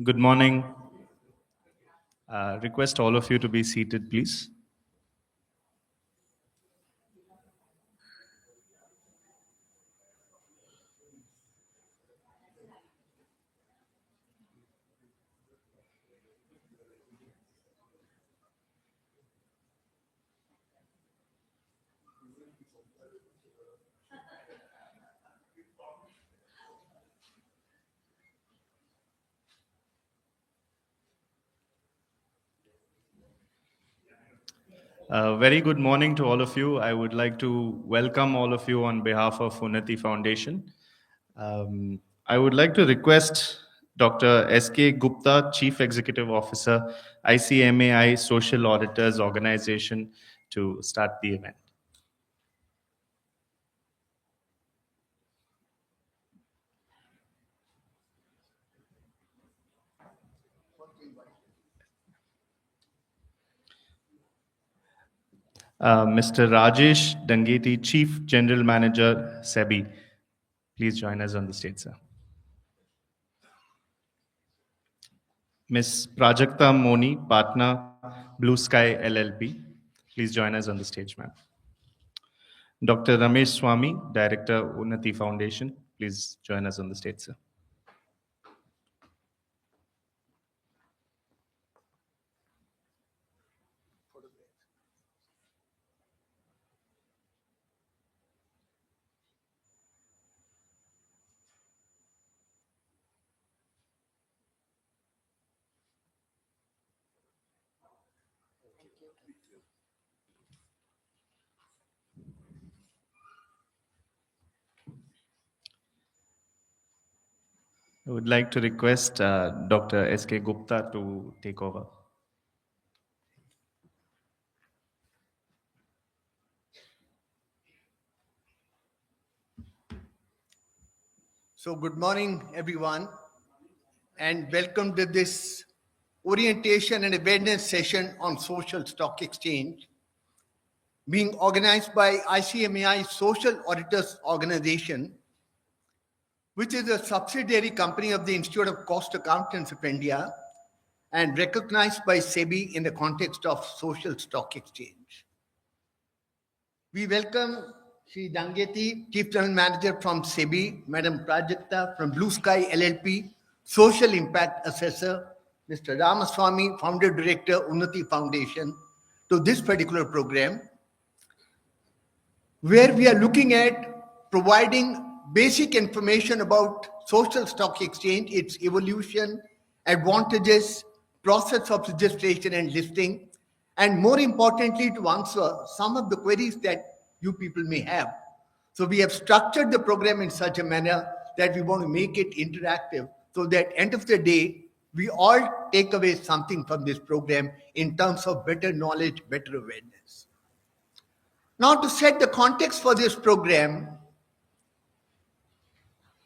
Good morning. Request all of you to be seated, please. Very good morning to all of you. I would like to welcome all of you on behalf of Unnati Foundation. I would like to request Dr. S.K. Gupta, Chief Executive Officer, ICMAI Social Auditors Organization, to start the event. Mr. Rajesh Dangeti, Chief General Manager, SEBI. Please join us on the stage, sir. Ms. Prajakta Moni, Partner, Blue Sky LLP. Please join us on the stage, ma'am. Dr. Ramesh Swami, Director, Unnati Foundation. Please join us on the stage, sir. I would like to request Dr. S.K. Gupta to take over. So good morning, everyone, and welcome to this orientation and awareness session on social stock exchange being organized by ICMAI Social Auditors Organization, which is a subsidiary company of the Institute of Cost Accountants of India and recognized by SEBI in the context of social stock exchange. We welcome Sri Dangeti, Chief General Manager from SEBI, Madam Prajakta from Blue Sky LLP, Social Impact Assessor, Mr. Ramaswamy, Founder Director, Unnati Foundation, to this particular program, where we are looking at providing basic information about social stock exchange, its evolution, advantages, process of registration and listing, and more importantly, to answer some of the queries that you people may have. So we have structured the program in such a manner that we want to make it interactive so that end of the day, we all take away something from this program in terms of better knowledge, better awareness. Now, to set the context for this program,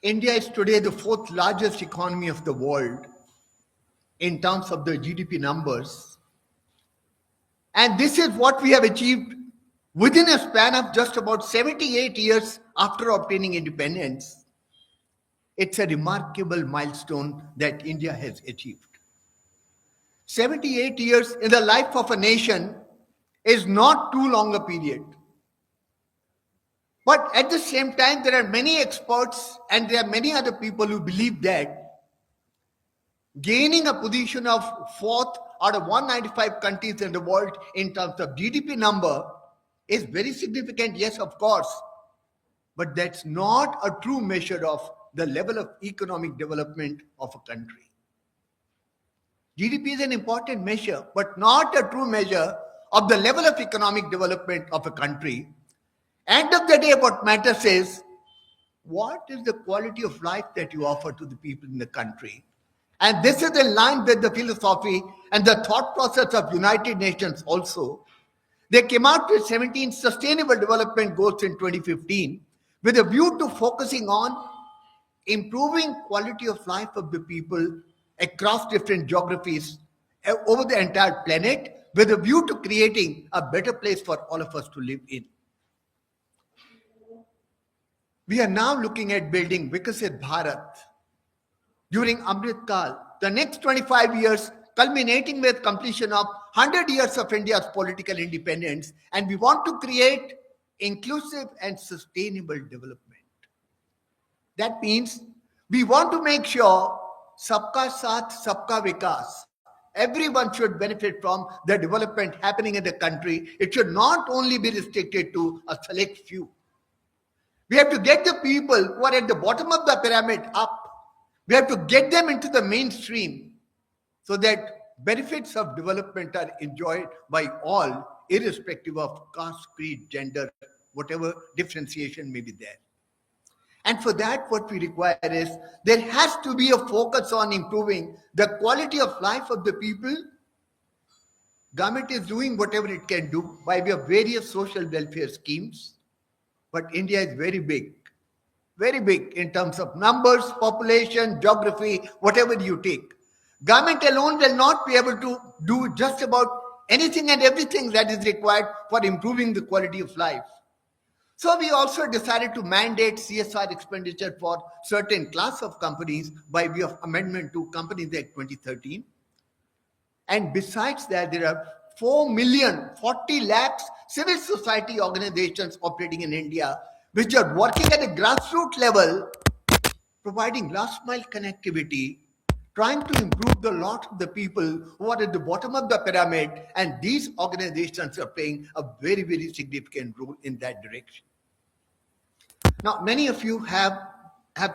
India is today the fourth largest economy of the world in terms of the GDP numbers. And this is what we have achieved within a span of just about 78 years after obtaining independence. It's a remarkable milestone that India has achieved. 78 years in the life of a nation is not too long a period. But at the same time, there are many experts and there are many other people who believe that gaining a position of fourth out of 195 countries in the world in terms of GDP number is very significant, yes, of course. But that's not a true measure of the level of economic development of a country. GDP is an important measure, but not a true measure of the level of economic development of a country. End of the day, what matters is what is the quality of life that you offer to the people in the country. And this is in line with the philosophy and the thought process of United Nations also. They came out with 17 Sustainable Development Goals in 2015 with a view to focusing on improving quality of life of the people across different geographies over the entire planet with a view to creating a better place for all of us to live in. We are now looking at building Vikasit Bharat, during Amrit Kal, the next 25 years culminating with completion of 100 years of India's political independence, and we want to create inclusive and sustainable development. That means we want to make sure sabka saath, sabka vikas. Everyone should benefit from the development happening in the country. It should not only be restricted to a select few. We have to get the people who are at the bottom of the pyramid up. We have to get them into the mainstream so that benefits of development are enjoyed by all, irrespective of caste, creed, gender, whatever differentiation may be there. And for that, what we require is there has to be a focus on improving the quality of life of the people. Government is doing whatever it can do by way of various social welfare schemes. But India is very big in terms of numbers, population, geography, whatever you take. Government alone will not be able to do just about anything and everything that is required for improving the quality of life. So we also decided to mandate CSR expenditure for certain class of companies by way of amendment to Companies Act 2013. And besides that, there are 4,040,000 civil society organizations operating in India, which are working at a grassroots level, providing last mile connectivity, trying to improve the lot of the people who are at the bottom of the pyramid, and these organizations are playing a very significant role in that direction. Now, many of you have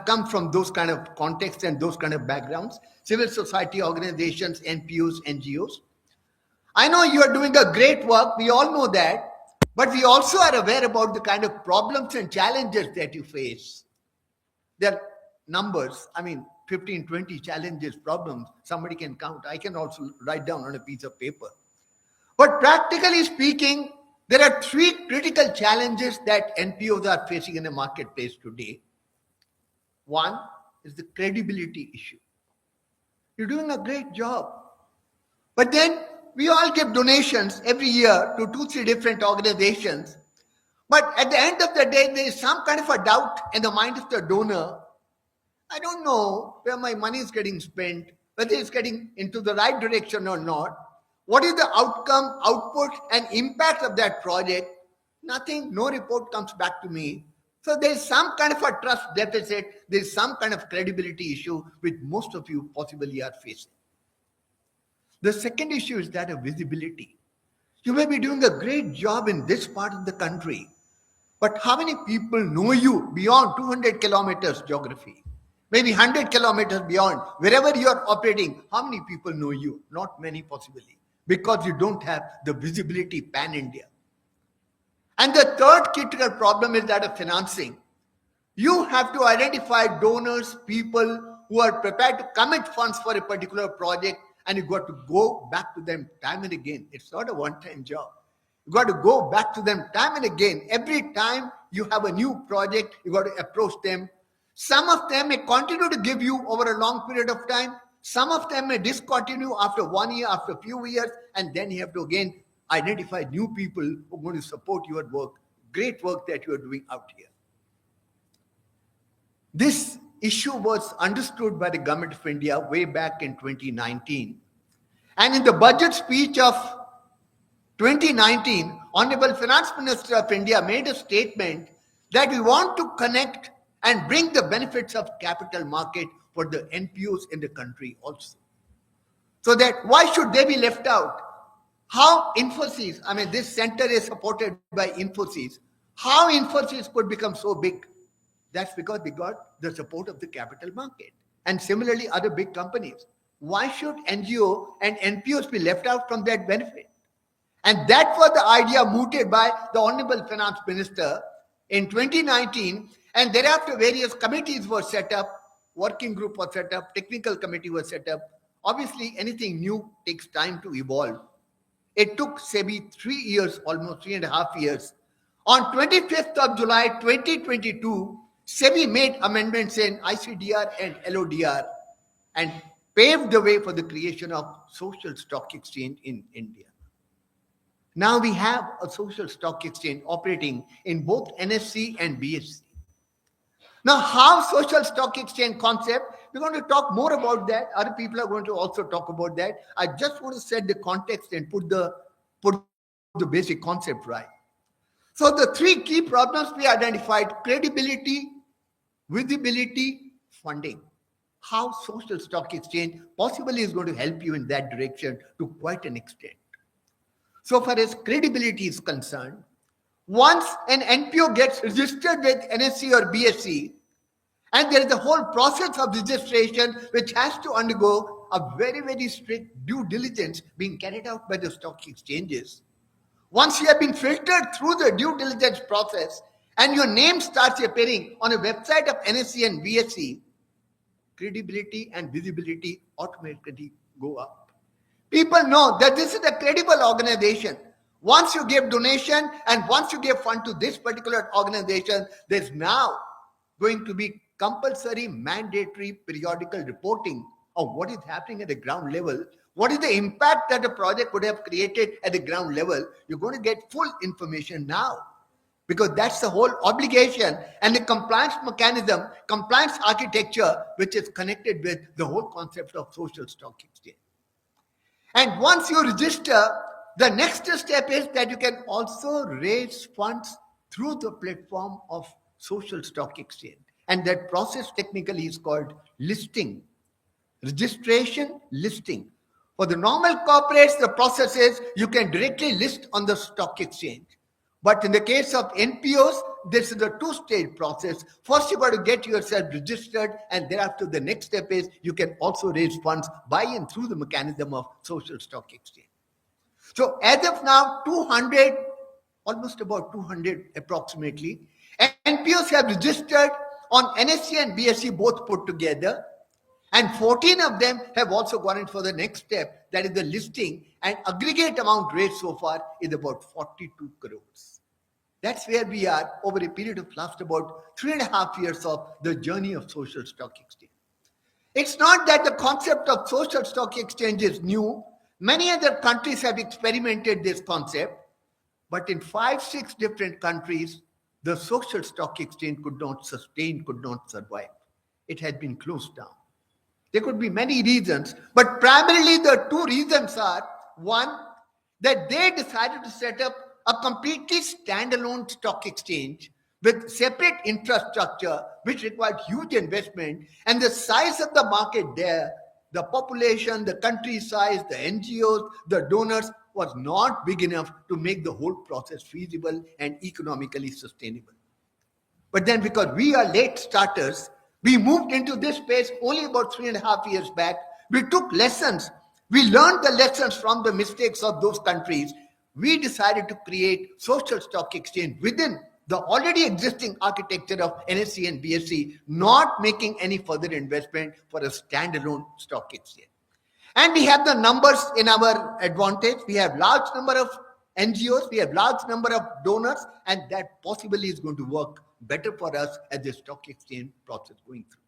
come from those kind of contexts and those kind of backgrounds, civil society organizations, NPOs, NGOs. I know you are doing a great work, we all know that, but we also are aware about the kind of problems and challenges that you face. There are numbers, 15, 20 challenges, problems, somebody can count. I can also write down on a piece of paper. But practically speaking, there are three critical challenges that NPOs are facing in the marketplace today. One is the credibility issue. You're doing a great job. But then we all give donations every year to 2-3 different organizations. But at the end of the day, there is some kind of a doubt in the mind of the donor. I don't know where my money is getting spent, whether it's getting into the right direction or not. What is the outcome, output, and impact of that project? Nothing, no report comes back to me. So there is some kind of a trust deficit, there is some kind of credibility issue which most of you possibly are facing. The second issue is that of visibility. You may be doing a great job in this part of the country, but how many people know you beyond 200 kilometers geography? Maybe 100 kilometers beyond, wherever you are operating, how many people know you? Not many possibly, because you don't have the visibility pan-India. And the third critical problem is that of financing. You have to identify donors, people who are prepared to commit funds for a particular project, and you got to go back to them time and again. It's not a one-time job. You got to go back to them time and again. Every time you have a new project, you got to approach them. Some of them may continue to give you over a long period of time. Some of them may discontinue after 1 year, after a few years, and then you have to again identify new people who are going to support your work, great work that you are doing out here. This issue was understood by the Government of India way back in 2019. And in the budget speech of 2019, Honorable Finance Minister of India made a statement that we want to connect and bring the benefits of capital market for the NPOs in the country also. So that why should they be left out? How Infosys, this center is supported by Infosys. How Infosys could become so big? That's because they got the support of the capital market. And similarly, other big companies. Why should NGO and NPOs be left out from that benefit? And that was the idea mooted by the Honorable Finance Minister in 2019. And thereafter, various committees were set up, working group was set up, technical committee was set up. Obviously, anything new takes time to evolve. It took SEBI 3 years, almost 3.5 years. On 25th of July 2022, SEBI made amendments in ICDR and LODR and paved the way for the creation of social stock exchange in India. Now we have a social stock exchange operating in both NSE and BSE. Now, how social stock exchange concept We're going to talk more about that. Other people are going to also talk about that. I just want to set the context and put the basic concept right. So the three key problems we identified: credibility, visibility, funding. How social stock exchange possibly is going to help you in that direction to quite an extent. So far as credibility is concerned, once an NPO gets registered with NSE or BSE, and there is a whole process of registration which has to undergo a very, very strict due diligence being carried out by the stock exchanges. Once you have been filtered through the due diligence process and your name starts appearing on a website of NSE and BSE, credibility and visibility automatically go up. People know that this is a credible organization. Once you give donation and once you give fund to this particular organization, there's now going to be compulsory mandatory periodical reporting of what is happening at the ground level. What is the impact that the project would have created at the ground level? You're going to get full information now, because that's the whole obligation and the compliance mechanism, compliance architecture, which is connected with the whole concept of social stock exchange. And once you register, the next step is that you can also raise funds through the platform of social stock exchange. And that process technically is called listing. Registration, listing. For the normal corporates, the process is you can directly list on the stock exchange. But in the case of NPOs, this is a two-stage process. First, you got to get yourself registered, and thereafter, the next step is you can also raise funds by and through the mechanism of social stock exchange. So, as of now, 200, almost about 200 approximately, NPOs have registered on NSE and BSE both put together. And 14 of them have also gone in for the next step, that is the listing, and aggregate amount raised so far is about 42 crores. That's where we are over a period of last about 3.5 years of the journey of social stock exchange. It's not that the concept of social stock exchange is new. Many other countries have experimented this concept, but in 5-6 different countries, the social stock exchange could not sustain, could not survive. It had been closed down. There could be many reasons, but primarily the two reasons are, one, that they decided to set up a completely standalone stock exchange with separate infrastructure, which required huge investment, and the size of the market there, the population, the country size, the NGOs, the donors, was not big enough to make the whole process feasible and economically sustainable. But then because we are late starters, we moved into this space only about 3.5 years back. We took lessons. We learned the lessons from the mistakes of those countries. We decided to create social stock exchange within the already existing architecture of NSE and BSE, not making any further investment for a standalone stock exchange. And we have the numbers in our advantage. We have large number of NGOs, we have large number of donors, and that possibly is going to work better for us as the stock exchange process going through.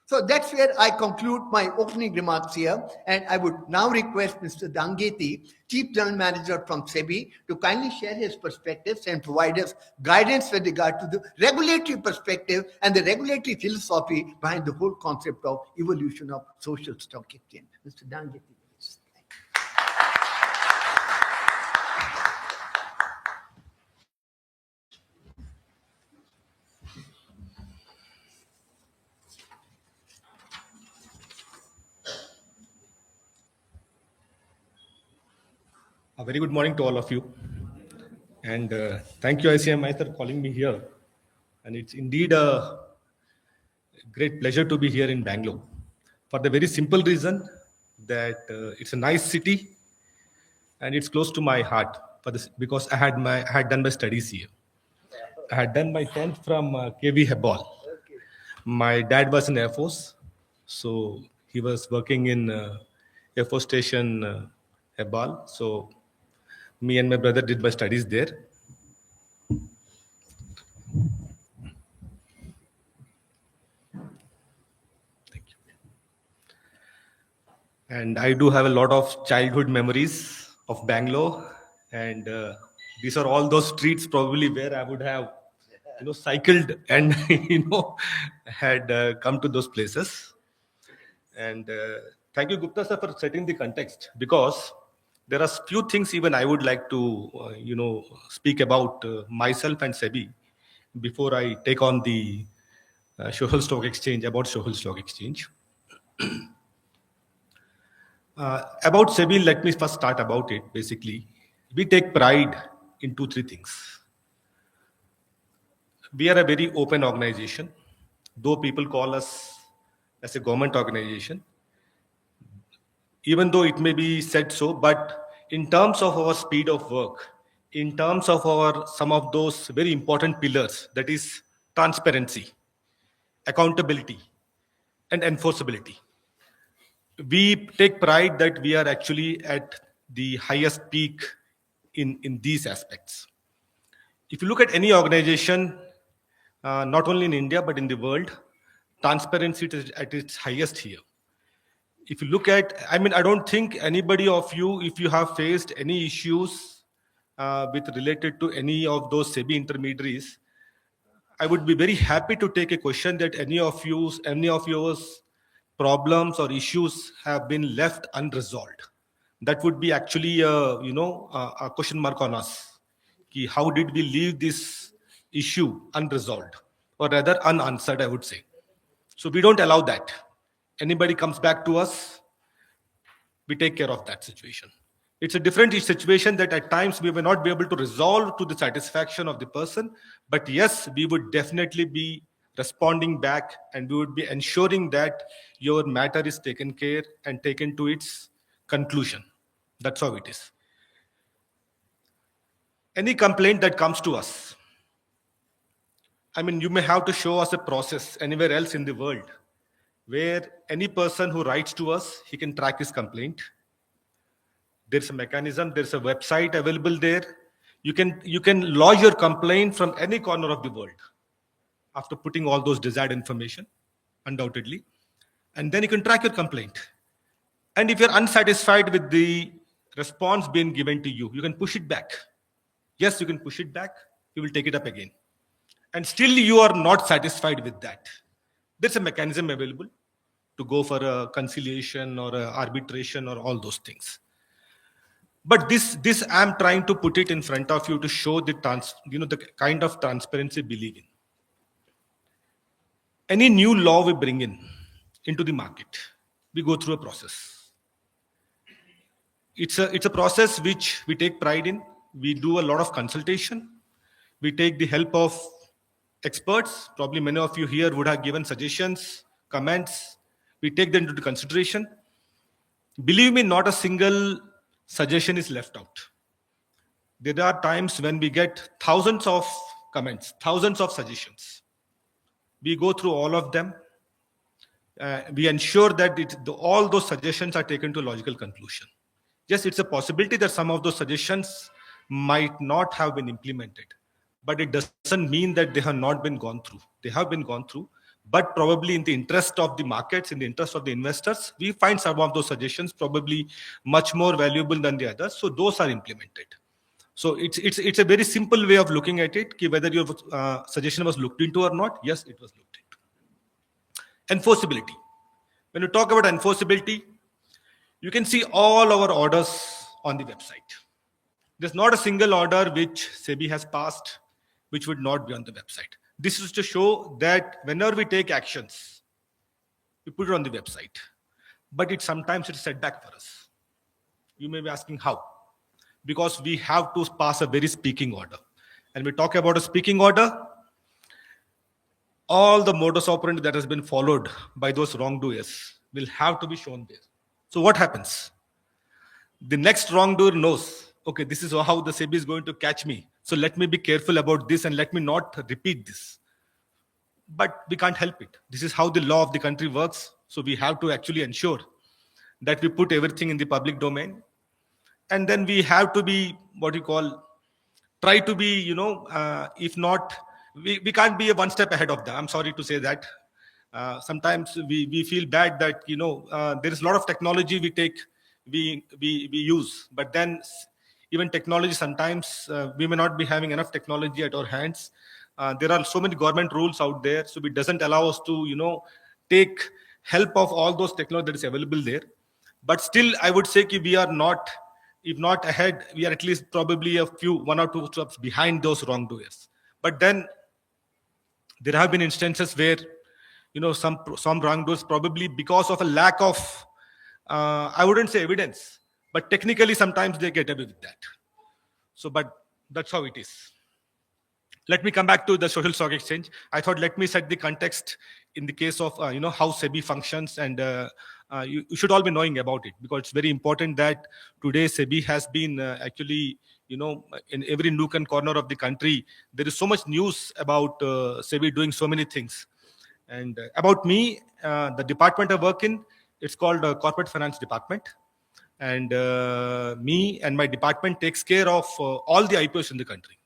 So that's where I conclude my opening remarks here, and I would now request Mr. Dangeti, Chief General Manager from SEBI, to kindly share his perspectives and provide us guidance with regard to the regulatory perspective and the regulatory philosophy behind the whole concept of evolution of social stock exchange. Mr. Dangeti, please. A very good morning to all of you. And thank you, ICMAI, for calling me here. And it's indeed a great pleasure to be here in Bangalore for the very simple reason that it's a nice city and it's close to my heart because I had done my studies here. I had done my 10th from KV Hebal. My dad was in Air Force, so he was working in Air Force Station Hebal. So me and my brother did my studies there. Thank you. And I do have a lot of childhood memories of Bangalore, and these are all those streets probably where I would have, cycled and had come to those places. And thank you, Gupta sir, for setting the context, because there are few things even I would like to, speak about myself and SEBI before I take on the social stock exchange, about social stock exchange. About SEBI, let me first start about it. Basically, we take pride in two, three things. We are a very open organization, though people call us as a government organization, even though it may be said so, but in terms of our speed of work, in terms of our some of those very important pillars, that is transparency, accountability, and enforceability, we take pride that we are actually at the highest peak in these aspects. If you look at any organization, not only in India but in the world, transparency is at its highest here. If you look at, I don't think anybody of you, if you have faced any issues with related to any of those SEBI intermediaries, I would be very happy to take a question that any of yours problems or issues have been left unresolved. That would be actually a question mark on us. How did we leave this issue unresolved, or rather unanswered, I would say. So we don't allow that. Anybody comes back to us, we take care of that situation. It's a different situation that at times we may not be able to resolve to the satisfaction of the person, but yes, we would definitely be responding back, and we would be ensuring that your matter is taken care and taken to its conclusion. That's how it is. Any complaint that comes to us, you may have to show us a process anywhere else in the world where any person who writes to us, he can track his complaint. There's a mechanism, there's a website available there. You can lodge your complaint from any corner of the world after putting all those desired information, undoubtedly. And then you can track your complaint. And if you're unsatisfied with the response being given to you, you can push it back. Yes, you can push it back. You will take it up again. And still you are not satisfied with that. There's a mechanism available to go for a conciliation or a arbitration or all those things. But this I'm trying to put it in front of you to show the kind of transparency we believe in. Any new law we bring into the market, we go through a process. It's a process which we take pride in. We do a lot of consultation. We take the help of experts. Probably many of you here would have given suggestions, comments. We take them into consideration. Believe me, not a single suggestion is left out. There are times when we get thousands of comments, thousands of suggestions. We go through all of them. We ensure that all those suggestions are taken to a logical conclusion. Yes, it's a possibility that some of those suggestions might not have been implemented, but it doesn't mean that they have not been gone through. They have been gone through, but probably in the interest of the markets, in the interest of the investors, we find some of those suggestions probably much more valuable than the others, so those are implemented. So it's a very simple way of looking at it, whether your suggestion was looked into or not. Yes, it was looked into. Enforceability. When you talk about enforceability, you can see all our orders on the website. There's not a single order which SEBI has passed which would not be on the website. This is to show that whenever we take actions, we put it on the website. But sometimes it's a setback for us. You may be asking how? Because we have to pass a very speaking order. And we talk about a speaking order, all the modus operandi that has been followed by those wrongdoers will have to be shown there. So what happens? The next wrongdoer knows, okay, this is how the SEBI is going to catch me. So let me be careful about this and let me not repeat this. But we can't help it. This is how the law of the country works. So we have to actually ensure that we put everything in the public domain. And then we have to be try to be, if not, we can't be one step ahead of them. I'm sorry to say that. Sometimes we feel bad that, there is a lot of technology we use, but then even technology, sometimes we may not be having enough technology at our hands. There are so many government rules out there, so it doesn't allow us to, help of all those technology that is available there. But still, I would say we are not, if not ahead, we are at least probably one or two steps behind those wrongdoers. But then there have been instances where, some wrongdoers, probably because of a lack of, I wouldn't say evidence, but technically sometimes they get away with that. So, but that's how it is. Let me come back to the social stock exchange. I thought, let me set the context in the case of how SEBI functions, and you should all be knowing about it, because it's very important that today SEBI has been actually, in every nook and corner of the country, there is so much news about SEBI doing so many things. And about me, the department I work in, it's called Corporate Finance Department. And me and my department takes care of all the IPOs in the country.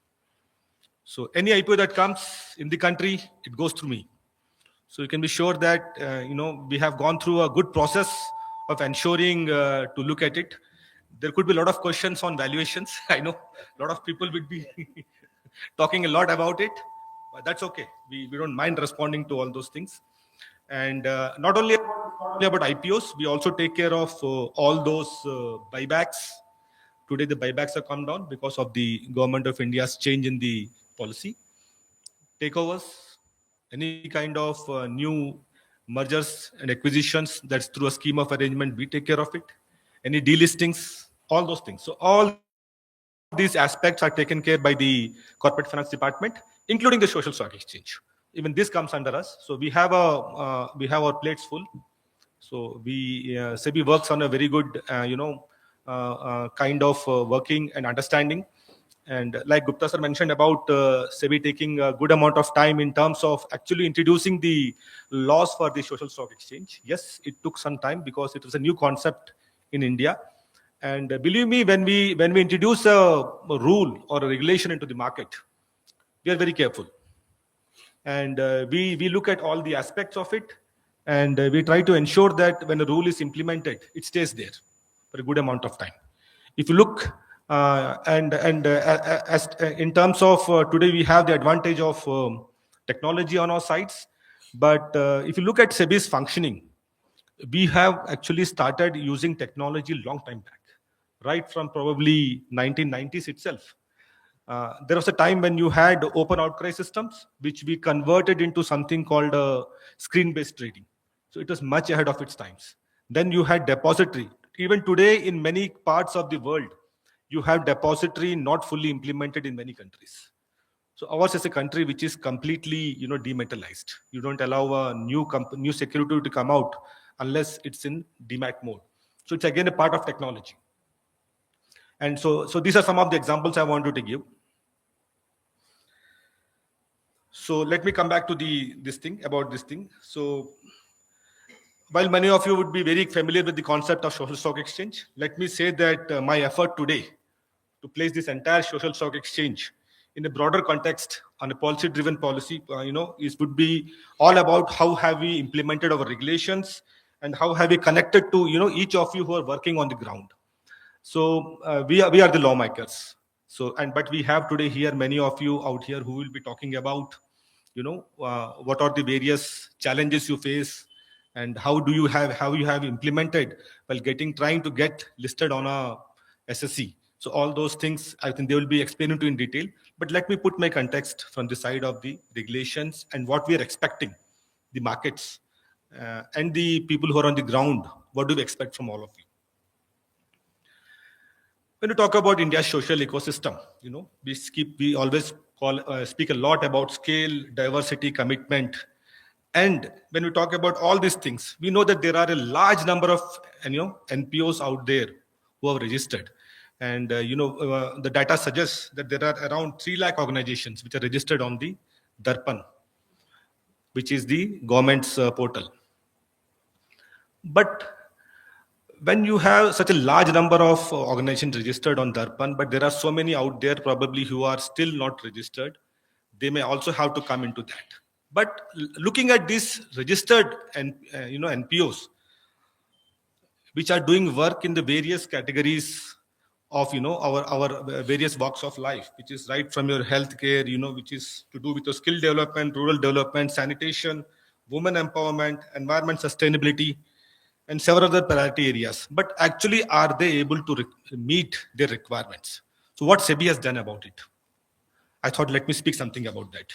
So any IPO that comes in the country, it goes through me. So you can be sure that we have gone through a good process of ensuring to look at it. There could be a lot of questions on valuations. I know a lot of people would be talking a lot about it, but that's okay. We don't mind responding to all those things. And not only about IPOs, we also take care of all those buybacks. Today the buybacks have come down because of the government of India's change in the policy. Takeovers, any kind of new mergers and acquisitions, that's through a scheme of arrangement, we take care of it. Any delistings, all those things. So all these aspects are taken care by the Corporate Finance Department, including the Social Stock Exchange. Even this comes under us. So we have our plates full. So SEBI works on a very good kind of working and understanding. And like Gupta sir mentioned about SEBI taking a good amount of time in terms of actually introducing the laws for the social stock exchange. Yes, it took some time because it was a new concept in India. And believe me, when we introduce a rule or a regulation into the market, we are very careful. And we look at all the aspects of it, and we try to ensure that when a rule is implemented, it stays there for a good amount of time. If you look, as in terms of today, we have the advantage of technology on our sides. But if you look at SEBI's functioning, we have actually started using technology long time back, right from probably 1990s itself. There was a time when you had open outcry systems, which we converted into something called screen-based trading. So it was much ahead of its times. Then you had depository. Even today, in many parts of the world, you have depository not fully implemented in many countries. So ours is a country which is completely, dematalized. You don't allow a new security to come out unless it's in demat mode. So it's again a part of technology. And so these are some of the examples I wanted to give. So let me come back to this thing. So while many of you would be very familiar with the concept of social stock exchange, let me say that my effort today to place this entire social stock exchange in a broader context on a policy-driven policy, would be all about how have we implemented our regulations and how have we connected to each of you who are working on the ground. So we are the lawmakers. So but we have today here many of you out here who will be talking about what are the various challenges you face and how you have implemented while trying to get listed on a SSE. So all those things, I think they will be explained to in detail. But let me put my context from the side of the regulations and what we are expecting, the markets and the people who are on the ground. What do we expect from all of you? When you talk about India's social ecosystem, we always speak a lot about scale, diversity, commitment. And when we talk about all these things, we know that there are a large number of NPOs out there who have registered. And the data suggests that there are around 3 lakh organizations which are registered on the Darpan, which is the government's portal. But when you have such a large number of organizations registered on Darpan, but there are so many out there probably who are still not registered, they may also have to come into that. But looking at these registered NPOs, which are doing work in the various categories of our various walks of life, which is right from your healthcare, which is to do with your skill development, rural development, sanitation, women empowerment, environment sustainability, and several other priority areas. But actually, are they able to meet their requirements? So what SEBI has done about it? I thought, let me speak something about that.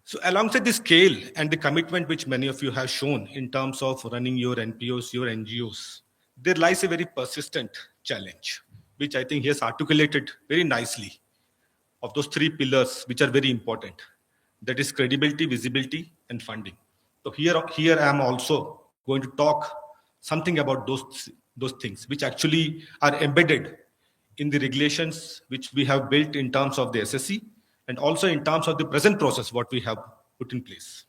So alongside the scale and the commitment which many of you have shown in terms of running your NPOs, your NGOs, there lies a very persistent challenge, which I think he has articulated very nicely, of those three pillars which are very important. That is credibility, visibility, and funding. So here I am also going to talk something about those things which actually are embedded in the regulations which we have built in terms of the SSE and also in terms of the present process what we have put in place.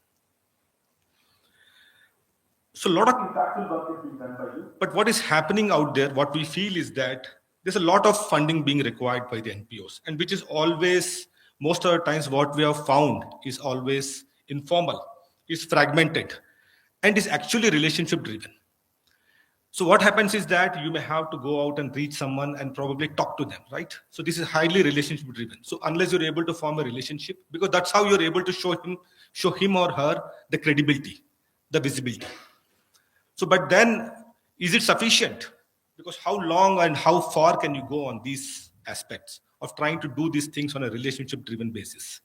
So a lot of impactful work is being done by you. But what is happening out there, what we feel is that there's a lot of funding being required by the NPOs, and which is always, most of the times, what we have found is always informal, is fragmented, and is actually relationship driven. So what happens is that you may have to go out and reach someone and probably talk to them, right? So this is highly relationship driven. So unless you're able to form a relationship, because that's how you're able to show him or her the credibility, the visibility. So, but then is it sufficient? Because how long and how far can you go on these aspects of trying to do these things on a relationship driven basis?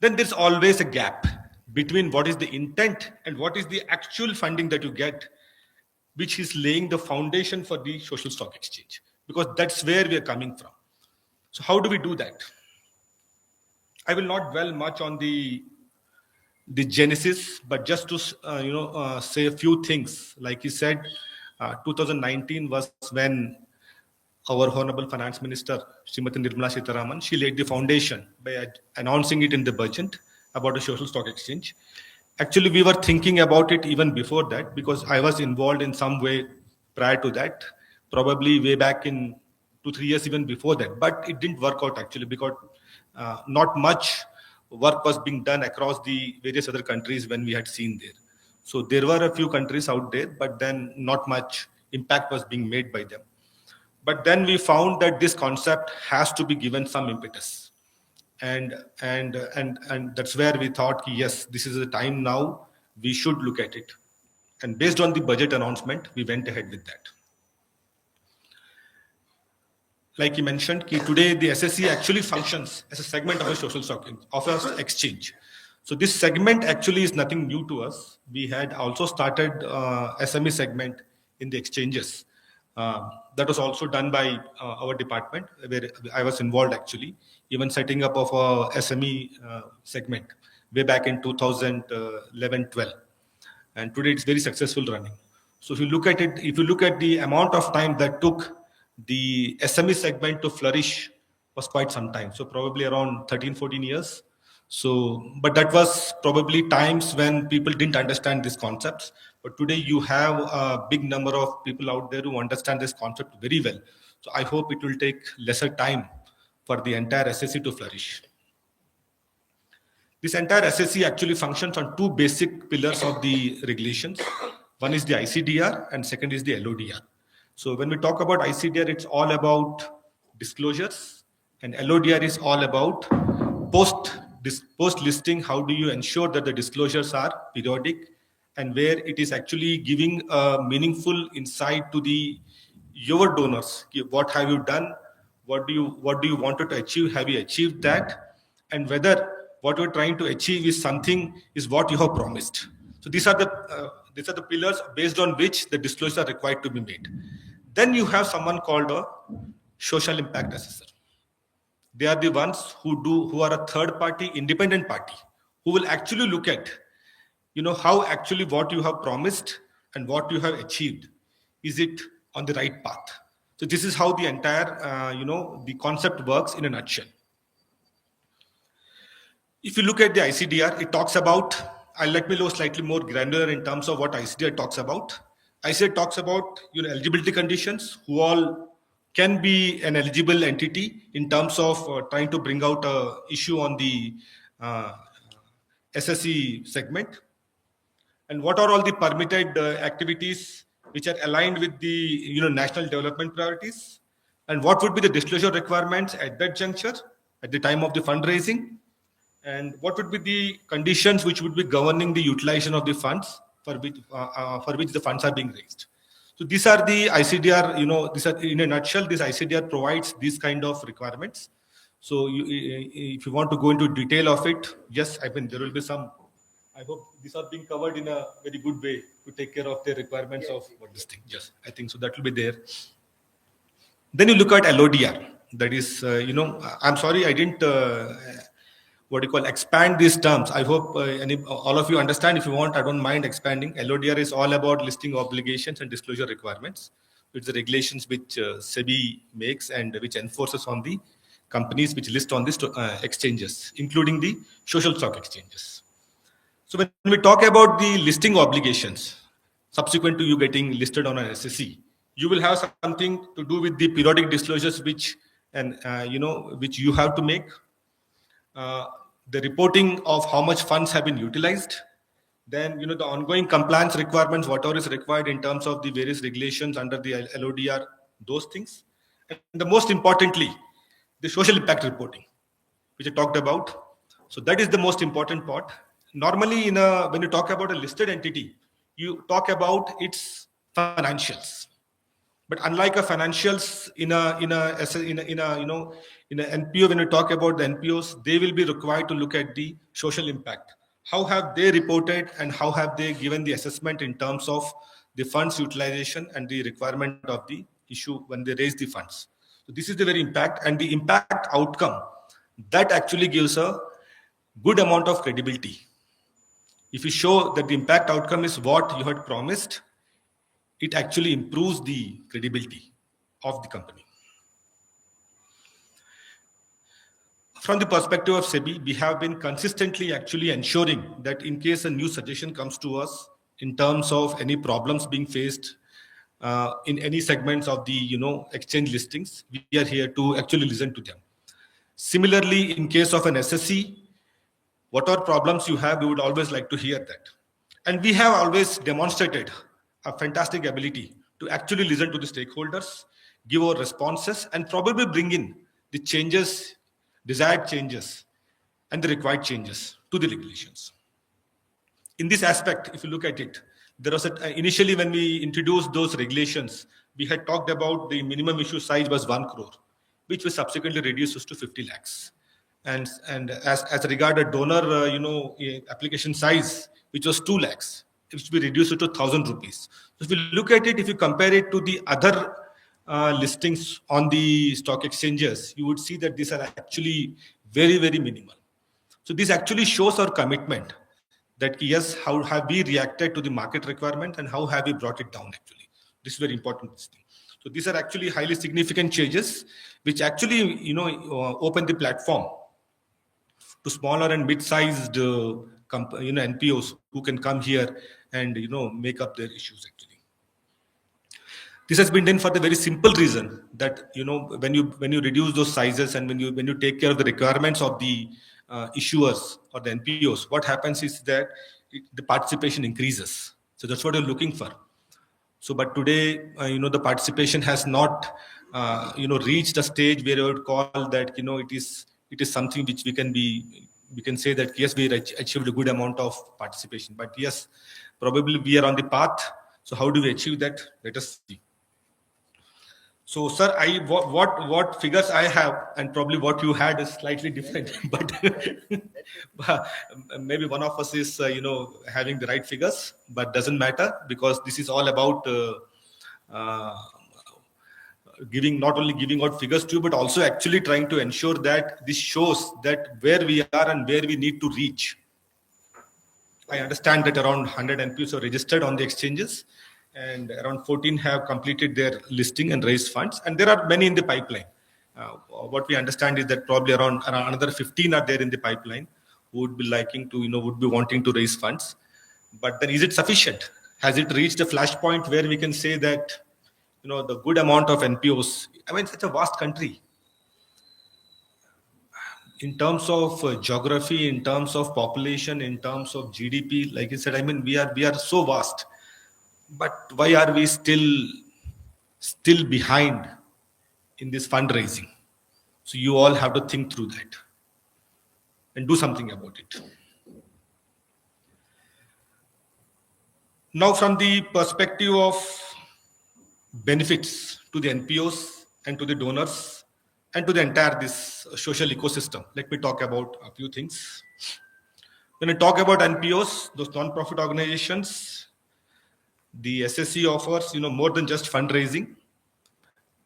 Then there's always a gap between what is the intent and what is the actual funding that you get, which is laying the foundation for the social stock exchange, because that's where we are coming from. So how do we do that? I will not dwell much on the genesis, but just to say a few things. Like he said, 2019 was when our Honorable Finance Minister, Srimati Nirmala Sitharaman, she laid the foundation by announcing it in the budget about a social stock exchange. Actually, we were thinking about it even before that, because I was involved in some way prior to that, probably way back in 2-3 years even before that. But it didn't work out actually, because not much work was being done across the various other countries when we had seen there. So there were a few countries out there, but then not much impact was being made by them. But then we found that this concept has to be given some impetus. And that's where we thought, yes, this is the time now, we should look at it. And based on the budget announcement, we went ahead with that. Like he mentioned, today the SSE actually functions as a segment of a social stock exchange. So this segment actually is nothing new to us. We had also started SME segment in the exchanges. That was also done by our department, where I was involved actually, even setting up of a SME segment way back in 2011-12. And today it's very successful running. So if you look at it, if you look at the amount of time that took the SME segment to flourish was quite some time. So probably around 13-14 years. So, but that was probably times when people didn't understand these concepts. But today you have a big number of people out there who understand this concept very well. So I hope it will take lesser time for the entire SSE to flourish. This entire SSE actually functions on two basic pillars of the regulations. One is the ICDR and second is the LODR. So when we talk about ICDR, it's all about disclosures, and LODR is all about post listing. How do you ensure that the disclosures are periodic, and where it is actually giving a meaningful insight to your donors? What have you done? What do you wanted to achieve? Have you achieved that? And whether what you're trying to achieve is what you have promised. So these are the pillars based on which the disclosures are required to be made. Then you have someone called a social impact assessor. They are the ones who are a third party, independent party, who will actually look at, how actually what you have promised and what you have achieved, is it on the right path? So this is how the entire, the concept works in a nutshell. If you look at the ICDR, it talks about, let me go slightly more granular in terms of what ICDR talks about. ICDR talks about eligibility conditions, who all can be an eligible entity in terms of trying to bring out a issue on the SSE segment, and what are all the permitted activities which are aligned with the national development priorities, and what would be the disclosure requirements at that juncture at the time of the fundraising, and what would be the conditions which would be governing the utilization of the funds for which the funds are being raised. So these are the ICDR, these are in a nutshell, this ICDR provides these kind of requirements. So if you want to go into detail of it, yes, I mean, there will be some, I hope these are being covered in a very good way to take care of the requirements of what this thing. Yes, I think so that will be there. Then you look at LODR. That is, I'm sorry, I didn't, what do you call, expand these terms. I hope all of you understand. If you want, I don't mind expanding. LODR is all about listing obligations and disclosure requirements. It's the regulations which SEBI makes and which enforces on the companies which list on the exchanges, including the social stock exchanges. So when we talk about the listing obligations, subsequent to you getting listed on an SSE, you will have something to do with the periodic disclosures which which you have to make, the reporting of how much funds have been utilized, then the ongoing compliance requirements, whatever is required in terms of the various regulations under the LODR, those things, and the most importantly, the social impact reporting, which I talked about. So that is the most important part. Normally, when you talk about a listed entity, you talk about its financials. But unlike a financials in an NPO, when you talk about the NPOs, they will be required to look at the social impact. How have they reported and how have they given the assessment in terms of the funds utilization and the requirement of the issue when they raise the funds? So this is the very impact, and the impact outcome that actually gives a good amount of credibility. If you show that the impact outcome is what you had promised, it actually improves the credibility of the company. From the perspective of SEBI, we have been consistently actually ensuring that in case a new suggestion comes to us in terms of any problems being faced in any segments of the exchange listings, we are here to actually listen to them. Similarly, in case of an SSE, whatever problems you have, we would always like to hear that. And we have always demonstrated a fantastic ability to actually listen to the stakeholders, give our responses, and probably bring in the changes, desired changes, and the required changes to the regulations. In this aspect, if you look at it, there was initially when we introduced those regulations, we had talked about the minimum issue size was 1 crore, which was subsequently reduced to 50 lakhs. And as regarded donor, application size, which was 2 lakhs, it should be reduced to 1,000 rupees. So if you look at it, if you compare it to the other listings on the stock exchanges, you would see that these are actually very, very minimal. So this actually shows our commitment that yes, how have we reacted to the market requirement and how have we brought it down actually. This is very important. So these are actually highly significant changes which actually, open the platform to smaller and mid-sized NPOs who can come here and make up their issues actually. This has been done for the very simple reason that when you reduce those sizes and when you take care of the requirements of the issuers or the NPOs, what happens is that the participation increases. So that's what you're looking for. So, but today, the participation has not, reached a stage where I would call that, it is something which we can say that yes, we achieved a good amount of participation. But yes, probably we are on the path. So how do we achieve that? Let us see. So, sir, what figures I have and probably what you had is slightly different, but maybe one of us is, having the right figures, but doesn't matter because this is all about not only giving out figures to you, but also actually trying to ensure that this shows that where we are and where we need to reach. I understand that around 100 NPOs are registered on the exchanges, and around 14 have completed their listing and raised funds, and there are many in the pipeline. What we understand is that probably around another 15 are there in the pipeline who would be liking to, would be wanting to raise funds. But then is it sufficient? Has it reached a flashpoint where we can say that, the good amount of NPOs, I mean, such a vast country. In terms of geography, in terms of population, in terms of GDP, like I said, I mean, we are so vast. But why are we still behind in this fundraising? So you all have to think through that. and do something about it. Now, from the perspective of benefits to the NPOs and to the donors and to the entire this social ecosystem, let me talk about a few things. When I talk about NPOs, those non-profit organizations, the SSE offers, more than just fundraising.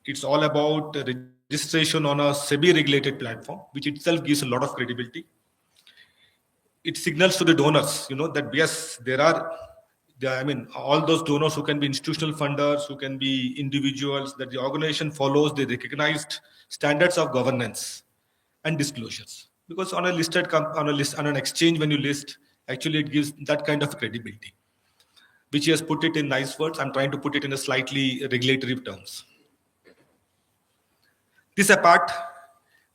It's all about registration on a SEBI-regulated platform, which itself gives a lot of credibility. It signals to the donors, that yes, all those donors who can be institutional funders, who can be individuals, that the organization follows the recognized standards of governance and disclosures. Because on a listed on an exchange, when you list, actually it gives that kind of credibility, which he has put it in nice words. I'm trying to put it in a slightly regulatory terms. This apart,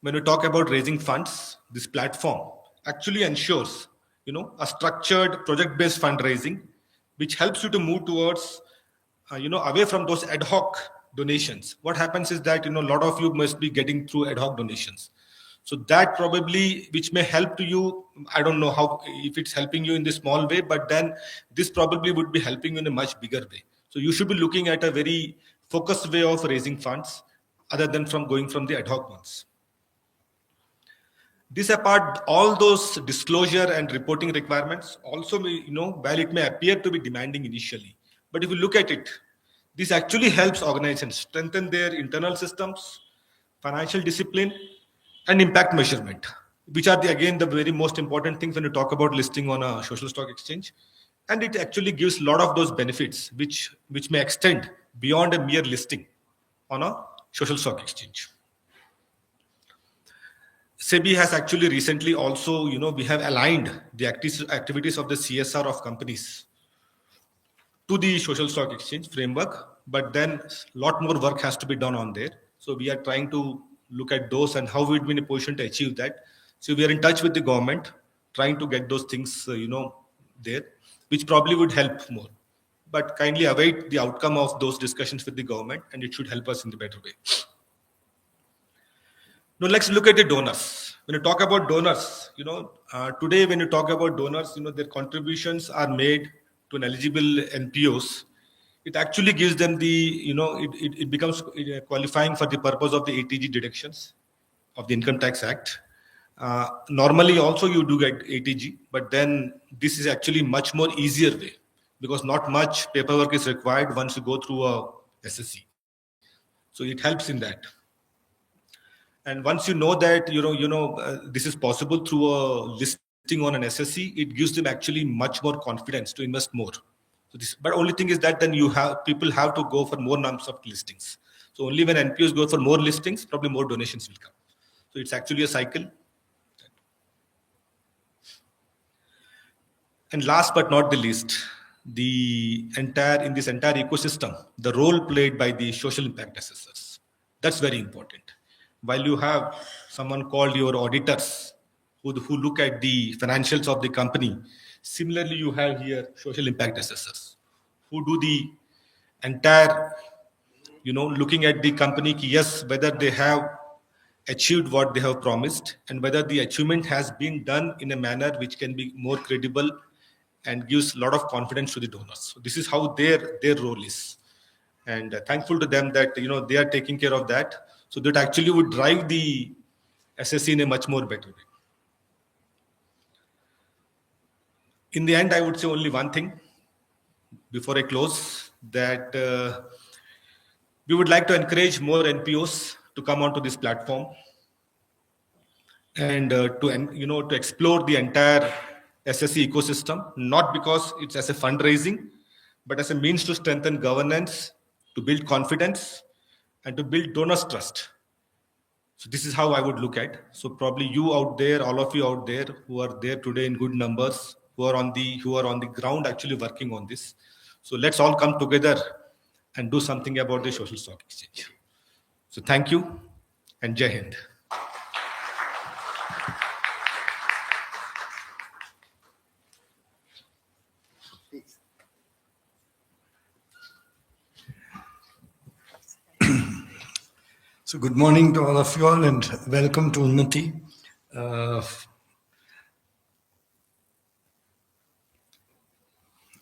when we talk about raising funds, this platform actually ensures, a structured project-based fundraising, which helps you to move towards, away from those ad hoc donations. What happens is that, a lot of you must be getting through ad hoc donations. So that probably, which may help to you, I don't know how, if it's helping you in this small way, but then this probably would be helping you in a much bigger way. So you should be looking at a very focused way of raising funds, other than from going from the ad hoc ones. This apart, all those disclosure and reporting requirements also may, while it may appear to be demanding initially, but if you look at it, this actually helps organizations strengthen their internal systems, financial discipline, and impact measurement, which are again the very most important things when you talk about listing on a social stock exchange. And it actually gives a lot of those benefits, which may extend beyond a mere listing on a social stock exchange. SEBI has actually recently also, we have aligned the activities of the CSR of companies to the social stock exchange framework, but then a lot more work has to be done on there. So we are trying to look at those and how we'd be in a position to achieve that. So we are in touch with the government, trying to get those things, there, which probably would help more. But kindly await the outcome of those discussions with the government, and it should help us in the better way. Now let's look at the donors. When you talk about donors, today when you talk about donors, their contributions are made to an eligible NPOs. It actually gives them the, it becomes qualifying for the purpose of the ATG deductions of the Income Tax Act. Normally also you do get ATG, but then this is actually much more easier way, because not much paperwork is required once you go through a SSE. So it helps in that. And once you know that, this is possible through a listing on an SSE, it gives them actually much more confidence to invest more. So this, but only thing is that then people have to go for more numbers of listings. So only when NPOs go for more listings, probably more donations will come. So it's actually a cycle. And last but not the least, in this entire ecosystem, the role played by the social impact assessors. That's very important. While you have someone called your auditors who look at the financials of the company, similarly you have here social impact assessors who do the entire, looking at the company, yes, whether they have achieved what they have promised and whether the achievement has been done in a manner which can be more credible and gives a lot of confidence to the donors. So this is how their role is. And thankful to them that, they are taking care of that. So that actually would drive the SSE in a much more better way. In the end, I would say only one thing before I close, that we would like to encourage more NPOs to come onto this platform and to explore the entire SSE ecosystem, not because it's as a fundraising, but as a means to strengthen governance, to build confidence, and to build donors' trust. So this is how I would look at. So probably you out there, all of you out there who are there today in good numbers, who are on the ground actually working on this. So let's all come together and do something about the social stock exchange. So thank you and Jai Hind. So good morning to all of you all and welcome to Unnati.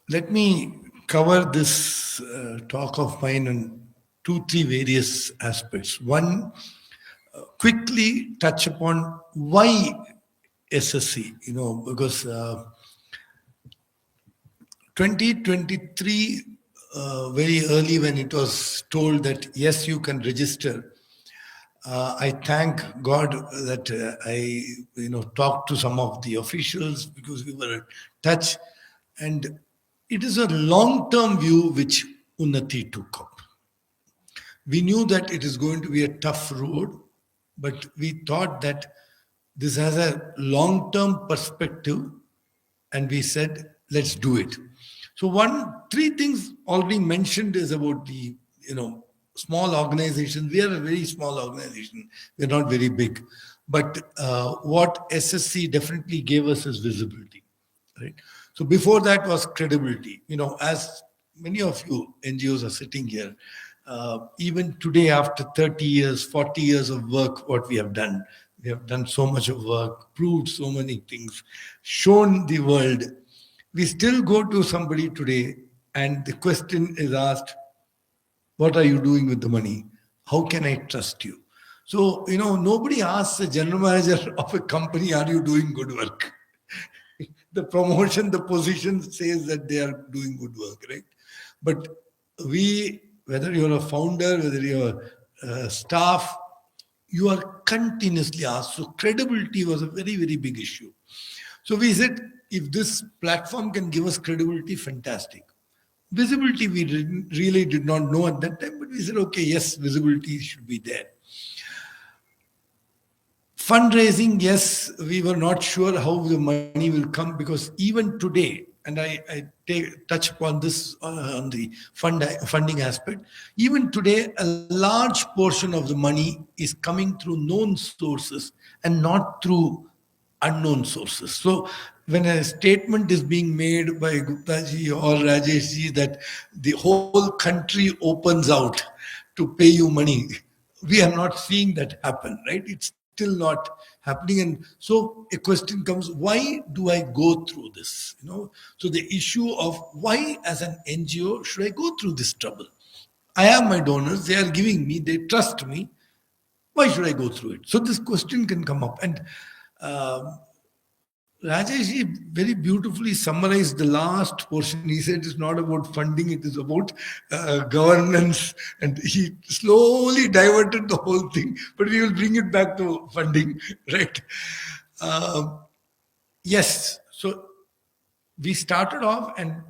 Let me cover this talk of mine on two, three various aspects. One, quickly touch upon why SSE, because 2023, very early when it was told that yes, you can register, I thank God that talked to some of the officials because we were in touch, and it is a long-term view which Unnati took up. We knew that it is going to be a tough road, but we thought that this has a long-term perspective, and we said, let's do it. So three things already mentioned is about the, small organization. We are a very small organization. We're not very big. But what SSC definitely gave us is visibility, right? So before that was credibility. As many of you NGOs are sitting here, even today after 30 years, 40 years of work, what we have done so much of work, proved so many things, shown the world. We still go to somebody today and the question is asked, what are you doing with the money? How can I trust you? So, nobody asks a general manager of a company, are you doing good work? The promotion, the position says that they are doing good work, right? But whether you're a founder, whether you're a staff, you are continuously asked. So credibility was a very, very big issue. So we said, if this platform can give us credibility, fantastic. Visibility, we really did not know at that time, but we said, okay, yes, visibility should be there. Fundraising, yes, we were not sure how the money will come because even today, and I touch upon this on the funding aspect, even today, a large portion of the money is coming through known sources and not through unknown sources. So when a statement is being made by Gupta ji or Rajesh ji that the whole country opens out to pay you money, we are not seeing that happen, right? It's still not happening. And so a question comes, why do I go through this? So the issue of why as an NGO should I go through this trouble? I have my donors, they are giving me, they trust me. Why should I go through it? So this question can come up. And Rajesh very beautifully summarized the last portion. He said it's not about funding, it is about governance. And he slowly diverted the whole thing, but we will bring it back to funding, right? Yes, so we started off, and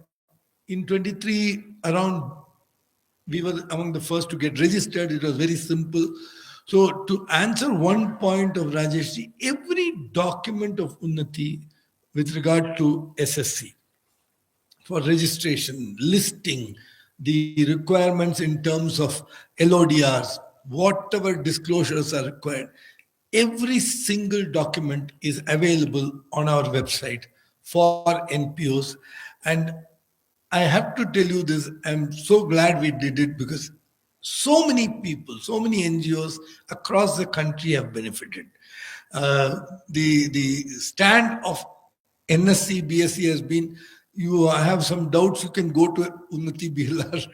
in 23, around, we were among the first to get registered. It was very simple. So to answer one point of Rajesh, every document of Unnati with regard to SSC for registration, listing, the requirements in terms of LODRs, whatever disclosures are required, every single document is available on our website for NPOs. And I have to tell you this, I'm so glad we did it because so many people, so many NGOs across the country have benefited. The stand of NSC, BSc has been, you have some doubts, you can go to Unnati BLR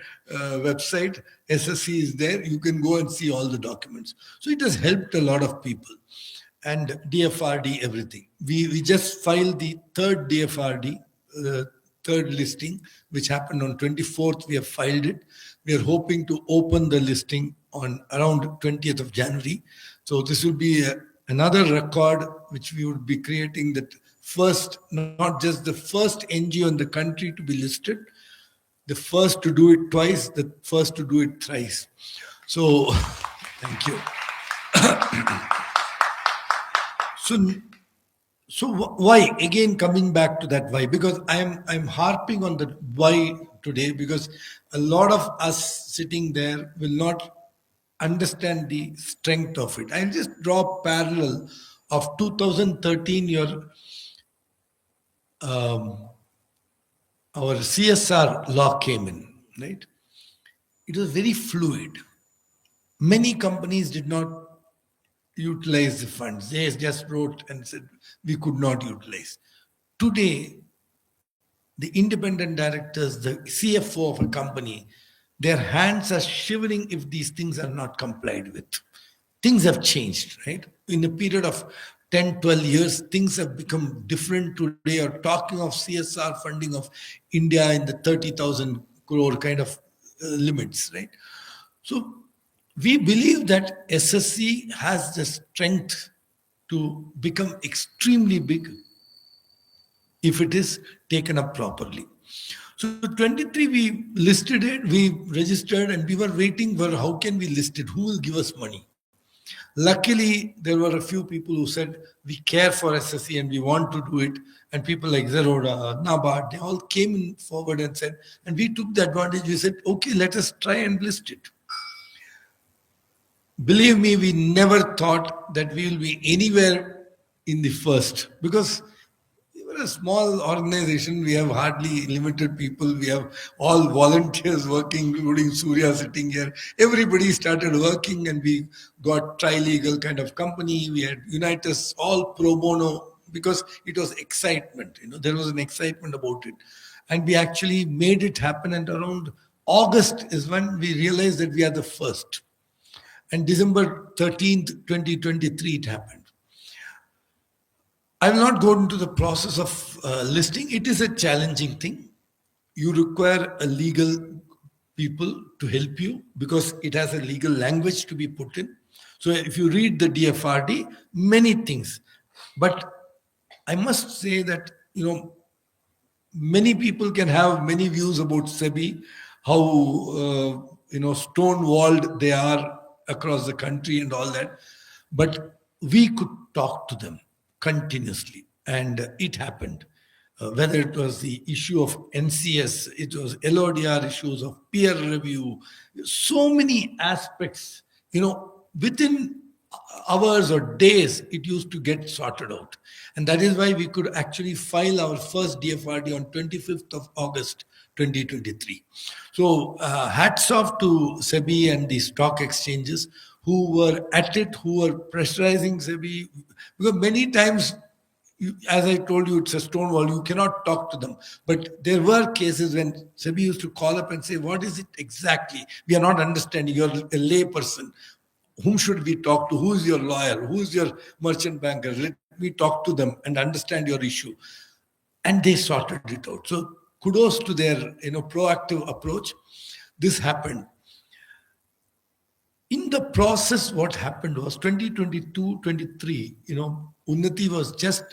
website, SSC is there, you can go and see all the documents. So it has helped a lot of people. And DFRD, everything. We just filed the third DFRD, third listing, which happened on 24th. We have filed it. We are hoping to open the listing on around 20th of January. So this will be another record which we would be creating, that first, not just the first NGO in the country to be listed, the first to do it twice, the first to do it thrice. So thank you. So why? Again, coming back to that why, because I'm harping on the why today, because a lot of us sitting there will not understand the strength of it. I'll just draw a parallel of 2013, our CSR law came in, right? It was very fluid. Many companies did not utilize the funds. They just wrote and said we could not utilize. Today, the independent directors, the CFO of a company, their hands are shivering if these things are not complied with. Things have changed, right? In a period of 10, 12 years, things have become different. Today are talking of CSR funding of India in the 30,000 crore kind of limits, right? So we believe that SSE has the strength to become extremely big if it is taken up properly. So 23, we listed it, we registered, and we were waiting for how can we list it, who will give us money. Luckily, there were a few people who said, we care for SSE and we want to do it. And people like Zeroda, NABARD, they all came in forward and said, and we took the advantage. We said, okay, let us try and list it. Believe me, we never thought that we will be anywhere in the first, because we were a small organization. We have hardly limited people. We have all volunteers working, including Surya sitting here. Everybody started working, and we got tri-legal kind of company. We had Unitas, all pro bono, because it was excitement. There was an excitement about it. And we actually made it happen. And around August is when we realized that we are the first. And December 13th, 2023, it happened. I will not go into the process of listing. It is a challenging thing. You require a legal people to help you because it has a legal language to be put in. So if you read the DFRD, many things. But I must say that, many people can have many views about SEBI, how, stonewalled they are across the country and all that. But we could talk to them continuously, and it happened. Whether it was the issue of NCS, it was LODR issues of peer review, so many aspects, within hours or days, it used to get sorted out. And that is why we could actually file our first DFRD on 25th of August, 2023. So hats off to SEBI and the stock exchanges who were at it, who were pressurizing SEBI. Because many times, as I told you, it's a stonewall. You cannot talk to them. But there were cases when SEBI used to call up and say, what is it exactly? We are not understanding. You're a lay person. Whom should we talk to? Who is your lawyer? Who is your merchant banker? Let me talk to them and understand your issue. And they sorted it out. So kudos to their proactive approach. This happened. In the process, what happened was 2022-23, Unnati was just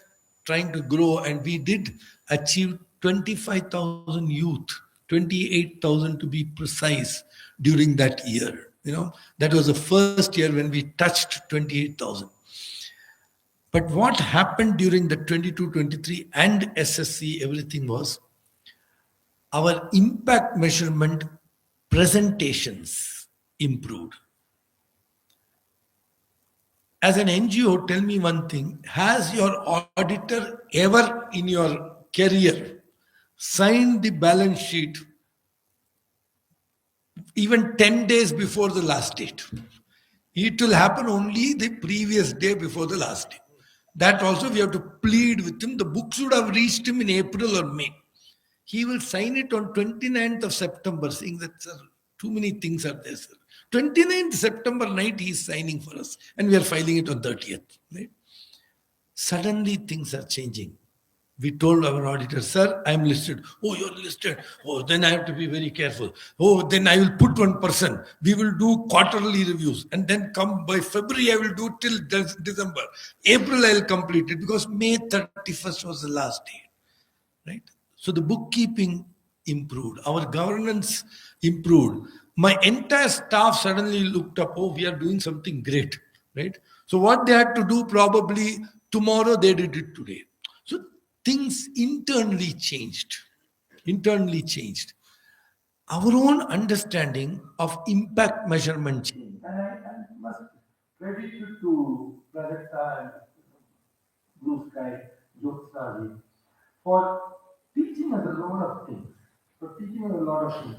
trying to grow, and we did achieve 25,000 youth, 28,000 to be precise, during that year. That was the first year when we touched 28,000. But what happened during the 22-23 and SSE, everything was our impact measurement presentations improved. As an NGO, tell me one thing. Has your auditor ever in your career signed the balance sheet even 10 days before the last date? It will happen only the previous day before the last day. That also we have to plead with him. The book should have reached him in April or May. He will sign it on 29th of September, saying that, sir, too many things are there, sir. 29th September night, he is signing for us, and we are filing it on 30th. Right? Suddenly, things are changing. We told our auditor, sir, I am listed. Oh, you're listed. Oh, then I have to be very careful. Oh, then I will put one person. We will do quarterly reviews. And then come by February, I will do till December. April, I will complete it because May 31st was the last day. Right? So the bookkeeping improved. Our governance improved. My entire staff suddenly looked up, oh, we are doing something great. Right? So what they had to do probably tomorrow, they did it today. So things internally changed. Our own understanding of impact measurement changed. And I must credit it to Prajakta and Blue Sky, Jyotsna, for teaching us a lot of things.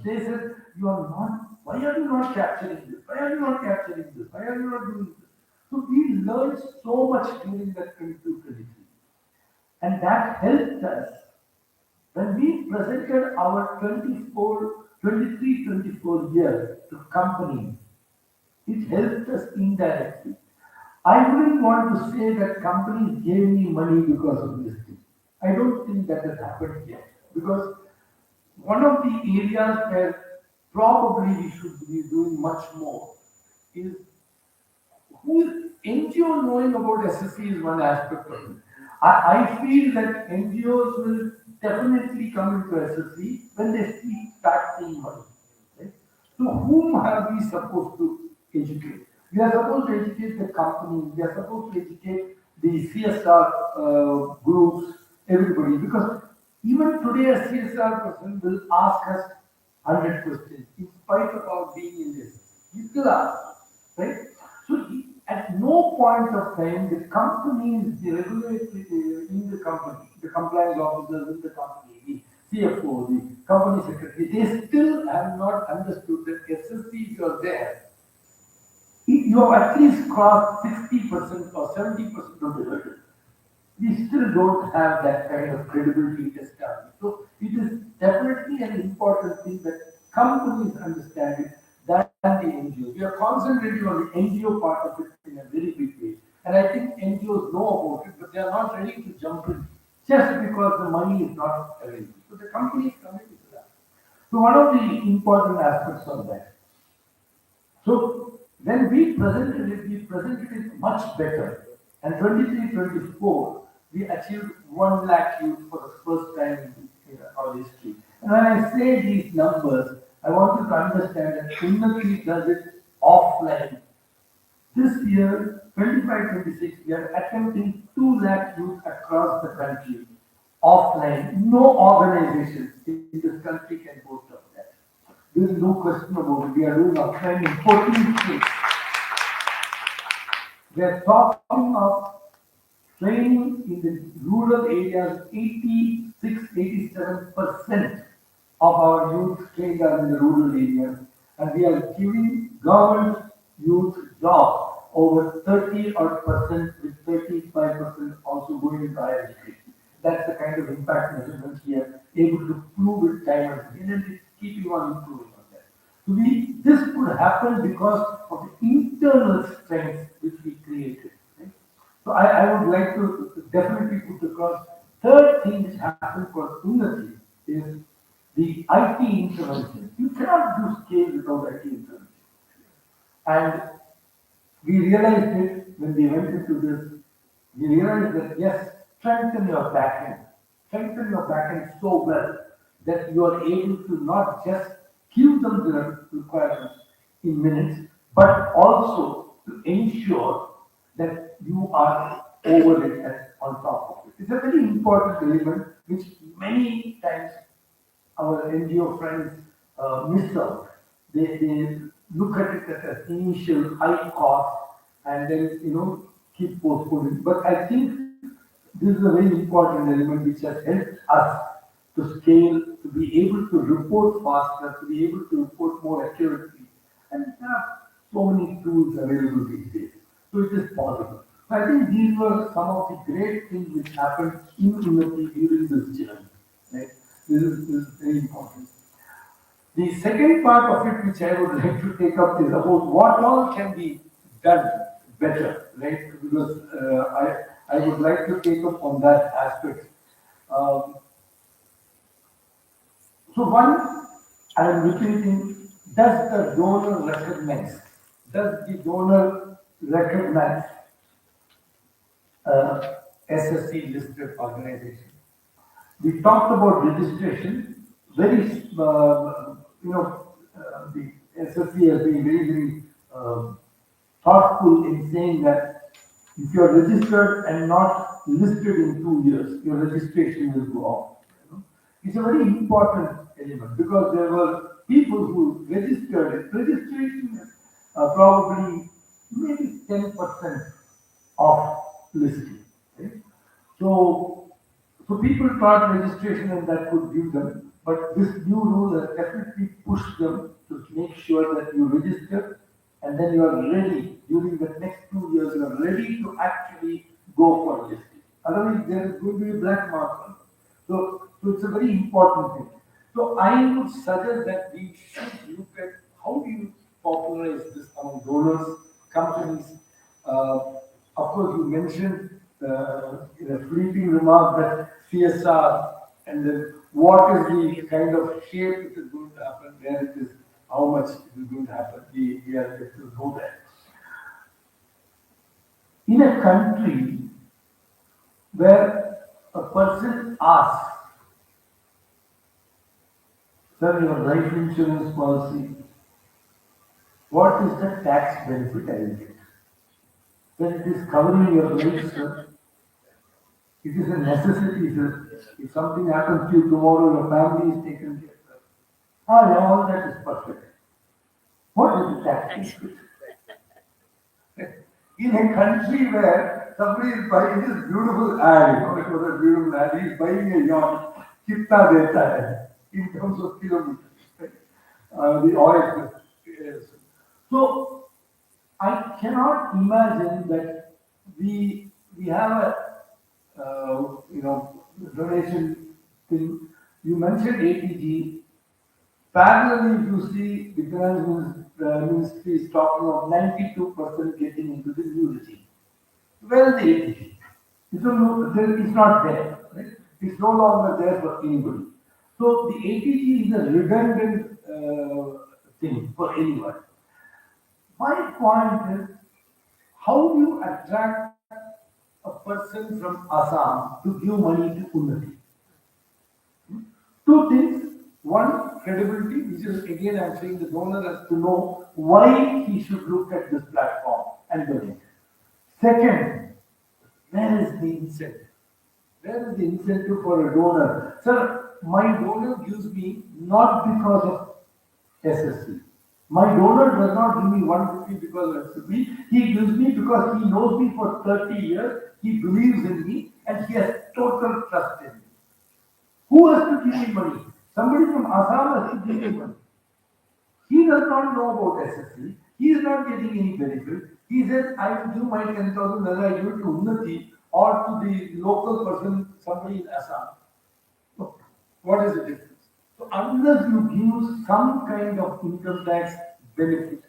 They said, you are not, why are you not capturing this? Why are you not capturing this? Why are you not doing this? So we learned so much during that 22-23. And that helped us when we presented our 24 years to companies, it helped us indirectly. I wouldn't want to say that companies gave me money because of this thing. I don't think that has happened yet. Because one of the areas where probably we should be doing much more is who NGO knowing about SSE is one aspect of it. I feel that NGOs will definitely come into SSE when they start seeing money. Right? So whom are we supposed to educate? We are supposed to educate the companies, we are supposed to educate the CSR groups, everybody, because even today a CSR person will ask us 100 questions in spite of our being in this. He still asks, right? So at no point of time the companies, the regulatory in the company, the compliance officers in the company, the CFO, the company secretary, they still have not understood that SSE, if you are there, you have at least crossed 60% or 70% of the hurdle. We still don't have that kind of credibility established. So it is definitely an important thing that companies understand it than the NGOs. We are concentrating on the NGO part of it in a very big way. And I think NGOs know about it, but they are not ready to jump in just because the money is not available. So the companies come into that. So one of the important aspects of that. So when we presented it much better. And 23-24, we achieved 1 lakh youth for the first time in our history. And when I say these numbers, I want you to understand that Unnati does it offline. This year, 25-26, we are attempting 2 lakh youth across the country offline. No organization in this country can boast of that. There is no question about it. We are doing offline in 14 states. We are talking of training in the rural areas, 86-87% of our youth trained are in the rural areas. And we are giving government youth jobs over 30% with 35% also going into higher education. That's the kind of impact measurements we are able to prove with time and again, and it's keeping on improving on that. So this could happen because of the internal strength which we created. Right? So I would like to definitely put across third thing which happened for Unnati is the IT intervention. You cannot do scale without IT intervention. And we realized it when we went into this. We realized that yes, strengthen your backend so well that you are able to not just give them the requirements in minutes, but also to ensure that you are over it and on top of it. It's a very important element which many times our NGO friends miss out. They look at it as an initial high cost and then keep postponing. But I think this is a very important element which has helped us to scale, to be able to report faster, to be able to report more accurately. And there are so many tools available these days. So it is possible. So I think these were some of the great things which happened in Unnati during this journey. Right? This is very important. The second part of it which I would like to take up is about what all can be done better, right? Because I would like to take up on that aspect. So one, I am repeating, does the donor recognize? Does the donor recognize SSE listed organization? We talked about registration. Very, the SSE has been very thoughtful in saying that if you are registered and not listed in 2 years, your registration will go off. It's a very important element because there were people who registered. Registration is probably maybe 10% of listing. Right? So people thought registration and that could give them, but this new rule has definitely pushed them to make sure that you register and then you are ready during the next 2 years. You are ready to actually go for listing. Otherwise, there is going to be a black mark on them. So So it's a very important thing. So I would suggest that we should look at how do you popularize this among donors, companies. Of course, you mentioned in a fleeting remark that CSR and then what is the kind of shape it is going to happen, where it is, how much it is going to happen. We are yet to go there. In a country where a person asks, sir, your life insurance policy, what is the tax benefit I will get? When it is covering your life, sir, it is a necessity, sir. If something happens to you tomorrow, your family is taken care of. Ah, yeah, all that is perfect. What is the tax benefit? In a country where somebody is buying this beautiful ad, it was a beautiful ad, he is buying a yacht, kitna deta hai, in terms of kilometers, the oil. Yes. So, I cannot imagine that we have a donation thing. You mentioned ATG. Parallelly, if you see the finance ministry is talking of 92% getting into the new regime. Where is the ATG? It's not there. Right? It's no longer there for anybody. So the ATG is a redundant thing for anyone. My point is, how do you attract a person from Assam to give money to Unnati? Two things. One, credibility, which is again I'm saying the donor has to know why he should look at this platform and donate. Second, where is the incentive? Where is the incentive for a donor? Sir, my donor gives me not because of SSE. My donor does not give me 1 rupee because of SSE. He gives me because he knows me for 30 years, he believes in me, and he has total trust in me. Who has to give me money? Somebody from Assam has to give me money. He does not know about SSE. He is not getting any benefit. He says, I will give my 10,000 whether I give it to Unnati or to the local person, somebody in Assam. So, what is the difference? So, unless you give some kind of income tax benefit,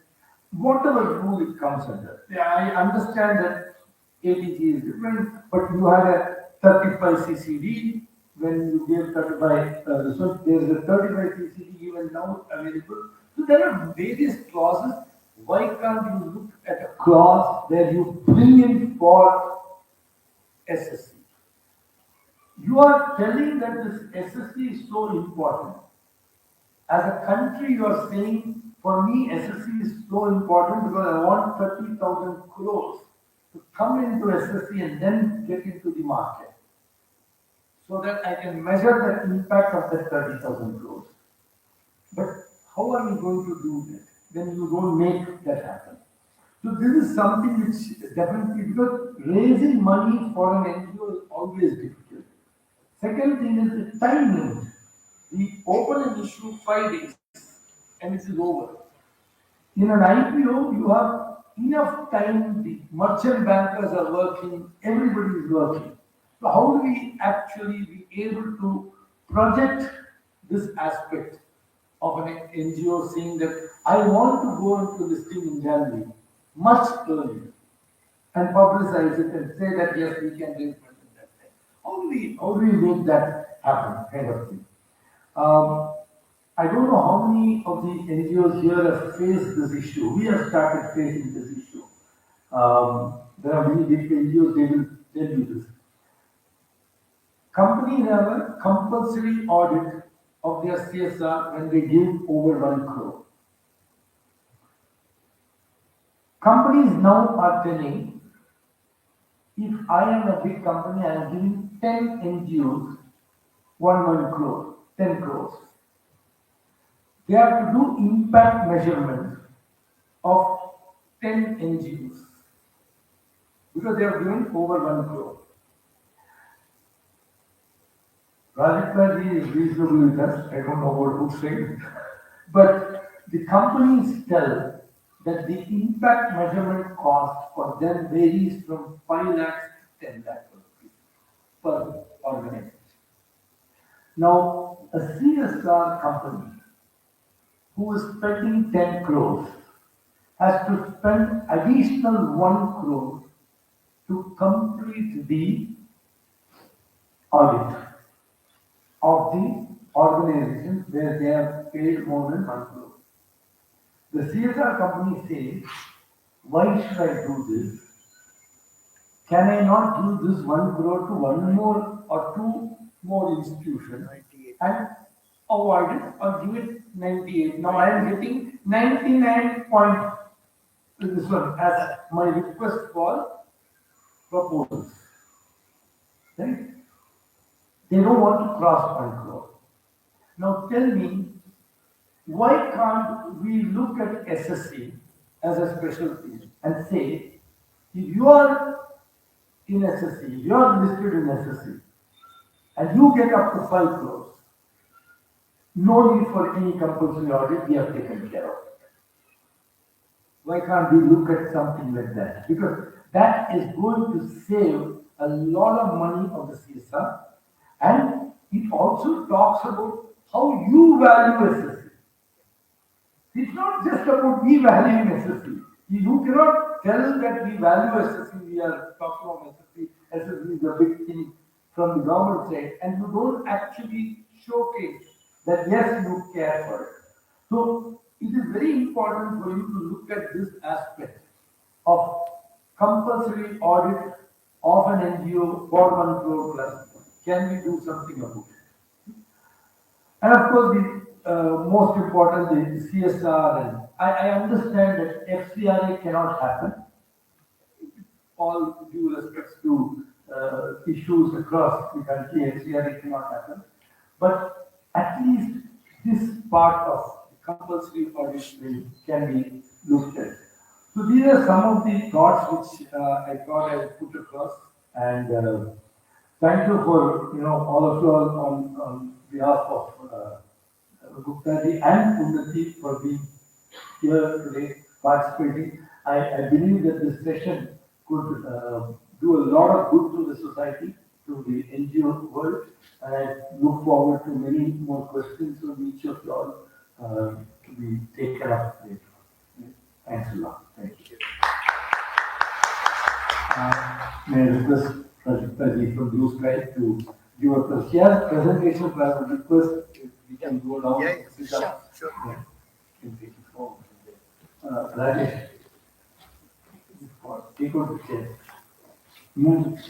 whatever rule it comes under, I understand that ATG is different, but you had a 35 CCD when you gave 35, so there is a 35 CCD even now available. So there are various clauses. Why can't you look at a clause where you bring in for SSE? You are telling that this SSE is so important. As a country, you are saying, for me, SSE is so important because I want 30,000 crores to come into SSE and then get into the market, so that I can measure the impact of that 30,000 crores. But how are you going to do that when you don't make that happen? So this is something which definitely, because raising money for an NGO is always difficult. Second thing is the time limit. We open an issue 5 days and it is over. In an IPO, you have enough time, the merchant bankers are working, everybody is working. So how do we actually be able to project this aspect of an NGO saying that I want to go into this thing in January, much earlier, and publicize it and say that yes, we can raise money in that time. How do we make that happen, kind of thing? I don't know how many of the NGOs here have faced this issue. We have started facing this issue. There are many big NGOs, they will tell you this. Companies have a compulsory audit of their CSR when they give over 1 crore. Companies now are telling, if I am a big company, I am giving 10 NGOs 1 crore, 10 crores. They have to do impact measurement of 10 NGOs because they have given over 1 crore. Rajitmaji is reasonable with us. I don't know about who's saying, but the companies tell that the impact measurement cost for them varies from 5 lakhs to 10 lakhs per organization. Now, a CSR company who is spending 10 crores has to spend additional 1 crore to complete the audit of the organization where they have paid more than 1 crore. The CSR company says, why should I do this? Can I not give this 1 crore to one more or two more institutions and avoid it or give it 98? Now I am getting 99 point this one as my request for proposals. Right? They don't want to cross 1 crore. Now tell me, why can't we look at SSE as a special thing and say, if you are in SSE, you are listed in SSE, and you get up to 5 crores, no need for any compulsory audit, we have taken care of it. Why can't we look at something like that? Because that is going to save a lot of money of the CSR, and it also talks about how you value SSE. It's not just about we valuing SSE. You cannot tell that we value SSE, we are talking of SSE, SSE is a big thing from the government side, and you don't actually showcase that yes, you care for it. So it is very important for you to look at this aspect of compulsory audit of an NGO for 1 crore plus. Can we do something about it? And of course, the most important, the CSR, and I understand that FCRA cannot happen. All due respects to issues across the country, FCRA cannot happen. But at least this part of the compulsory audit can be looked at. So these are some of the thoughts which I thought I would put across, and thank you for all of you all on behalf of Gupta ji and Unnati for being here today, participating. I believe that this session could do a lot of good to the society, to the NGO world, and I look forward to many more questions from each of you all to be taken up later. Thanks a lot. Thank you. May I request Pradeep ji from Blue Sky to give a presentation, but I would request if we can go down. Yeah, sure. Yeah. Can take it forward. Rajesh, take out the chair. Move.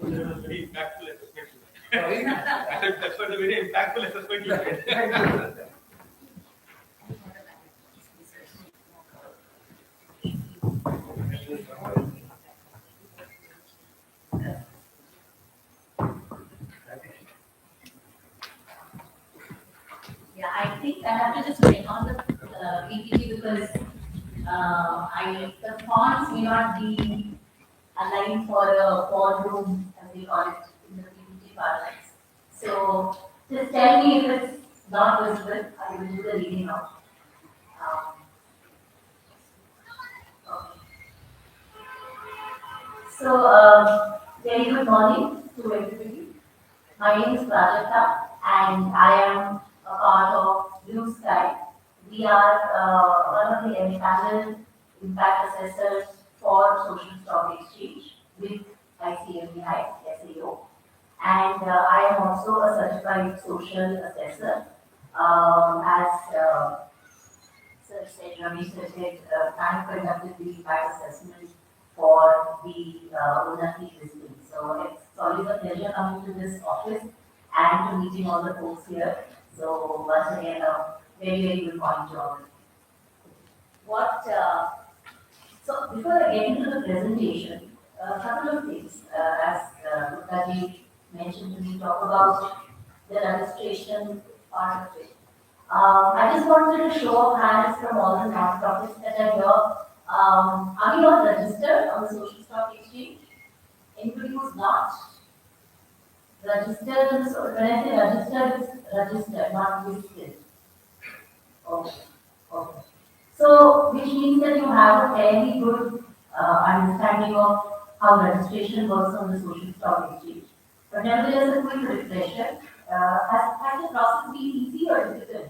Very impactful assessment. That was a very impactful assessment you made. Yeah, I think I have to just bring on the PPT because the fonts may not be aligned for a boardroom, as we call it in the PPT parlance. So just tell me if it's not visible. I will do the reading out. Um, okay. So very good morning to everybody. My name is Prajakta and I am a part of Blue Sky. We are one of the panel impact assessors for Social Stock Exchange with ICMAI, SAO. And I am also a certified social assessor. As Sir said, Ramesh sir said, I have conducted the impact assessment for the Unnati listing. So it's always a pleasure coming to this office and to meeting all the folks here. So once again, a very, very good point to all. So before I get into the presentation, a couple of things, as Guptaji mentioned to me, talk about the registration part of it. I just wanted to show of hands from all the non-profits that are here. Are you not registered on the Social Stock Exchange? Anybody who's not registered, when I say registered, it's registered, not listed. Okay. Okay. So, which means that you have a fairly good understanding of how registration works on the social stock exchange. But nevertheless, a quick refresher, has the process been easy or difficult?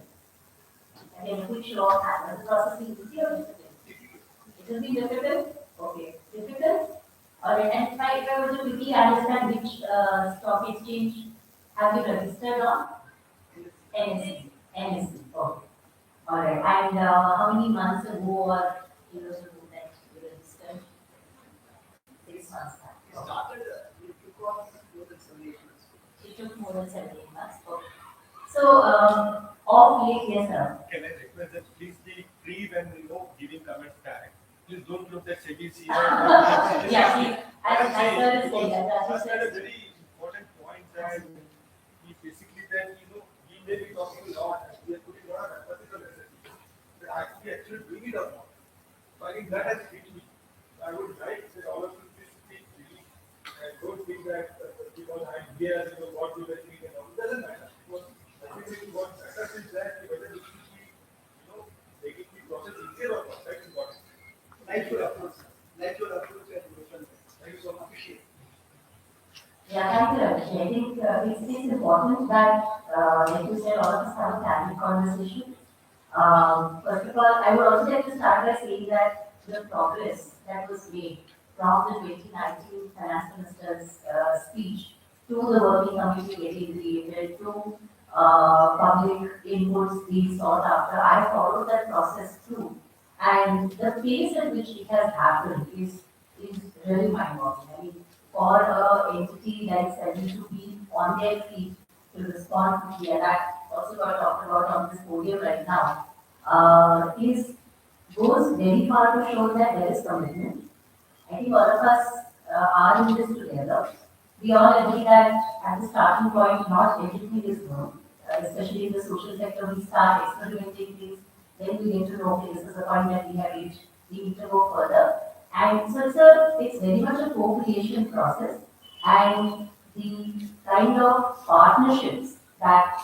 Again, a quick show of hands. Has the process been easy or difficult? It has been difficult? Okay. Difficult? Alright, and if I were to quickly understand which stock exchange have you registered on? NSE. NSE. Okay. Alright. And how many months ago or years ago that you registered? 6 months back. It started, it took off more than 7 8 months. It took more than 7 8 months. Okay. So, of late, yes, sir. Can I request that please be free when giving comments back? Please don't look at SEBI. Yeah, see, as sir is saying, That's a very important point that he basically then he may be talking a lot and we are putting a lot of emphasis on SSE. But actually doing it or not. So I think that has hit me. I would like that all of you please speak freely and don't think that because I'm here, what you are doing and all. It doesn't matter. Because I think what matters is that whether it should be, making the process easier or not. That's important. Like your approach, like your approach and emotion. Thank you so much. Appreciate. Yeah, thank you, Rakesh. I think it's important that, like you said, all of us have a candid conversation. First of all, I would also like to start by saying that the progress that was made from the 2019 Finance Minister's speech to the working committee getting created to public inputs being sought after, I followed that process through. And the pace at which it has happened is really mind-boggling. I mean, for an entity like SEBI to be on their feet to respond quickly, and that also got talked about on this podium right now, is goes very far to show that there is commitment. I think all of us are in this together. We all agree that at the starting point, not everything is known, especially in the social sector. We start experimenting things, then we get to know, okay, this is the point that we have reached, we need to go further. And so it's very much a co-creation process, and the kind of partnerships that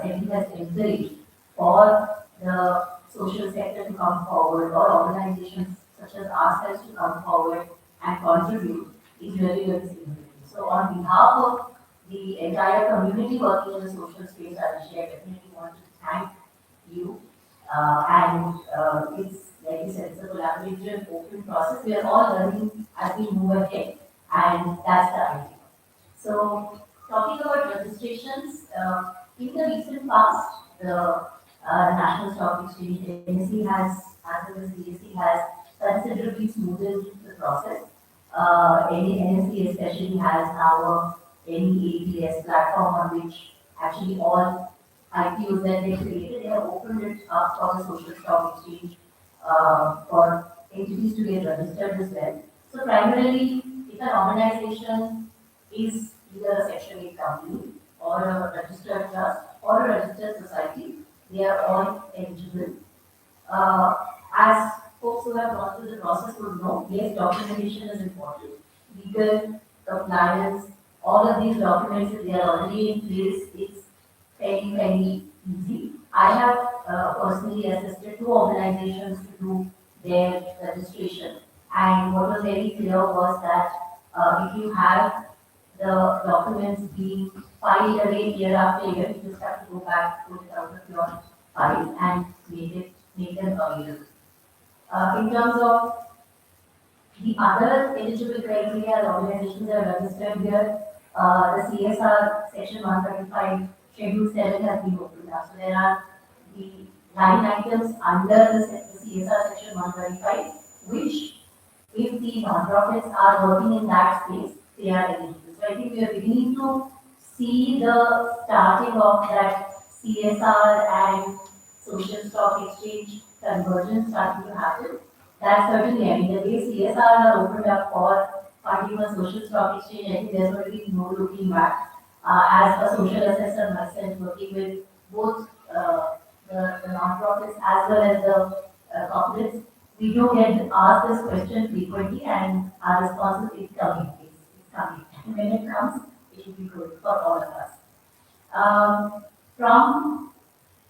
SEBI has encouraged for the social sector to come forward or organizations such as ourselves to come forward and contribute is really, very significant. So on behalf of the entire community working in the social space, Arishi, I definitely want to thank you. It's, like you said, it's a collaborative, open process. We are all learning as we move ahead, and that's the idea. So, talking about registrations, in the recent past, the National Stock Exchange NSE has, as well as BSE, has considerably smoothened the process. NSE especially has now a NEATS platform on which actually all IPOs that they created, they have opened it up for the social stock exchange for entities to get registered as well. So primarily, if an organization is either a Section 8 company or a registered trust or a registered society, they are all eligible. As folks who have gone through the process would know, yes, documentation is important. Legal, compliance, all of these documents, if they are already in place, it's very easy. I have personally assisted two organizations to do their registration, and what was very clear was that if you have the documents being filed again year after year, you just have to go back, pull it out of your file and make them available. In terms of the other eligible criteria the organizations are registered here, the CSR section 135 schedule 7 has been opened up. So there are the line items under the CSR section 135, which if the nonprofits are working in that space, they are eligible. So I think we are beginning to see the starting of that CSR and social stock exchange convergence starting to happen. That's certainly, I mean, the way CSR are opened up for funding a social stock exchange, I think there's going to be no looking back. As a social assessor myself, working with both the nonprofits as well as the corporates, we do get asked this question frequently, and our response is coming. It's coming. And when it comes, it will be good for all of us. From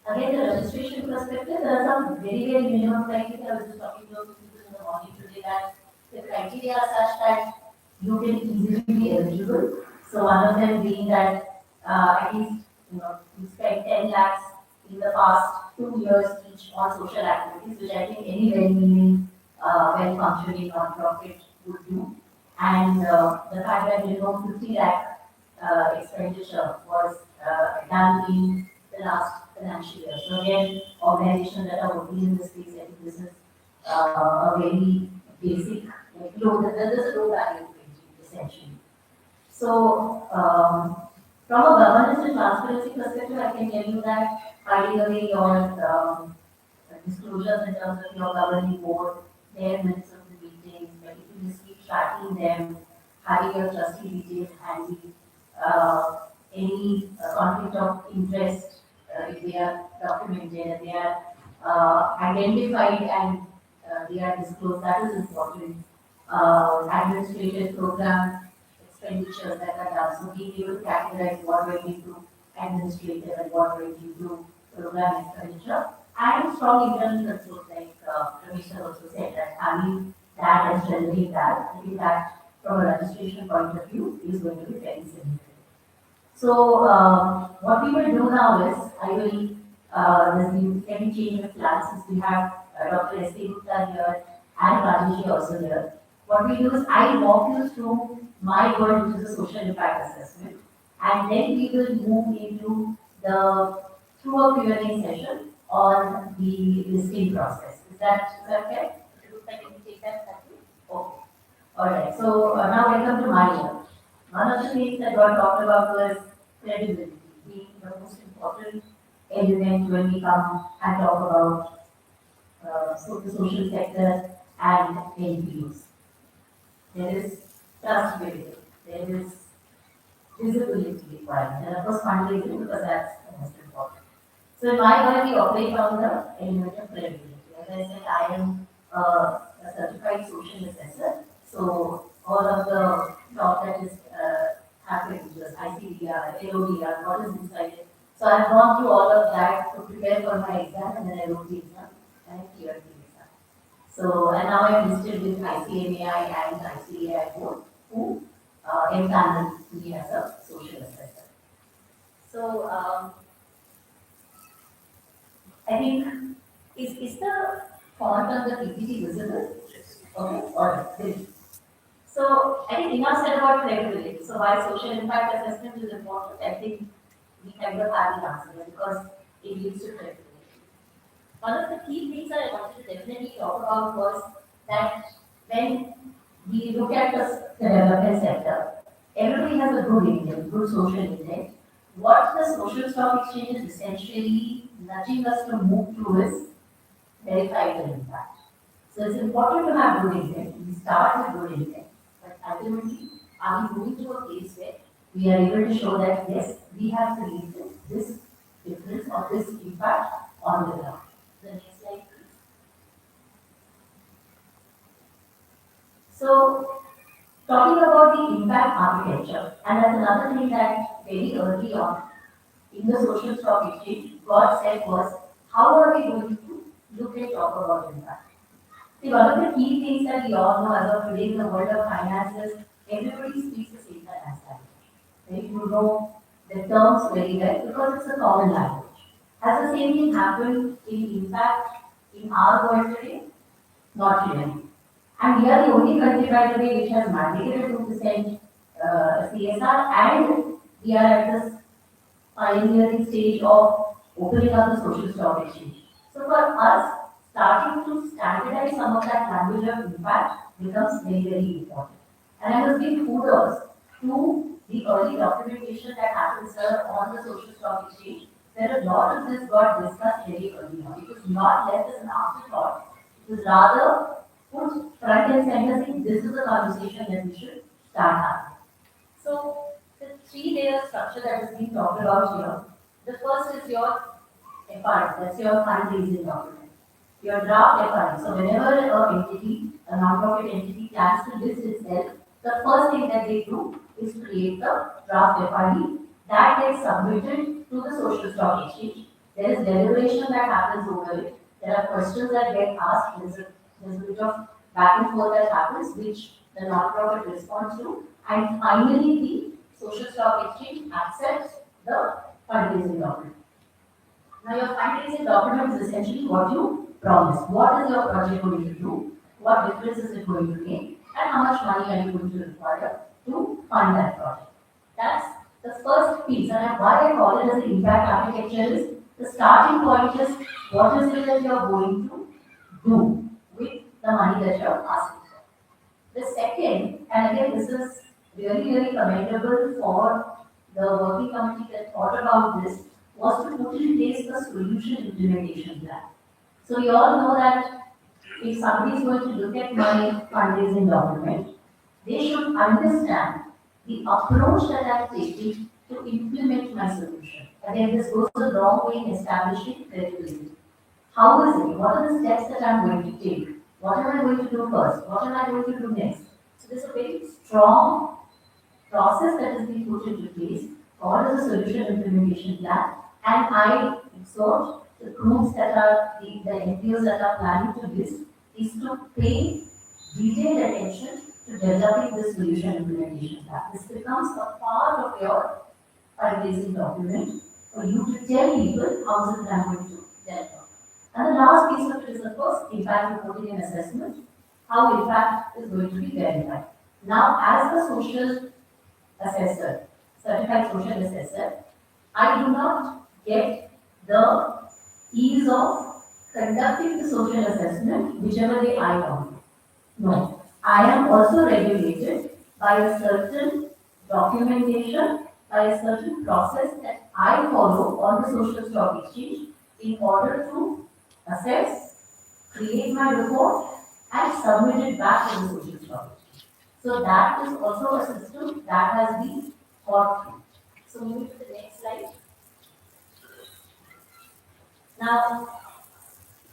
Again, the registration perspective, there are some very, very minimum criteria. I was just talking to people in the morning today that the criteria are such that you can easily be eligible. So one of them being that at least you spent 10 lakhs in the past 2 years each on social activities, which I think any well-meaning, well-functioning non-profit would do. And the fact that minimum 50 lakh expenditure was done in the last financial year. So again, organizations that are working in this space, I think this is a very basic, like there's a low value essentially. So from a governance and transparency perspective, I can tell you that ideally your disclosures in terms of your governing board, their minutes of the meetings, but if you just keep tracking them, having your trustee details handy, any conflict of interest, if they are documented, they are identified and they are disclosed, that is important. Administrative program expenditures that are done, so being able to categorize what went into administrative and what went into program expenditure, and strong internal controls, like Commissioner also said, that having that and strengthening that, I think that from a registration point of view is going to be very significant. So what we will do now is, I will, there's been any change of plans since we have Dr. S.K. Gupta here and Rajesh also here. What we do is, I walk you through my world, which is a social impact assessment, and then we will move into through a Q&A session on the listing process. Is that fair? Can you take that? Okay. Alright, so now I come to my work. One of the things that got talked about was credibility, being the most important element when we come and talk about the social sector and NGOs. There is trust building, there is visibility required, and of course fundraising, because that's the most important. So in my work, we operate on the element of credibility. As I said, I am a certified social assessor. So all of the talk that is happening, which is ICDR, LODR, what is inside it. So I've gone through all of that to prepare for my exam, and then I wrote the exam and I cleared the exam. So, and now I'm listed with ICMAI and ICAI board, who empaneled me as a social assessor. So I think, is the font on the PPT visible? Yes. Okay, alright, good. So I think enough said about credibility. So why social impact assessment is important, I think we kind of have the answer here, because it leads to credibility. One of the key things that I wanted to definitely talk about was that when we look at the development sector, everybody has a good intent, good social intent. What the social stock exchange is essentially nudging us to move to is verifiable impact. So it's important to have good intent. We start with good intent, but ultimately, are we moving to a place where we are able to show that yes, we have created this difference or this impact on the ground. The next slide, please. So, talking about the impact architecture, and that's another thing that very early on in the social stock exchange, God said was, how are we going to look and talk about impact? See, one of the key things that we all know as of today in the world of finances, everybody speaks the same finance language. Right? You know the terms very well because it's a common language. Has the same thing happened in impact in our world today? Not really. And we are the only country, by the way, which has mandated 2% CSR, and we are at this pioneering stage of opening up the social stock exchange. So for us, starting to standardize some of that language of impact becomes very, very important. And I must give kudos to the early documentation that happens on the social stock exchange, where a lot of this got discussed very early on. It was not left as an afterthought. It was rather put front and center, saying this is a conversation that we should start having. So the three-layer structure that is being talked about here, the first is your FRD, that's your fundraising document. Your draft FRD. So whenever an entity, a non-profit entity plans to list itself, the first thing that they do is create the draft FRD that gets submitted to the social stock exchange. There is deliberation that happens over it. There are questions that get asked. There's a bit of back and forth that happens, which the non-profit responds to. And finally, the social stock exchange accepts the fundraising document. Now, your fundraising document is essentially what you promise. What is your project going to do? What difference is it going to make? And how much money are you going to require to fund that project? That's the first piece. And why I call it as the impact architecture is the starting point is what is it that you're going to do with the money that you're asking for. The second, and again, this is really, really commendable for the working committee that thought about this, was to put in place a solution implementation plan. So we all know that if somebody is going to look at my fundraising document, they should understand the approach that I'm taking to implement my solution. Again, this goes a long way in establishing credibility. How is it? What are the steps that I'm going to take? What am I going to do first? What am I going to do next? So there's a very strong process that has been put into place called as a solution implementation plan. And I exhort the groups that are the NPOs that are planning to list is to pay detailed attention to developing this solution implementation plan. This becomes a part of your fundraising document for you to tell people how is it I'm going to deliver. And the last piece of it is, of course, impact reporting and assessment, how impact is going to be verified. Now, as a social assessor, certified social assessor, I do not get the ease of conducting the social assessment whichever way I want. No, I am also regulated by a certain documentation, by a certain process that I follow on the social stock exchange in order to assess, create my report, and submit it back to the social stock exchange. So that is also a system that has been thought through. So moving to the next slide. Now,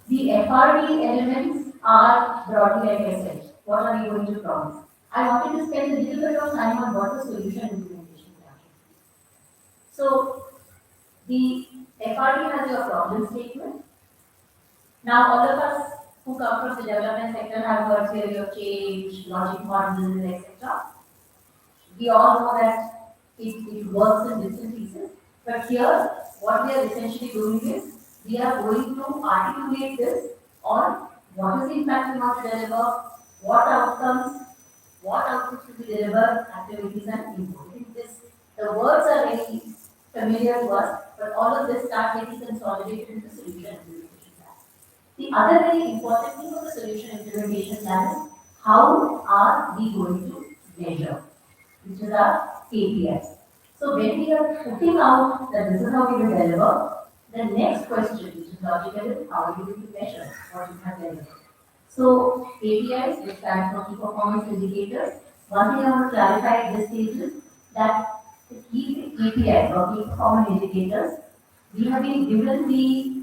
the FRD elements are broadly like I said. What are we going to promise? I wanted to spend a little bit of time on what the solution implementation plan is. So, the FRD has your problem statement. Now, all of us who come from the development sector have heard theory of change, logic models, etc. We all know that it works in different pieces. But here, what we are essentially doing is, we are going to articulate this on what is the impact we want to deliver, what outcomes, what outputs to be delivered, activities and input. The words are very familiar to us, but all of this starts getting consolidated into the solution implementation plan. The other very important thing of the solution implementation plan is how are we going to measure, which is our KPIs. So when we are putting out that this is how we will deliver, the next question, which is logical, is how are you going to measure what you have delivered? So KPIs, which stands for key performance indicators. One thing I want to clarify at this stage is that the key KPIs or key performance indicators, we have been given the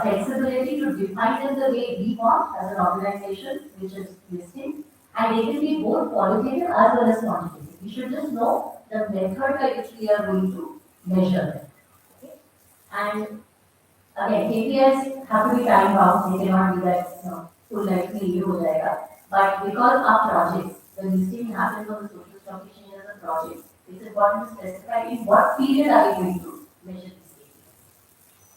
flexibility to define them the way we want as an organization, which is listing, and they can be both qualitative as well as quantitative. We should just know the method by which we are going to measure them. Okay? And again, KPIs have to be time bound. They cannot be that full like review ho jayega. But because our projects, the listing happens on the social stock exchange as a project, it's important to specify in what period are we going to measure these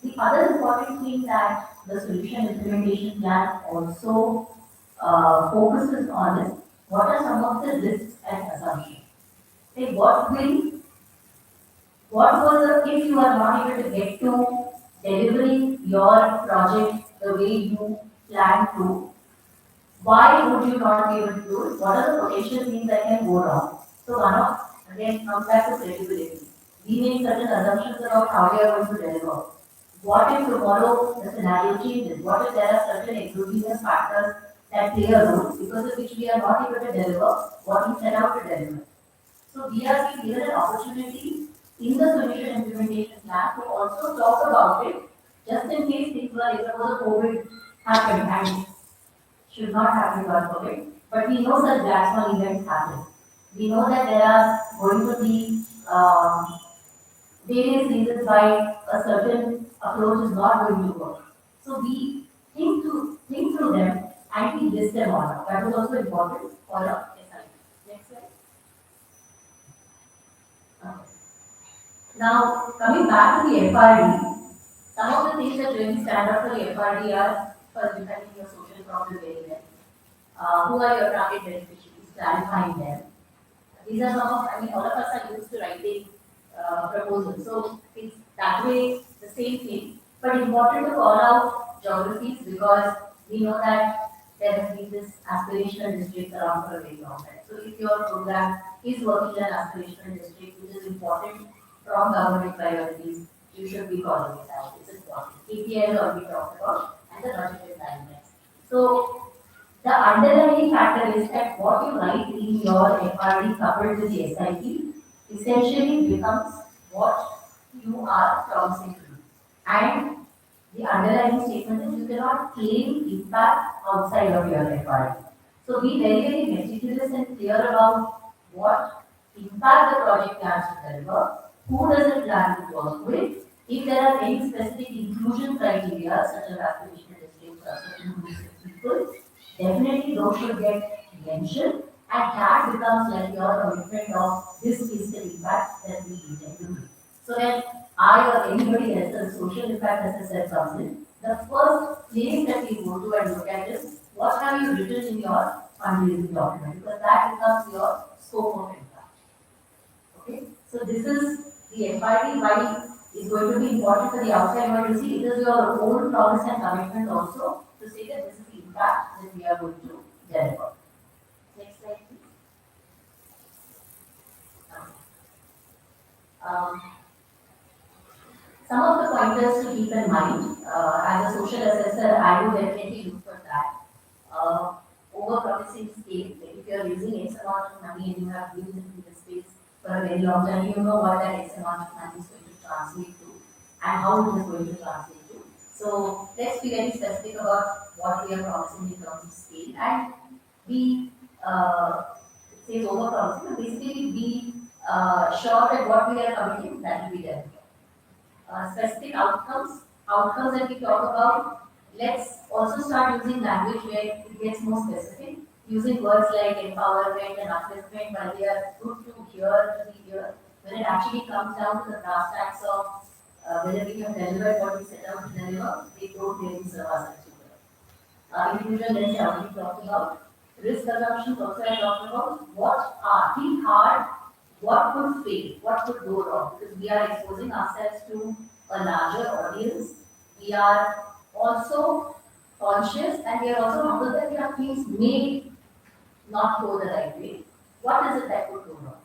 KPIs. The other important thing that the solution implementation plan also focuses on is what are some of the risks and assumptions. Say what was the, if you are not able to get to delivering your project the way you plan to, why would you not be able to do it? What are the potential things that can go wrong? So one of, again, comes back to credibility. We make certain assumptions about how we are going to deliver. What if tomorrow the scenario changes? What if there are certain exogenous factors that play a role because of which we are not able to deliver what we set out to deliver? So we are being given an opportunity in the solution implementation plan to also talk about it, just in case things were, if suppose COVID happened and should not happen God forbid, but we know such black swan events happen. We know that there are going to be various reasons why a certain approach is not going to work. So we think through them and we list them all out. That is also important for a SIP. Next slide. Okay. Now coming back to the FRD, some of the things that really stand out for the FRD are first defining your social problem very well. Who are your target beneficiaries? Clarifying them. These are some of, I mean, all of us are used to writing proposals. So it's that way the same thing. But important to call out geographies because we know that there has been this aspirational district around for a very long time. So if your program is working in an aspirational district, which is important from government priorities, you should be calling it out. It's important. KPIs already talked about and the budgeted timelines. So the underlying factor is that what you write in your FRD coupled with the SIP essentially becomes what you are promising to do. And the underlying statement is you cannot claim impact outside of your FRD. So be very, very meticulous and clear about what impact the project plans to deliver, who does it plan to work with, if there are any specific inclusion criteria such as aspirational districts or certain groups of people, definitely those should get mentioned and that becomes like your commitment of this is the impact that we intend to do. So when I or anybody else, the social impact assessor comes in, the first place that we go to and look at is what have you written in your fundraising document because that becomes your scope of impact. Okay, so this is the FID why is going to be important for the outside world to see. It is your own promise and commitment also to say that this is the impact that we are going to deliver. Next slide, please. Um, some of the pointers to keep in mind as a social assessor, I would definitely look for that. Over-promising scale. If you are using X amount of money and you have been in this space for a very long time, you know what that X amount of money is going to translate to and how it is going to translate to. So let's be very specific about what we are promising in terms of scale and be it says over-promising, but basically be sure that what we are committing that will be delivered. Specific outcomes that we talk about, let's also start using language where it gets more specific, using words like empowerment and upliftment, while they are good to hear, to be here, when it actually comes down to the brass tacks of whether we have delivered what we set out to deliver, they don't really serve us as individual lens I already talked about. Risk assumptions also I talked about. What are, think hard, what could fail, what could go wrong, because we are exposing ourselves to a larger audience. We are also conscious and we are also humble that things may not go the right way. What is it that could go wrong?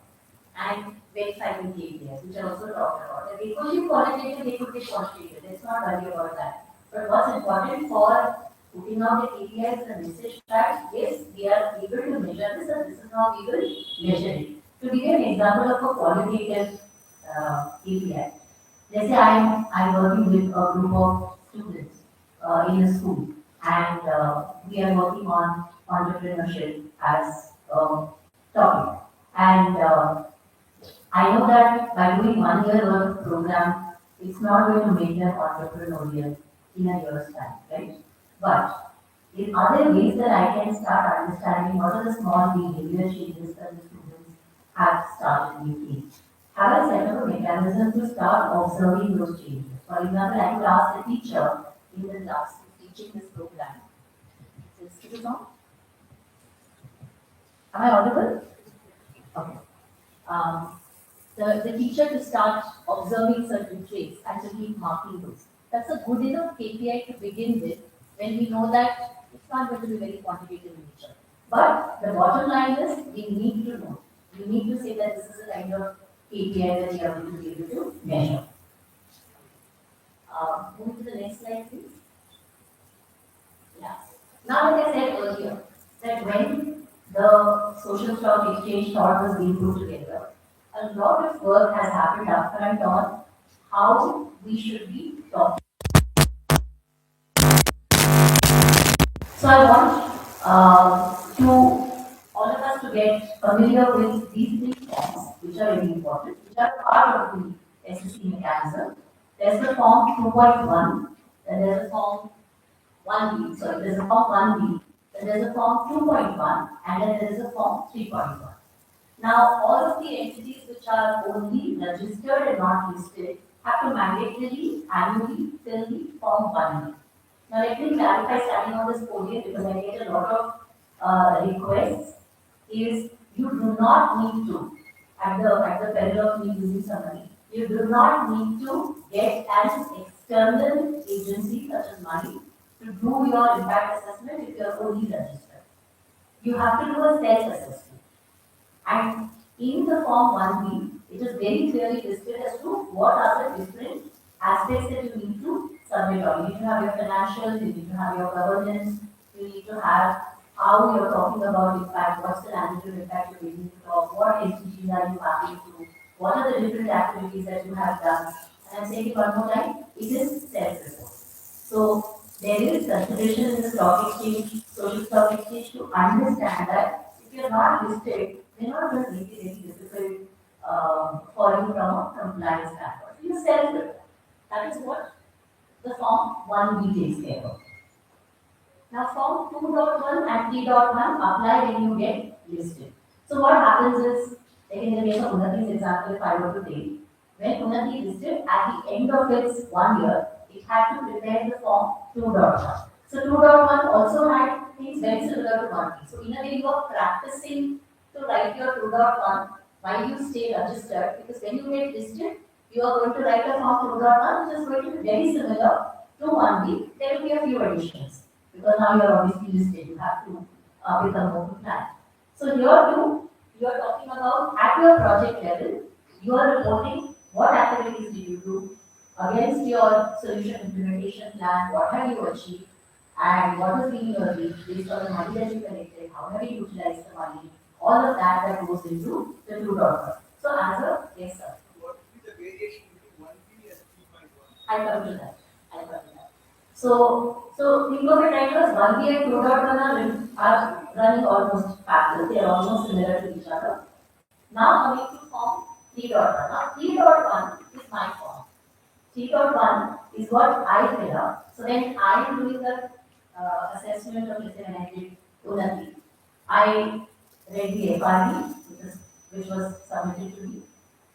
And verifying KPIs, which I also talked about. That they could be qualitative, they could be quantitative. Let's not worry about that. But what's important for putting out the KPIs is a message that yes, we are able to measure this and this is how we will measure it. To give you an example of a qualitative KPI, let's say I'm working with a group of students in a school and we are working on entrepreneurship as a topic. And I know that by doing 1 year worth of program, it's not going to make them entrepreneurial in a year's time, right? But in other ways that I can start understanding what are the small behavior changes that the students have started making. Have I set up a mechanism to start observing those changes? For example, I could ask the teacher in the class teaching this program. Is it on? Am I audible? Okay. The teacher to start observing certain traits and to keep marking those. That's a good enough KPI to begin with when we know that it's not going to be very quantitative in nature. But the bottom line is we need to know. We need to say that this is a kind of KPI that we are going to be able to measure. Move to the next slide, please. Yeah. Now, like I said earlier, that when the social stock exchange thought was being put together, a lot of work has happened upfront on how we should be talking. So I want to all of us to get familiar with these three forms, which are very important, which are part of the SSE mechanism. There's the form 2.1, then there's a form 1B, sorry, there's a form 1B, then there's a form 2.1, and then there is a form 3.1. Now, all of the entities which are only registered and not listed have to mandatorily annually fill the form 1B. Now, let me clarify standing on this podium because I get a lot of requests. Is you do not need to, at the peril of me losing some money, you do not need to get an external agency such as mine to do your impact assessment if you are only registered. You have to do a self-assessment. And in the form 1B, it is very clearly listed as to what are the different aspects that you need to submit on. You need to have your financials, you need to have your governance, you need to have how you're talking about impact, what's the magnitude impact you're aiming to talk, what entities are you mapping to, what are the different activities that you have done. And I'm saying it one more time, it is self-report. So there is consideration in the stock exchange, social stock exchange to understand that if you're not listed, they're not going to make it very difficult for you from a compliance standpoint. You self-report. That is what the form 1B takes care of. Now form 2.1 and 3.1 apply when you get listed. So what happens is, like in the case of Unnati's example, if I were to take, when Unnati listed, at the end of its 1 year, it had to prepare the form 2.1. So 2.1 also had things very similar to 1B. So in a way you are practicing to write your 2.1 while you stay registered, because when you get listed, you are going to write a form 2.1 which is going to be very similar to 1B. There will be a few additions because now you are obviously listed, you have to become more compliant. So here too, you are talking about at your project level, you are reporting what activities did you do against your solution implementation plan, what have you achieved, and what has been your reach based on the money that you collected, how have you utilized the money, all of that goes into the 2.1. So as a, yes sir. What will be the variation between 1B and 3.1? I'll come to that. So think of it like this, 1B and 2.1 are running almost parallel, they are almost similar to each other. Now coming to form 3.1. Now 3.1 is my form. 3.1 is what I fill up. So when I am doing the assessment of, let's say when I did Unnati, I read the FRD, which was submitted to me.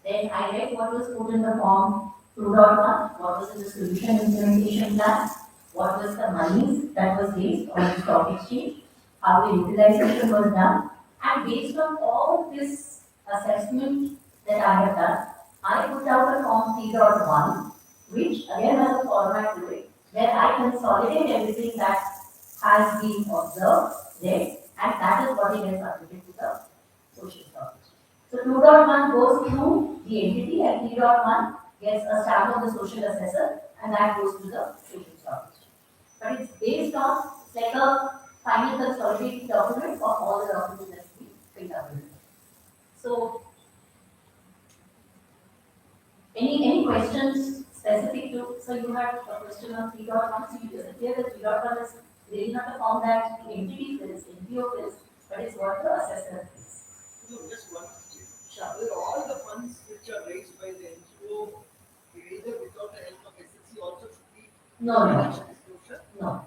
Then I read what was put in the form 2.1, what was in the solution implementation plan, what was the money that was raised on the stock exchange, how the utilization was done, and based on all this assessment that I have done, I put out a form 3.1, which again has a format to it, where I consolidate everything that has been observed there, and that is what it is submitted to the social stock exchange. So 2.1 goes through the entity and 3.1 gets a stamp of the social assessor and that goes to the social stock exchange. But it's based on, it's like a final consolidated document of all the documents that we filled up with. So, any questions specific to, so you had a question on 3.1, so you just clear that 3.1 is really not a form that the entity fills, NPO fills, but it's what the assessor fills. No, just one question. Sure. Will all the funds which are raised by the NGO, either without the help of SSE, also should be No. disclosure? No.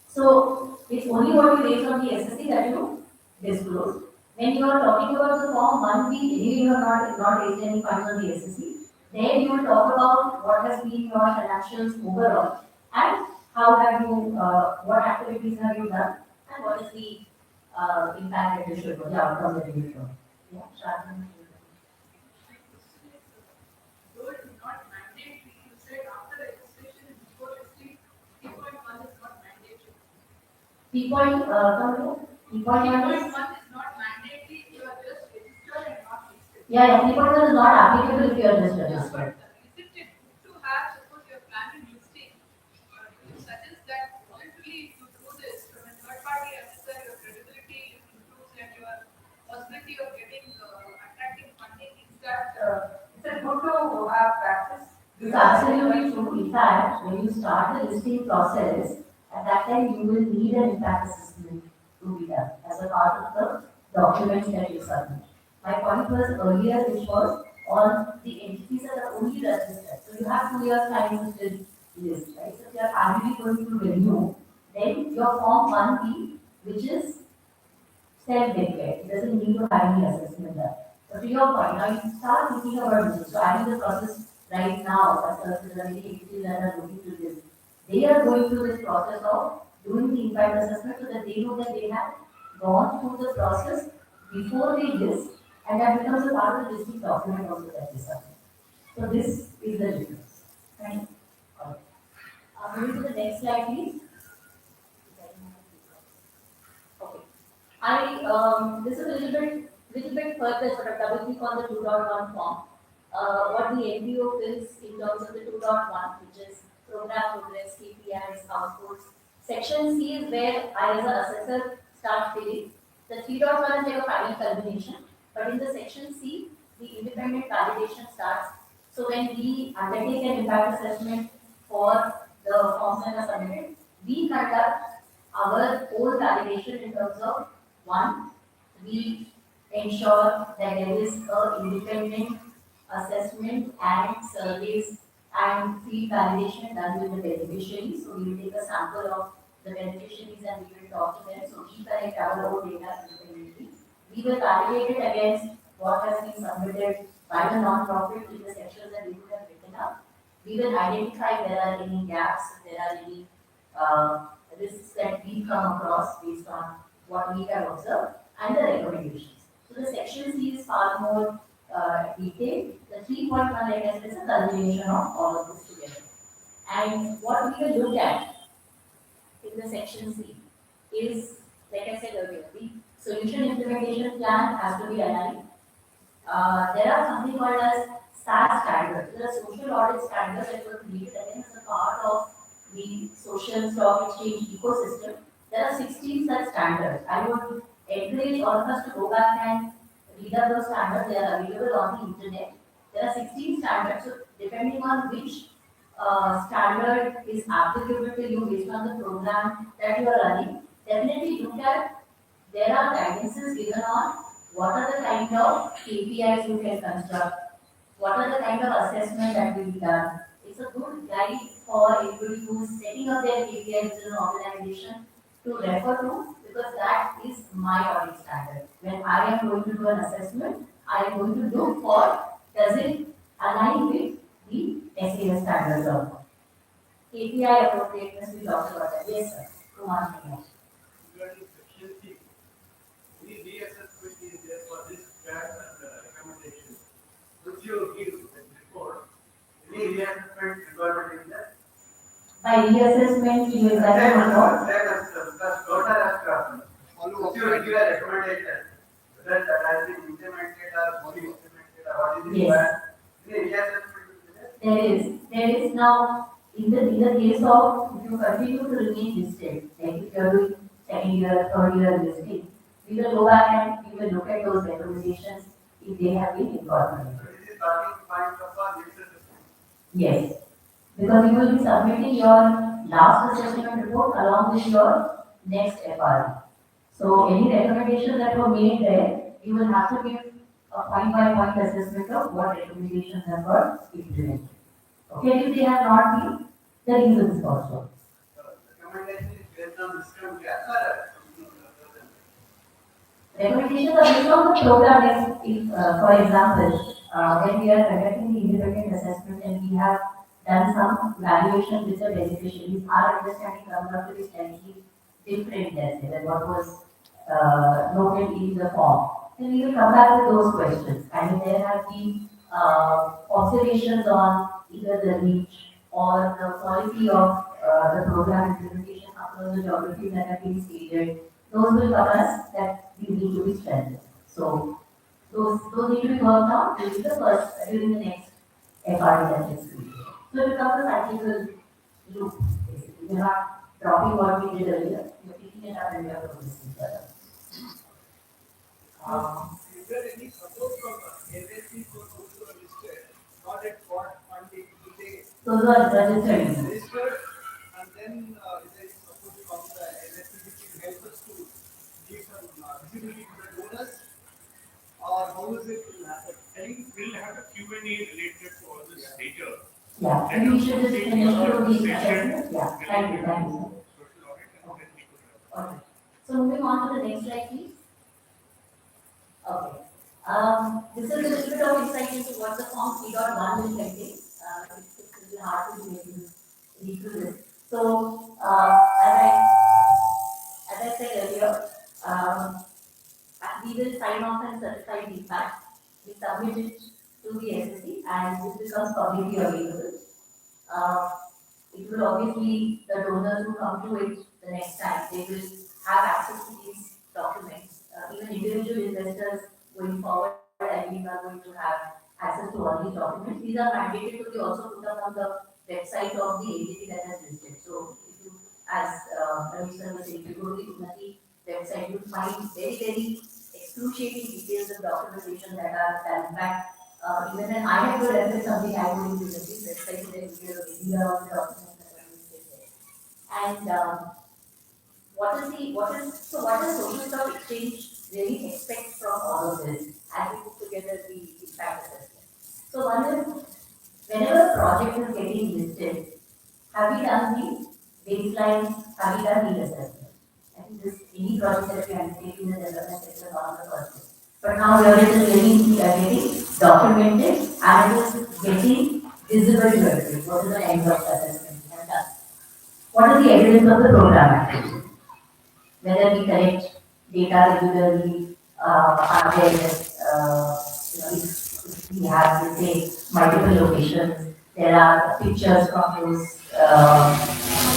So it's only what you raise on the SSE that you disclose. When you are talking about the form 1B, anyway you have not raised any funds on the SSE. There you will talk about what has been your financials overall and how have you, what activities have you done and what is the impact that you should, the outcome that you should. Yeah, Shravan. Though it is not mandatory, you said after registration and before listing, 3.1 is not mandatory. 3.1 3.1 is not mandatory, you are just registered and not listed. Yeah, 3.1 is not applicable if you are just registered. But isn't it good to have, suppose you are planning listing, you suggest that voluntarily if you do this from a third party assessor, your credibility improves and your possibility of getting attracting funding is that is it good to have practice? It's absolutely true. In fact, when you start the listing process, at that time you will need an impact assessment to be done as a part of the documents that you submit. My point was earlier, which was on the 2 years time to still list, right? So if you are annually going to renew, then your Form 1B, which is self-declared, it doesn't need to have any assessment done. But to your point, now you start thinking about this. So I think the process right now, as services are very agencies that are looking to this, they are going through this process of doing the impact assessment so that they know that they have gone through the process before they list, and that becomes a part of the listing document also that they submit. So this is the difference. Thank you. Moving to the next slide, please. Okay. This is a little bit further, sort of double click on the 2.1 form. What the NPO fills in terms of the 2.1, which is program progress, KPIs, outputs. Section C is where I as an assessor start filling. The 3.1 is like a final culmination, but in the section C, the independent validation starts. So when we undertake an impact assessment for the forms that are submitted, we conduct our whole validation in terms of one, we ensure that there is a independent assessment and surveys and field validation done with the beneficiaries. So we will take a sample of the beneficiaries and we will talk to them. So we collect our own data independently. We will validate it against what has been submitted by the non-profit in the sections that we would have written up. We will identify there are any gaps, there are any risks that we come across based on what we have observed and the recommendations. So the section C is far more detailed. The 3.1, like I said, is a culmination of all of this together. And what we will look at in the section C is, like I said earlier, the solution implementation plan has to be aligned. There are something called as SAS standards. There are social audit standards that were created again as a part of the social stock exchange ecosystem. There are 16 such standards. I would encourage all of us to go back and read up those standards. They are available on the internet. There are 16 standards. So depending on which standard is applicable to you based on the program that you are running, definitely look at there are guidances given on what are the kind of KPIs you can construct, what are the kind of assessment that will be done. It's a good guide for anybody who's setting up their KPIs in an organization to refer to because that is my audit standard. When I am going to do an assessment, I am going to look for does it align with the SAS standards or not. KPI appropriateness, we talked about that. Yes, sir. Kumar. Regarding section C, any reassessment is there for this grant and recommendation. Would you give the report? Any reassessment requirement is there? By reassessment, you will get a report. The total has come. Would you give a recommendation whether that has been implemented or not implemented or what is the Yes. Any reassessment is there? There is now in the case of if you continue to remain listed, like if you are doing second year, third year listing, we will go back and we will look at those recommendations if they have been incorporated. So this is starting point of our reassessment. Yes, because you will be submitting your last assessment report along with your next FRE. So any recommendations that were made there, you will have to give a point by point assessment of what recommendations have got implemented. Okay, if they have not been, the reasons also. Recommendation is based on system gas or Recommendations are based on the program. If for example, when we are conducting the independent assessment and we have done some valuation with the beneficiaries, our understanding comes up to be slightly different than what was noted in the form. Then we will come back with those questions. And if there have been observations on either the reach or the quality of the program implementation across the geographies that have been stated, those will cover us that we need to be strengthened. So those need to be worked on during the next FRE that is created. So it becomes a cyclical loop, basically. We're not dropping what we did earlier, we're picking it up and we are progressing further. Is there any support from SSE for those who are listed, not at what funding? Do they Those are registered. register and then there is support from the SSE which will help us to give some visibility to the donors? Or how is it will happen? I think we'll have a Q&A related to all this later. Yeah, maybe we should just finish through the assessment. Yeah, thank you. Okay. So moving on to the next slide, please. Okay. This is a little bit of insight into what the form 3.1 will contain. It's a little hard to be able to read through this. So, as I said earlier, we will sign off and certify the impact. We submit it to the SSE and this becomes publicly available. Uh, it will obviously, the donors who come to it the next time, they will have access to these documents. Even individual investors going forward, I think, are going to have access to all these documents. These are mandated to be also put up on the website of the agency that has listed. So, if you, as Ravi sir was saying, if you go to the Unnati website, you find very excruciating details of documentation that are done. In fact, even when I have to reference something, I go into the website and then video of these are all the documents that are listed there. And what does social stock exchange really expect from all of this as we put together the impact assessment? So one is whenever a project is getting listed, have we done the baseline, have we done the assessment? I think this any project that we undertake in the development sector is one of the first things. But now here it is getting documented and it is getting visible to everyone. What is the end of the assessment we have done? What is the evidence of the program activity? Whether we collect data regularly, are there, if we have, let's say, multiple locations, there are pictures from those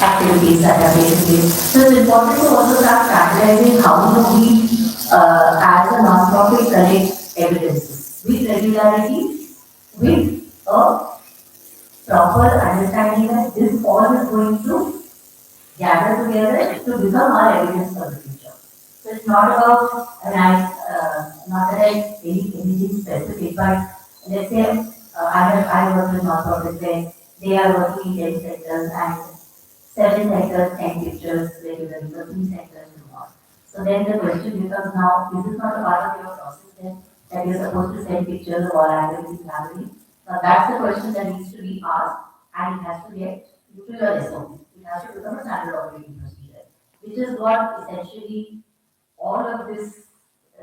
activities that are taking place. So it's important to also start strategizing how do we, as a non-profit, collect evidences with regularity, with a proper understanding that this all is going to gather together to become our evidence for the future. So it's not about, not that I anything specific, but let's say I work with non-profits where they are working in 10 sectors and 7 sectors, 10 pictures regularly, so 3 sectors do not. So then the question becomes now, is this not a part of your process then that you're supposed to send pictures of all activities happening? Now that's the question that needs to be asked and it has to get into your SOP. It has to become a standard operating procedure, which is what essentially all of this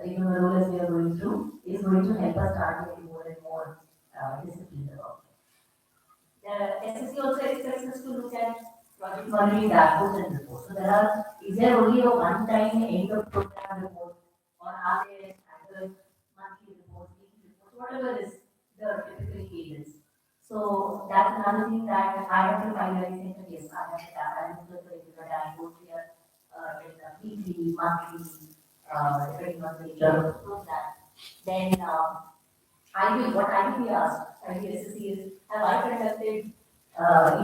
role as we are going through is going to help us start getting more and more disciplined about it. The SSE also expects us to look at project monitoring dashboards and reports. So is there only a one-time end of program report or are there standard monthly reports, weekly reports, whatever is the typical cadence. So that's another thing that I have to finally say, yes, I have that. I have to look at the dashboards here, weekly, monthly, depending on the nature of that. Then what I will be asked by the SSE is, have I conducted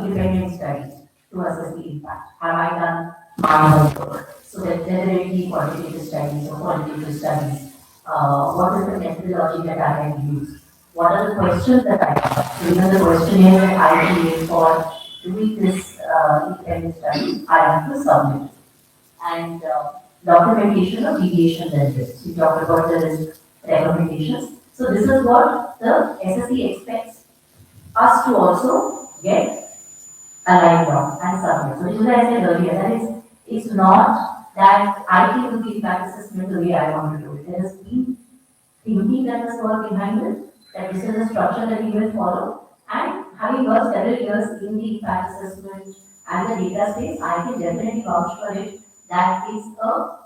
independent studies to assess the impact? Have I done my homework? So that whether it be quantitative studies or qualitative studies, what is the methodology that I have used? What are the questions that I have? So even the questionnaire that I create for doing this independent study, I have to submit. And documentation of deviations and risks. We talked about the risk recommendations. So this is what the SSE expects us to also get aligned on and submit. So just as I said earlier, that it's not that I can do the impact assessment the way I want to do it. There has been thinking that was work behind it, that this is the structure that we will follow. And having worked several years in the impact assessment and the data space, I can definitely vouch for it that is a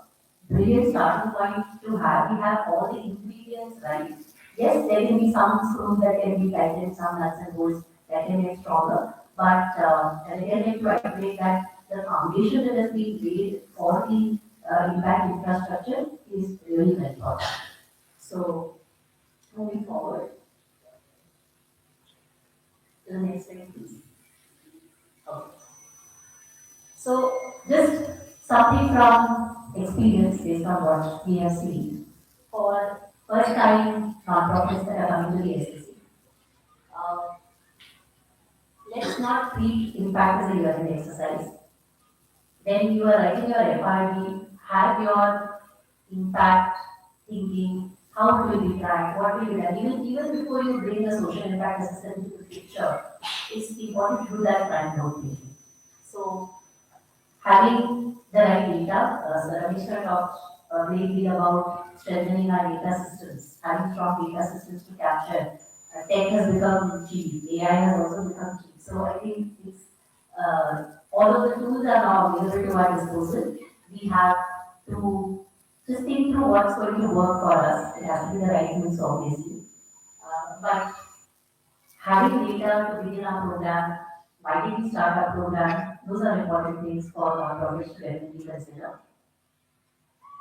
brilliant starting point to have. We have all the ingredients right. Yes, there can be some screws that can be tightened, some nuts and bolts that can get stronger. But again, to activate that the foundation that has been laid for the impact infrastructure is really very important. So, moving forward to the next slide, please. Okay. So, just something from experience based on what we have seen for first time non-profits that are coming to the SSE. Uh, let's not treat impact as a learning exercise. When you are writing your FRD, have your impact thinking how it will be tracked, what will be done. Even before you bring the social impact assessment into the picture, it's important to do that front load thinking. So having the right data, so Ramesh talked lately about strengthening our data systems, having strong data systems to capture. Tech has become cheap, AI has also become cheap. So I think it's all of the tools are now available to our disposal. We have to just think through what's going to work for us. It has to be the right tools, obviously. But having data to begin our program, why did we start our program? Those are important things for our projects to definitely consider.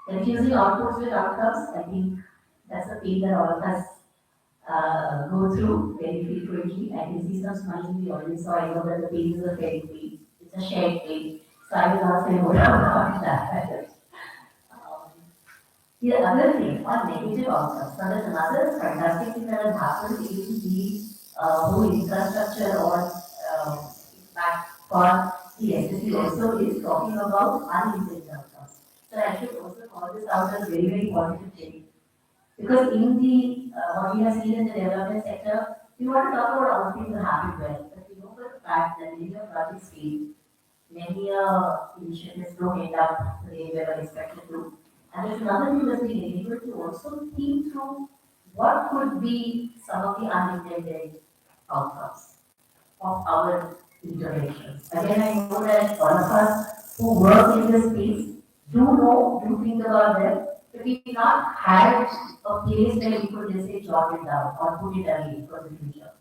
Confusing outputs with outcomes, I think that's a thing that all of us go through very frequently. I can see some smiles in the audience, so I know that the page is a fairy page. It's a shared page, so I will not say more about that. Um, the other thing on negative outcomes, so there's another fantastic thing that has happened in the whole infrastructure or impact for the SSE also is talking about unintended outcomes. So I should also call this out as very, very positive thing. Because in the what we have seen in the development sector, we want to talk about all things that happen well, but we know for the fact that many of projects fail, many initiatives don't end up the way they were expected to. And there's another thing that's being able to also think through what could be some of the unintended outcomes of our interventions. Again, I know that all of us who work in this space do think about them, but we not had a place where we could just say jot it down or put it away for the future.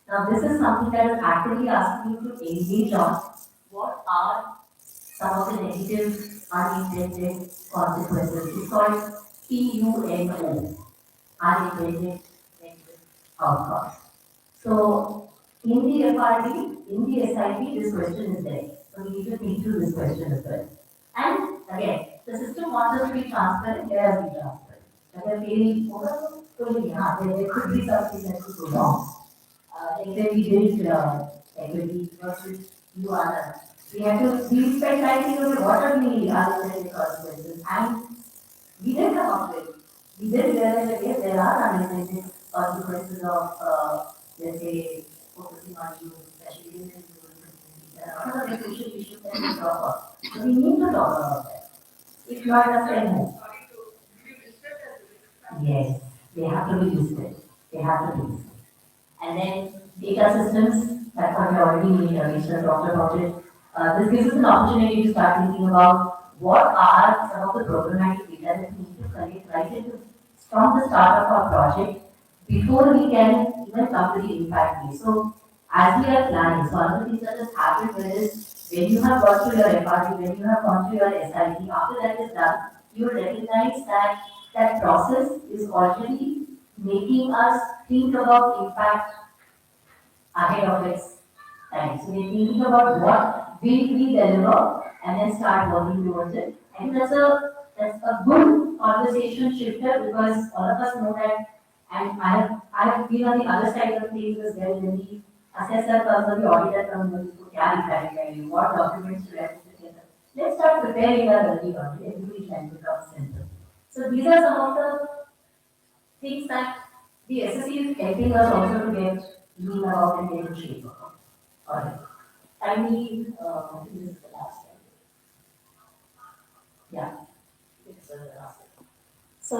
Now, this is something that is actively asking you to engage on what are some of the negative unintended consequences. It's called PUNO, unintended negative outcomes. So in the FRD, in the SIP, this question is there. So we need to think through this question as well. And again, the system wants us to be transparent, let us be transparent. Agar failing होगा तो यहाँ there could be something that could go wrong. Like when we did equity versus URL, we spent time thinking about what are the unintended consequences, and we did come up with. We did realize that yes, there are unintended consequences of, let's say, focusing on youth, especially in the rural communities. There are other social issues that we talk about. So we need to talk about that. If not, let's say no. Yes, they have to be listed. They have to be listed. And then data systems, that's what we already Rachel talked about it. This gives us an opportunity to start thinking about what are some of the problematic data that we need to collect right into from the start of our project before we can even come to the impact phase. So as we are planning, so other things that has happened is when you have got to your FRD, when you have gone to your SIP, after that is done, you recognize that that process is already making us think about impact ahead of its time. So we're thinking about what will we deliver and then start working towards it. I think that's a good conversation shifter because all of us know that, and I have been on the other side of things as well. When the assessor comes or the auditor comes, when you carry practically what documents to have together. Let's start preparing our early on. Everybody can become simple. So these are some of the things that the SSE is helping us also to get lean about and get in shape. Alright. I need, this is the last one. Yeah, this is the last one. So,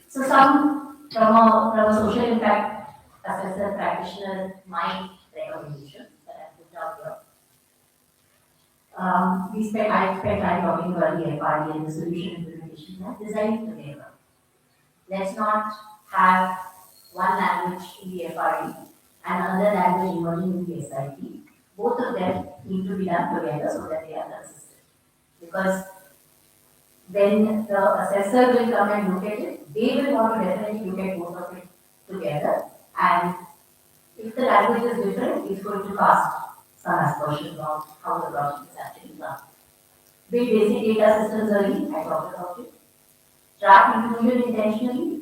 so some from a social impact assessor practitioner, my recommendations that I put out here. I spent time talking about the FRD and the solution implementation and design together. Let's not have one language in the FRE and another language emerging in the SIP. Both of them need to be done together so that they are consistent. Because when the assessor will come and look at it, they will want to definitely look at both of it together. And if the language is different, it's going to cast some aspersions on how the project is actually done. Build basic data systems early, I talked about it. Track inclusion intentionally.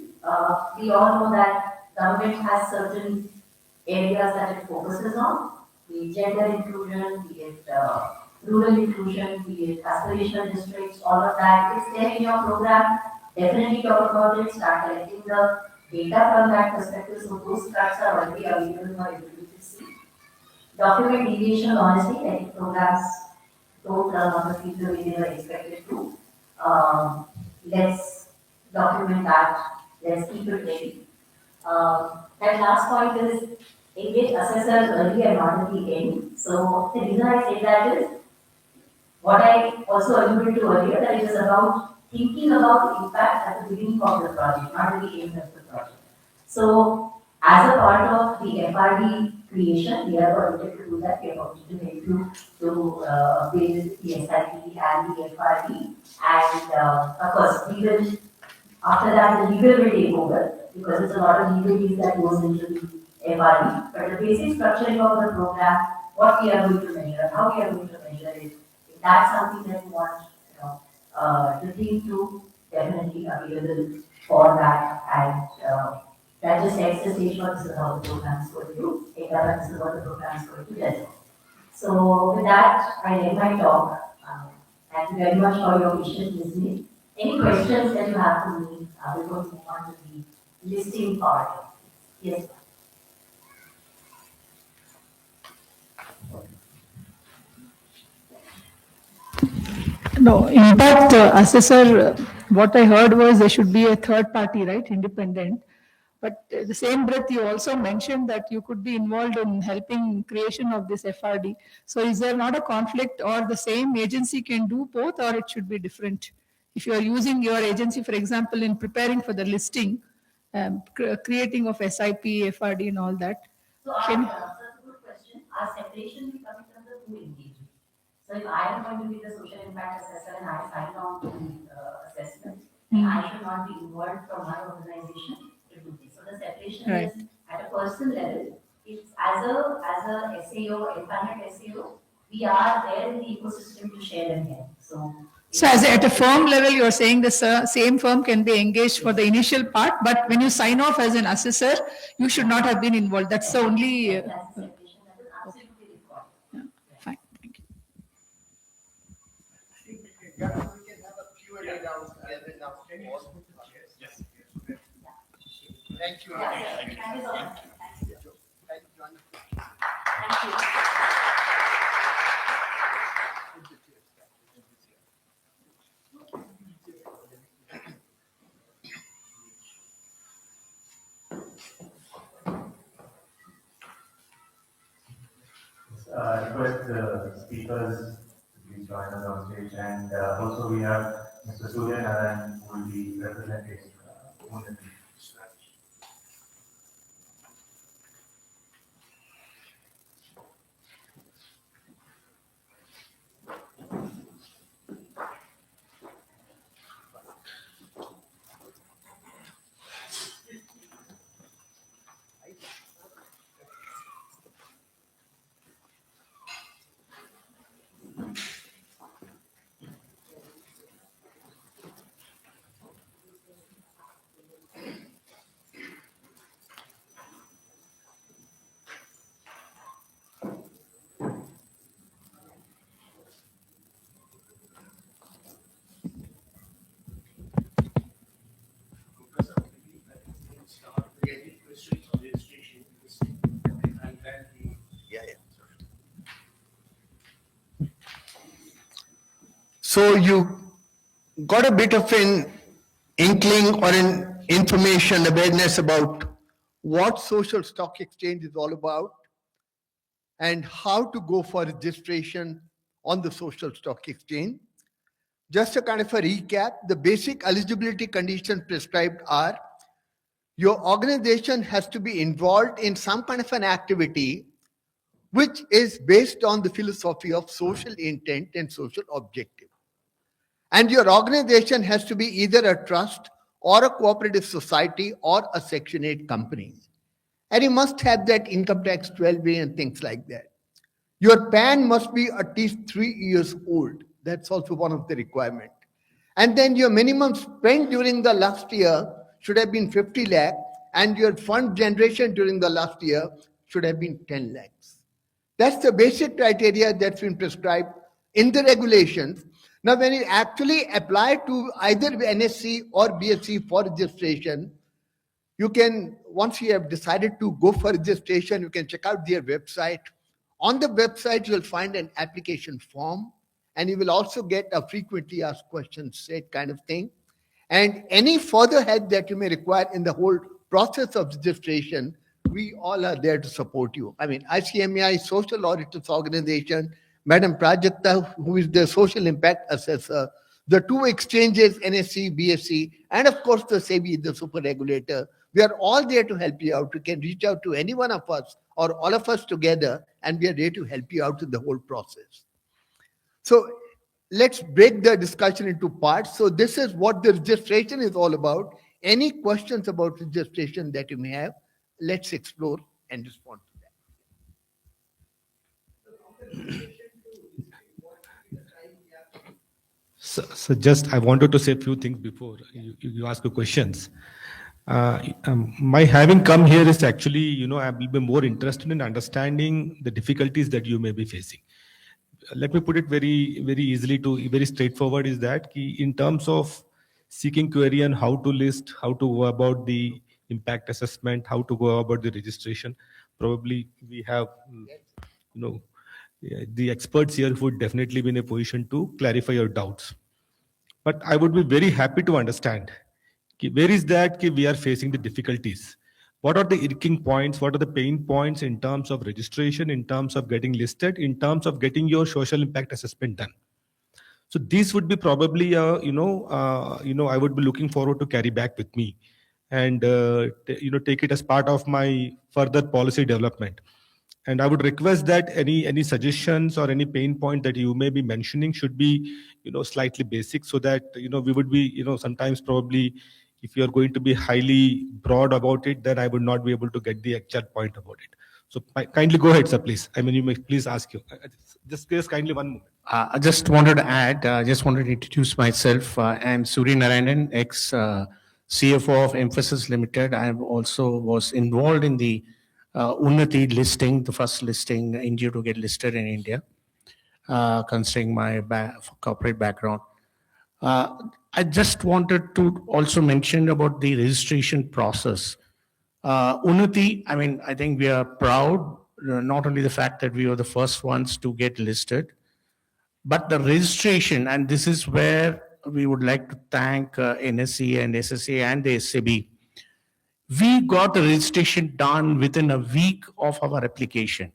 We all know that government has certain areas that it focuses on, be it gender inclusion, be it rural inclusion, be it aspirational districts, all of that. It's there in your program. definitely talk about it, start collecting the data from that perspective, so those cuts are already available for everybody to see. Document deviation honestly, like programs don't run on the future way they were expected to. Let's document that, let's keep it ready. That last point is engage assessors early and not at the end. So the reason I say that is what I also alluded to earlier, that it is about thinking about the impact at the beginning of the project, not at the end of the project. So as a part of the FRD creation, we are committed to do that. We are committed to help you to build the SIP and the FRD. And of course, we will, after that, the legal will take over because it's a lot of legalese that goes into the FRD. But the basic structuring of the program, what we are going to measure, how we are going to measure it, if that's something that you want, to think through, definitely available for that. And that just sets the stage for this is how the program is going to take up and this is what the program is going to deliver. So with that, I end my talk. Thank you very much for your patience listening. Any questions that you have for me before we move on to the listing part? Yes. No, impact assessor, what I heard was there should be a third party, right, independent. But the same breath, you also mentioned that you could be involved in helping creation of this FRD. So is there not a conflict, or the same agency can do both, or it should be different? If you are using your agency, for example, in preparing for the listing, creating of SIP, FRD and all that. So that's a good question. Our separation will come from the two engagement. So if I am going to be the social impact assessor and I sign on to the assessment, I should not be involved from my organization to do this. So the separation Right. is at a personal level. It's as a SAO, independent SAO, we are there in the ecosystem to share and help. So as at a firm level, you're saying the same firm can be engaged for the initial part, but when you sign off as an assessor, you should not have been involved. That's the only. That's a separation that is absolutely required. Yeah, fine, thank you. We can have a Q&A downstairs now. Yes. Thank you. Thank you so much. Thank you. Thank you. Request the speakers to please join us on stage, and also we have Mr. Surya Narayan who will be representing Unity. So you got a bit of an inkling or an information awareness about what social stock exchange is all about and how to go for registration on the social stock exchange. Just a kind of a recap, the basic eligibility conditions prescribed are your organization has to be involved in some kind of an activity which is based on the philosophy of social intent and social objective. And your organization has to be either a trust or a cooperative society or a Section 8 company. And you must have that income tax 12A and things like that. Your PAN must be at least 3 years old. That's also one of the requirements. And then your minimum spend during the last year should have been 50 lakh, and your fund generation during the last year should have been 10 lakhs. That's the basic criteria that's been prescribed in the regulations. Now, when you actually apply to either NSE or BSE for registration, you can, once you have decided to go for registration, you can check out their website. On the website, you'll find an application form, and you will also get a frequently asked questions set kind of thing. And any further help that you may require in the whole process of registration, we all are there to support you. I mean, ICMAI, Social Auditors Organization, Madam Prajakta, who is the Social Impact Assessor, the two exchanges, NSE, BSE, and of course the SEBI, the super regulator. We are all there to help you out. You can reach out to any one of us or all of us together, and we are there to help you out in the whole process. So let's break the discussion into parts. So this is what the registration is all about. Any questions about registration that you may have, let's explore and respond to that. So just I wanted to say a few things before you ask your questions. My having come here is actually, I will be more interested in understanding the difficulties that you may be facing. Let me put it very, very easily very straightforward is that in terms of seeking query on how to list, how to go about the impact assessment, how to go about the registration, probably we have, the experts here who would definitely be in a position to clarify your doubts. But I would be very happy to understand where is that we are facing the difficulties. What are the irking points? What are the pain points in terms of registration, in terms of getting listed, in terms of getting your social impact assessment done? So these would be probably, I would be looking forward to carry back with me and, take it as part of my further policy development. And I would request that any suggestions or any pain point that you may be mentioning should be, slightly basic so that, we would be, sometimes probably if you are going to be highly broad about it, then I would not be able to get the actual point about it. So kindly go ahead, sir, please. I mean, you may please ask you. Just kindly one moment. I just wanted to add, just wanted to introduce myself. I'm Suri Narayanan, ex-CFO of Emphasis Limited. I also was involved in the Unnati listing, the first listing in India to get listed in India, considering my corporate background. I just wanted to also mention about the registration process. Unnati, I think we are proud, not only the fact that we were the first ones to get listed, but the registration, and this is where we would like to thank NSE and SSE and the SEBI. We got the registration done within a week of our application.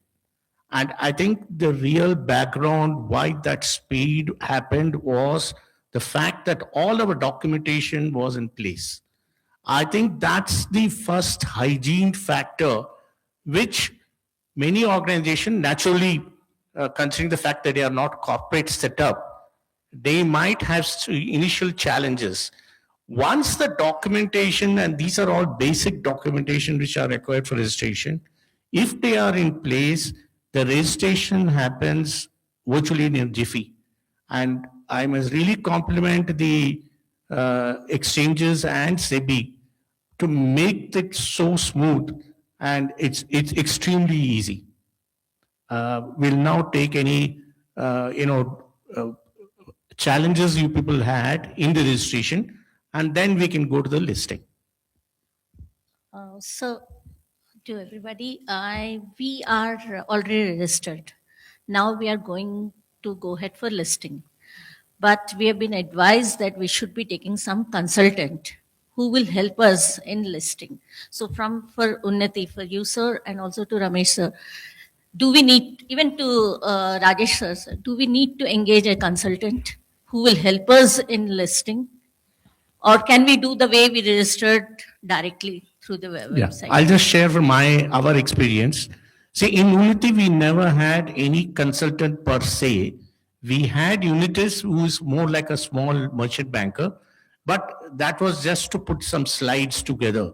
And I think the real background why that speed happened was the fact that all our documentation was in place. I think that's the first hygiene factor, which many organizations naturally, considering the fact that they are not corporate set up, they might have initial challenges. Once the documentation, and these are all basic documentation which are required for registration, if they are in place, the registration happens virtually in a jiffy. And I must really compliment the exchanges and SEBI to make it so smooth, and it's extremely easy. We'll now take any challenges you people had in the registration, and then we can go to the listing. So, to everybody, we are already registered. Now we are going to go ahead for listing. But we have been advised that we should be taking some consultant who will help us in listing. So for Unnati, for you, sir, and also to Ramesh, sir, do we need, even to Rajesh, sir, do we need to engage a consultant who will help us in listing? Or can we do the way we registered directly through the website? I'll just share from our experience. See, in Unnati, we never had any consultant per se. We had Unitis, who is more like a small merchant banker, but that was just to put some slides together.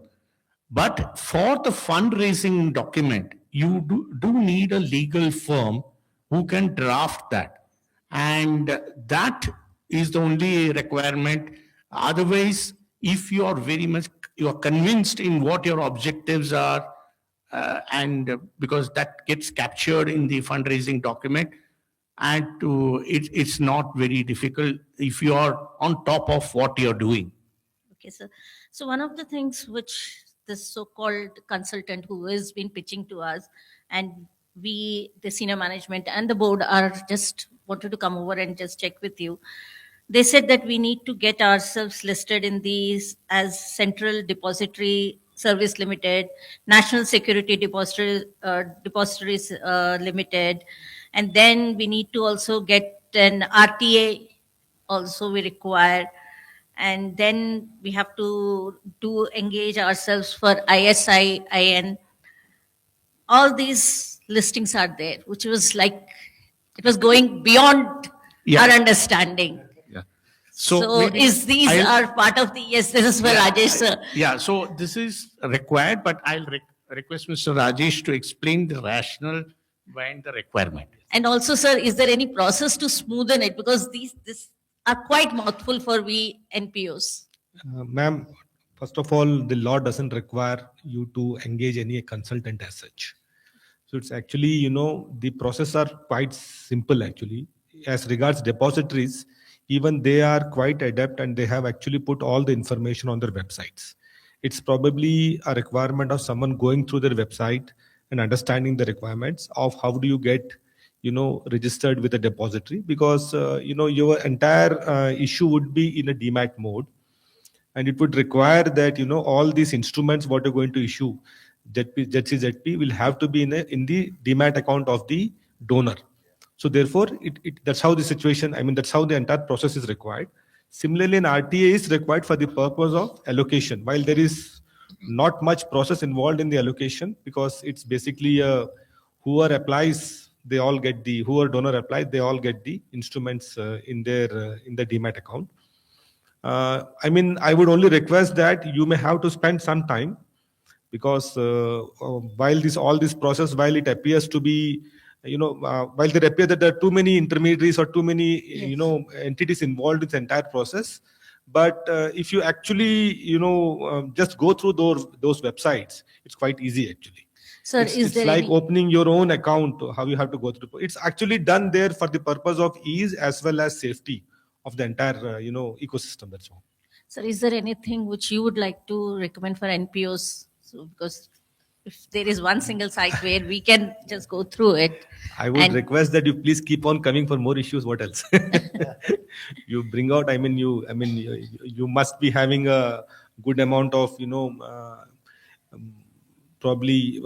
But for the fundraising document, you do need a legal firm who can draft that. And that is the only requirement. Otherwise, if you are you are convinced in what your objectives are, and because that gets captured in the fundraising document, and it's not very difficult if you are on top of what you're doing. Okay, so one of the things which this so-called consultant who has been pitching to us, and we, the senior management and the board, are just wanted to come over and just check with you. They said that we need to get ourselves listed in these as Central Depository Service Limited, National Security Depositories Limited, and then we need to also get an RTA. Also, we require, and then we have to engage ourselves for ISIN. All these listings are there, which was like it was going beyond Yeah. our understanding. Yeah. So maybe is these I'll- are part of the, yes, this is for Yeah, Rajesh sir. Yeah, so this is required, but I'll request Mr. Rajesh to explain the rationale behind the requirement. And also, sir, is there any process to smoothen it? Because these are quite mouthful for we NPOs. Ma'am, first of all, the law doesn't require you to engage any consultant as such. So it's actually, the process are quite simple actually. As regards depositories, even they are quite adept and they have actually put all the information on their websites. It's probably a requirement of someone going through their website and understanding the requirements of how do you get, registered with a depository, because, your entire issue would be in a DMAT mode. And it would require that, all these instruments, what you're going to issue, ZCZP will have to be in the DMAT account of the donor. So therefore, that's how the situation, that's how the entire process is required. Similarly, an RTA is required for the purpose of allocation. While there is not much process involved in the allocation, because it's basically whoever applies, whoever donor applies, they all get the instruments in the DMAT account. I would only request that you may have to spend some time, because while all this process, while it appears to be, while there appear that there are too many intermediaries or too many, Yes. entities involved in the entire process. But if you actually, just go through those websites, it's quite easy actually. Sir, It's like opening your own account, how you have to go through. It's actually done there for the purpose of ease as well as safety of the entire, ecosystem. That's all. Sir, is there anything which you would like to recommend for NPOs? So, because if there is one single site where we can just go through it. I would and- request that you please keep on coming for more issues. What else? You bring out. You must be having a good amount of, probably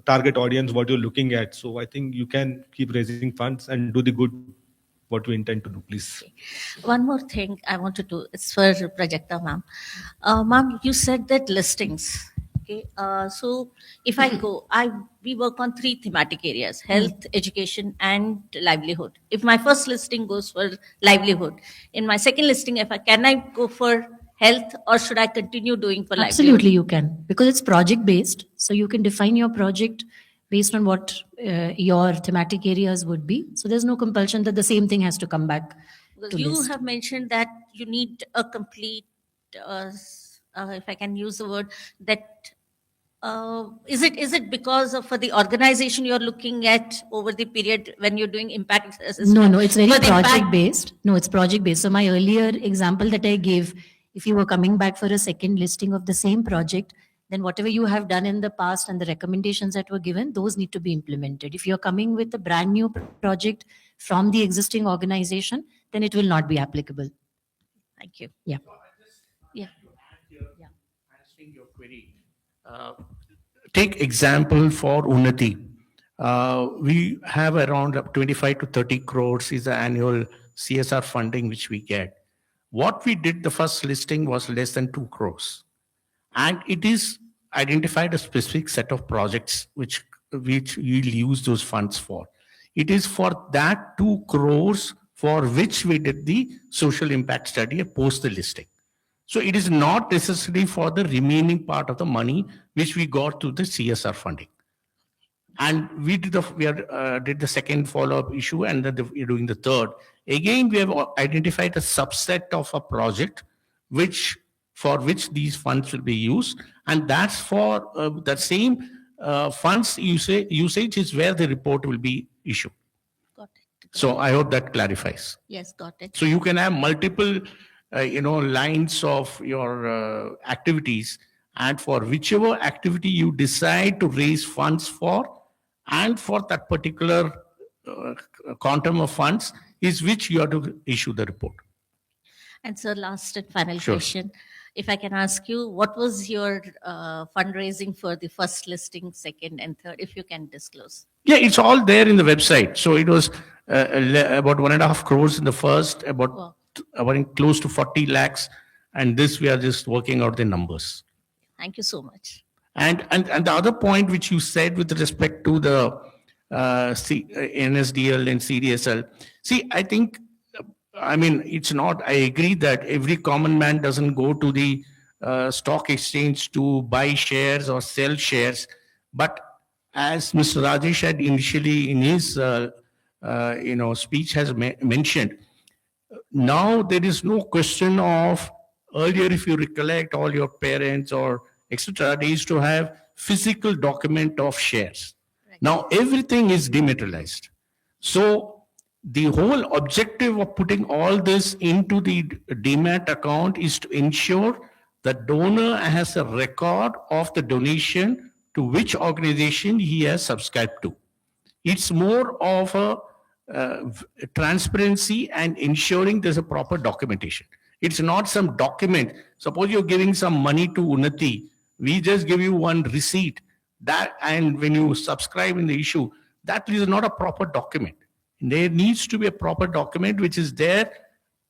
target audience what you're looking at. So I think you can keep raising funds and do the good what you intend to do, please. One more thing I wanted to, it's for Prajakta ma'am. Ma'am, you said that listings. Okay, so if I go, we work on 3 thematic areas: health, education, and livelihood. If my first listing goes for livelihood, in my second listing, can I go for health, or should I continue doing for livelihood? Absolutely, you can, because it's project based. So you can define your project based on what your thematic areas would be. So there's no compulsion that the same thing has to come back. Because to you list. have mentioned that you need a complete, if I can use the word, that is it because of for the organization you're looking at over the period when you're doing impact assessment? No, it's very For the impact- project based. No, it's project based. So my earlier example that I gave, if you were coming back for a second listing of the same project, then whatever you have done in the past and the recommendations that were given, those need to be implemented. If you're coming with a brand new project from the existing organization, then it will not be applicable. Thank you. Yeah. Yeah. Answering your query. Take example for Unnati. We have around 25 to 30 crores is the annual CSR funding which we get. What we did, the first listing was less than 2 crores. And it is identified a specific set of projects which we'll use those funds for. It is for that 2 crores for which we did the social impact study post the listing. So it is not necessary for the remaining part of the money which we got through the CSR funding. And we did the second follow-up issue, and then we're doing the third. Again, we have identified a subset of a project for which these funds will be used, and that's for the same funds usage is where the report will be issued. Got it. So I hope that clarifies. Yes, got it. So you can have multiple, lines of your activities, and for whichever activity you decide to raise funds for, and for that particular uh, quantum of funds, is which you have to issue the report. And so last and final Sure. question, if I can ask you, what was your fundraising for the first listing, second and third, if you can disclose? Yeah, it's all there in the website. So it was about 1.5 crores in the first, Wow. about close to 40 lakhs, and this we are just working out the numbers. Thank you so much. And the other point which you said with respect to the NSDL and CDSL, see, I think, I mean, it's not, I agree that every common man doesn't go to the stock exchange to buy shares or sell shares. But as Mr. Rajesh had initially in his speech has mentioned, now there is no question of, earlier if you recollect, all your parents or etc., they used to have physical document of shares. Now everything is dematerialized. So the whole objective of putting all this into the demat account is to ensure the donor has a record of the donation to which organization he has subscribed to. It's more of a transparency and ensuring there's a proper documentation. It's not some document. Suppose you're giving some money to Unnati, we just give you one receipt. That, and when you subscribe in the issue, that is not a proper document. There needs to be a proper document which is there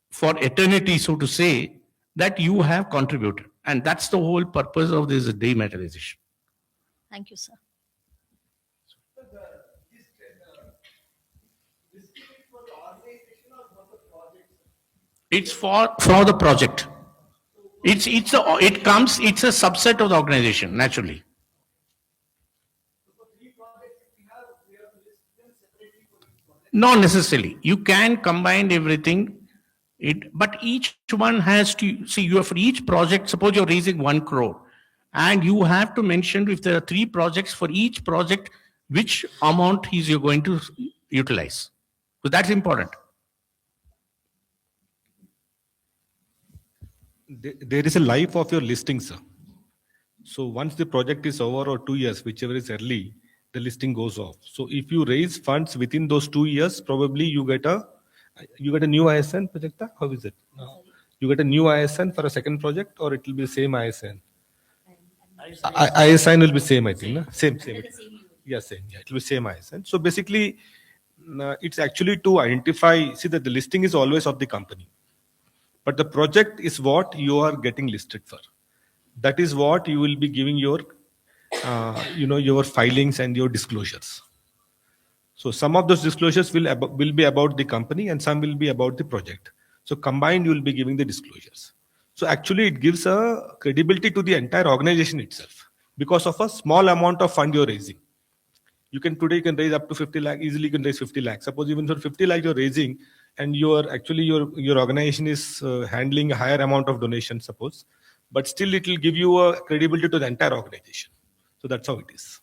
for eternity, so to say, that you have contributed. And that's the whole purpose of this dematerialization. Thank you, sir. It's for the project. It's a subset of the organization, naturally. Not necessarily. You can combine everything. But each one has to see, you have for each project, suppose you're raising 1 crore, and you have to mention if there are 3 projects, for each project, which amount is you're going to utilize. So that's important. There is a life of your listing, sir. So once the project is over, or 2 years, whichever is early, the listing goes off. So if you raise funds within those 2 years, probably you get a new ISN, Prajakta? How is it? No. You get a new ISN for a second project, or it will be the same ISN? ISN will be same, I think. No? Same. Yeah, same. Yeah, it will be same ISN. So basically, it's actually to identify, see that the listing is always of the company. But the project is what you are getting listed for. That is what you will be giving your, your filings and your disclosures. So some of those disclosures will be about the company, and some will be about the project. So combined, you will be giving the disclosures. So actually, it gives a credibility to the entire organization itself because of a small amount of fund you're raising. Today you can raise up to 50 lakh, easily you can raise 50 lakh. Suppose even for 50 lakh you're raising, and your organization is handling a higher amount of donation, suppose, but still it will give you a credibility to the entire organization. So that's how it is.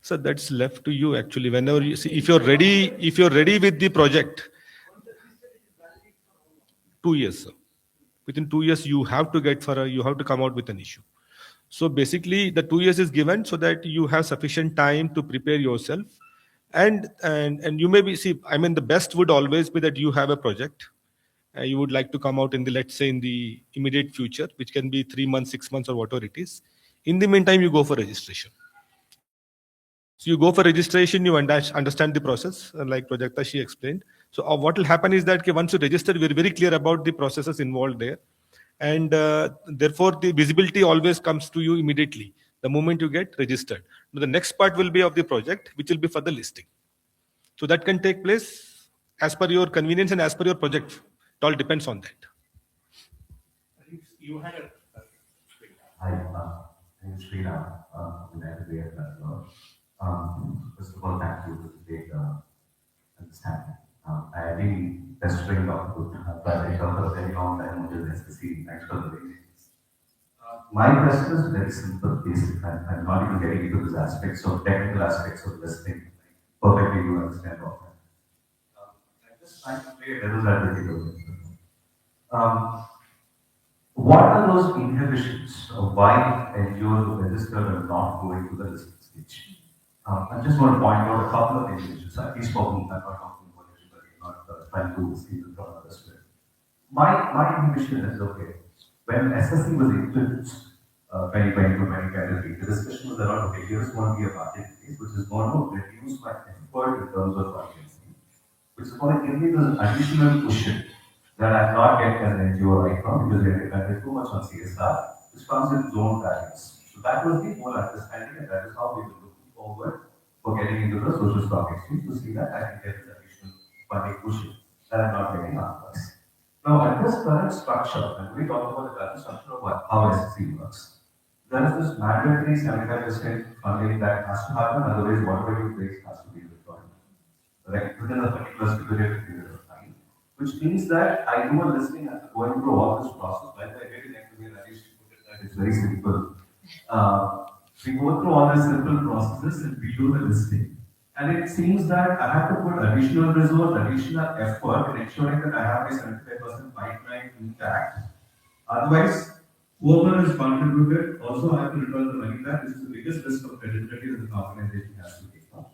So that's left to you actually. Whenever you see, if you're ready with the project, 2 years, sir. Within 2 years, you have to come out with an issue. So basically, the 2 years is given so that you have sufficient time to prepare yourself, and you may be, the best would always be that you have a project. You would like to come out in the, let's say, in the immediate future, which can be 3 months, 6 months, or whatever it is. In the meantime, you go for registration. So you go for registration, you understand the process, like Prajakta, she explained. So what will happen is that once you register, we're very clear about the processes involved there. And therefore, the visibility always comes to you immediately, the moment you get registered. Now, the next part will be of the project, which will be for the listing. So that can take place as per your convenience and as per your project. It all depends on that. You had a... Hi, I'm Sriram. First of all, thank you for the great understanding. I really pestering Dr. Good, but in terms of very long time with SSE, thanks for the patience. My question is very simple, basic. I'm not even getting into these aspects of technical aspects of this thing. Perfectly, you understand all that. I'm just trying to play a devil's advocate of it. What are those inhibitions of why NGOs register and not going to the listing stage? I just want to point out a couple of inhibitions, at least for me. I'm not talking about everybody, I'm not trying to steal from others. My inhibition is okay. When SSE was introduced, 2020 to 2023, the discussion was around, okay, here's going to be a marketplace which is going to reduce my effort in terms of audience, which is going to give me this additional cushion that I'm not getting as an NGO right now because they're dependent too much on CSR, which comes with its own values. So that was the whole understanding, and that is how we were looking forward for getting into the social stock exchange to see that I can get this additional funding cushion that I'm not getting otherwise. Now, at this current structure, and we talk about the current structure of how SSE works, there is this mandatory 75% funding that has to happen, otherwise, whatever you raise has to be withdrawn, right, within a particular stipulated period of time, which means that I do a listing after going through all this process. By the way, I really like the way Rajesh put it, that it's very simple. We go through all these simple processes and we do the listing. And it seems that I have to put additional resource, additional effort in ensuring that I have my 75% pipeline intact. Otherwise, whoever is contributed also have to return the money back. This is the biggest risk of credibility that the organization has to take on.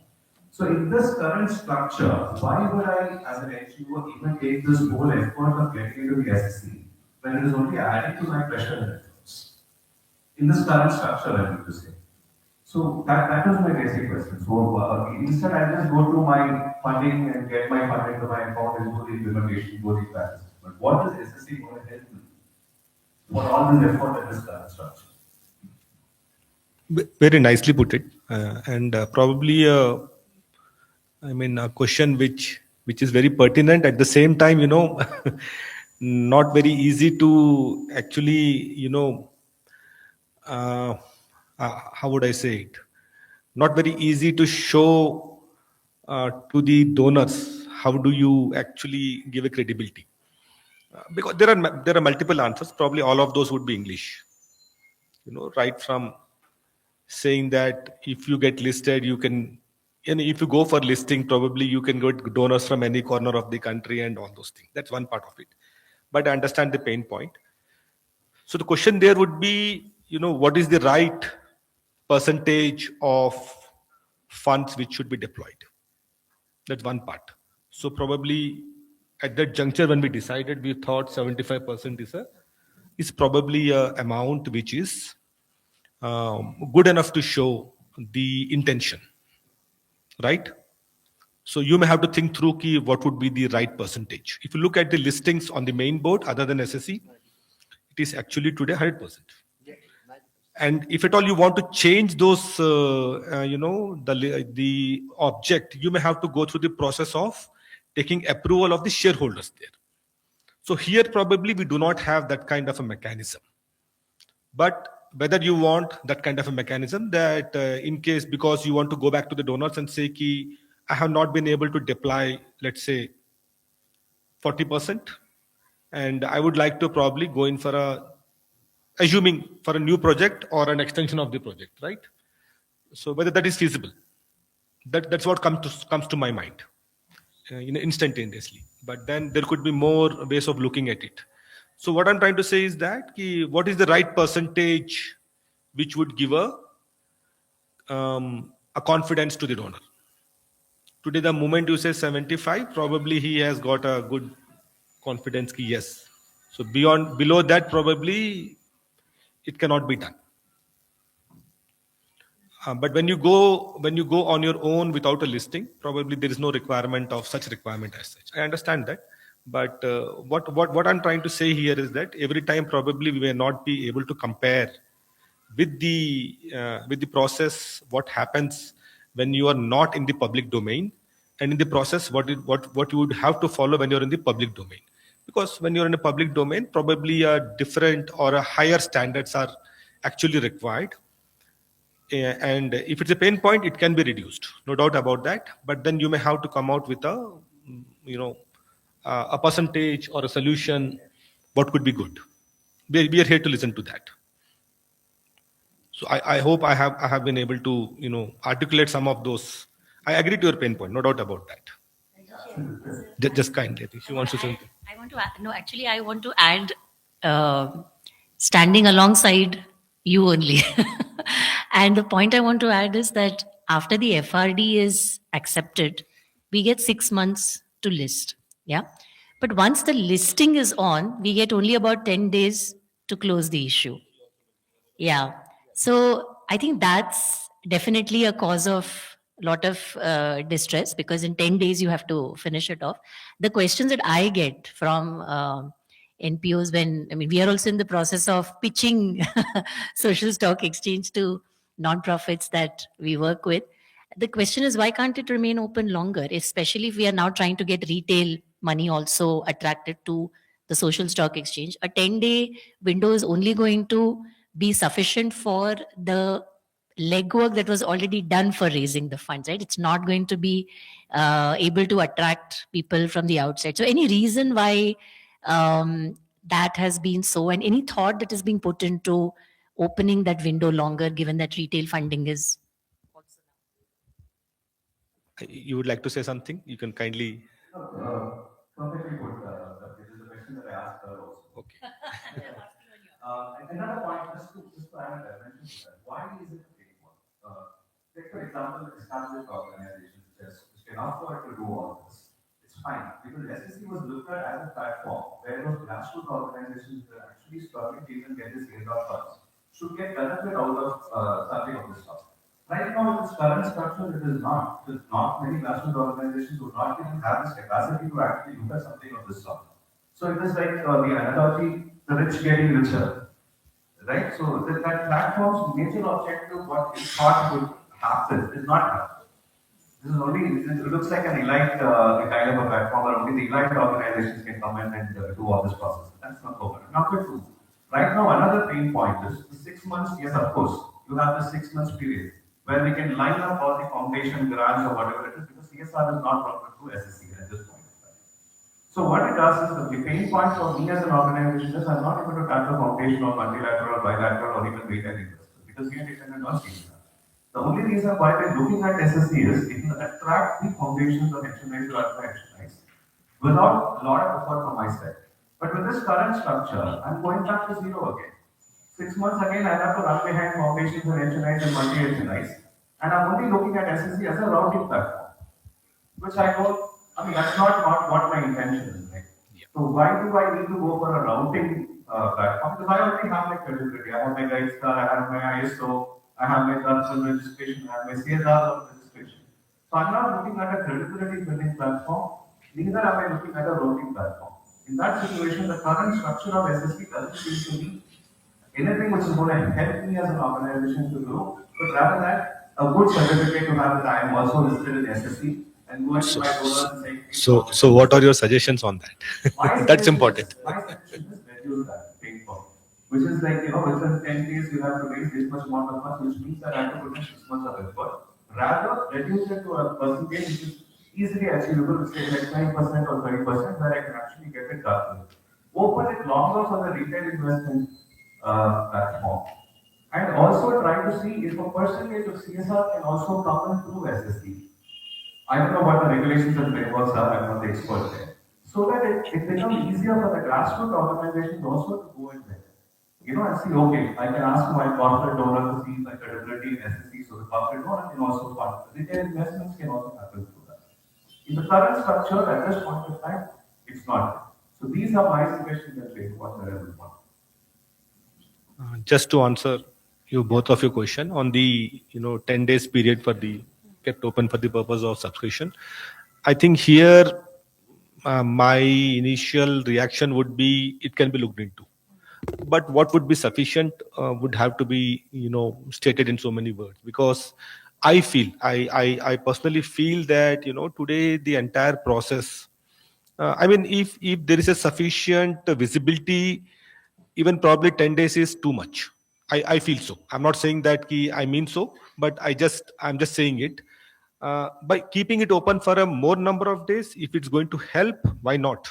So in this current structure, why would I, as an NGO, even take this whole effort of getting into the SSE when it is only adding to my pressure and efforts? In this current structure, I need to say. So that was my basic question. So instead, I just go to my funding and get my funding to my account and do the implementation, do the practice. But what is SSE going to help me for all this effort in this current structure? Very nicely put it, and probably I mean a question which is very pertinent at the same time. Not very easy to actually how would I say it? Not very easy to show to the donors. How do you actually give a credibility? Because there are multiple answers. Probably all of those would be English. Right from saying that if you get listed, you can, and if you go for listing, probably you can get donors from any corner of the country and all those things. That's one part of it. But I understand the pain point. So the question there would be, what is the right percentage of funds which should be deployed? That's one part. So probably at that juncture when we decided, we thought 75% is probably a amount which is good enough to show the intention, right? So you may have to think through what would be the right percentage. If you look at the listings on the main board, other than SSE, it is actually today 100%. And if at all you want to change those, the object, you may have to go through the process of taking approval of the shareholders there. So here probably we do not have that kind of a mechanism. But whether you want that kind of a mechanism that in case, because you want to go back to the donors and say, I have not been able to deploy, let's say, 40%, and I would like to probably go in for assuming for a new project or an extension of the project, right? So whether that is feasible, that's what comes to my mind instantaneously. But then there could be more ways of looking at it. So what I'm trying to say is that what is the right percentage which would give a confidence to the donor? Today, the moment you say 75, probably he has got a good confidence. Yes. So below that, probably it cannot be done. But when you go on your own without a listing, probably there is no requirement of such requirement as such. I understand that. But what I'm trying to say here is that every time probably we may not be able to compare with the process what happens when you are not in the public domain, and in the process what you would have to follow when you're in the public domain. Because when you're in a public domain, probably a different or a higher standards are actually required. And if it's a pain point, it can be reduced, no doubt about that. But then you may have to come out with a percentage or a solution. What could be good? We are here to listen to that. So I hope I have been able to articulate some of those. I agree to your pain point, no doubt about that. Just kindly, if she wants to say something. I want to add, no, actually, I want to add, standing alongside you only. And the point I want to add is that after the FRD is accepted, we get 6 months to list. Yeah. But once the listing is on, we get only about 10 days to close the issue. Yeah. So I think that's definitely a cause of a lot of distress, because in 10 days you have to finish it off. The questions that I get from NPOs when, I mean, we are also in the process of pitching social stock exchange to nonprofits that we work with. The question is, why can't it remain open longer, especially if we are now trying to get retail money also attracted to the social stock exchange? A 10-day window is only going to be sufficient for the legwork that was already done for raising the funds, right? It's not going to be able to attract people from the outside. So any reason why that has been so, and any thought that is being put into opening that window longer, given that retail funding is also You would like to say something? You can kindly. Perfectly good. This is the question that I asked her also. Okay. Another point, just to add a dimension to that. Why is it a framework? Take for example, established organizations which can afford to do all this. It's fine because SSE was looked at as a platform where those grassroots organizations that are actually struggling to even get this airdrop funds should get benefit out of something of this stuff. Right now, in its current structure, it is not. Because not many grassroots organizations would not even have this capacity to actually look at something of this sort. So it is like the analogy, the rich getting richer, right? So that platform's major objective, what it thought would happen, is not happening. This is only, it looks like an elite kind of a platform where only the elite organizations can come in and do all this process. That's not open. Number two, right now another pain point is the 6 months, yes, of course, you have the 6 months period where we can line up all the foundation grants or whatever it is, because CSR is not proper to SSE at this point. So what it does is the pain point for me as an organization is I'm not able to tackle foundation or multilateral or bilateral or even retail investors because we are dependent on CSR. The only reason why we're looking at SSE is it will attract the foundations of HMIs to HMIs without a lot of effort from my side. But with this current structure, I'm going back to zero again. 6 months again, I have to run behind foundations and HMIs and multi-HMIs. And I'm only looking at SSE as a routing platform, which I don't, I mean, that's not what my intention is. Right? Yeah. So why do I need to go for a routing platform? Because I already have my credibility. I have my Guide Star, I have my ISO, I have my cultural registration, I have my CSR registration. So I'm not looking at a credibility building platform, neither am I looking at a routing platform. In that situation, the current structure of SSE doesn't seem to be anything which is going to help me as an organization to grow, but rather that a good certificate to have that I am also listed in SSE and going to my donors and saying. So what are your suggestions on that? That's important. My suggestion is reduce that pain point, which is like within 10 days you have to raise this much amount of funds, which means that I have to put in 6 months of effort. Rather, reduce it to a percentage which is easily achievable, say like 20% or 30%, where I can actually get it done. Open it longer for the retail investment platform. And also try to see if a percentage of CSR can also come in through SSE. I don't know what the regulations and frameworks are, I'm not the expert there. So that it becomes easier for the grassroots organizations also to go in there. And see, okay, I can ask my corporate donor to see my credibility in SSE, so the corporate donor can also fund. Retail investments can also happen through that. In the current structure, at this point of time, it's not. So these are my suggestions and frameworks that I would want. Just to answer you both of your question on the 10 days period for the kept open for the purpose of subscription. I think here my initial reaction would be it can be looked into, but what would be sufficient would have to be stated in so many words, because I feel I personally feel that today the entire process. I mean, if there is a sufficient visibility, even probably 10 days is too much. I feel so. I'm not saying that I mean so, but I'm just saying it. By keeping it open for a more number of days, if it's going to help, why not?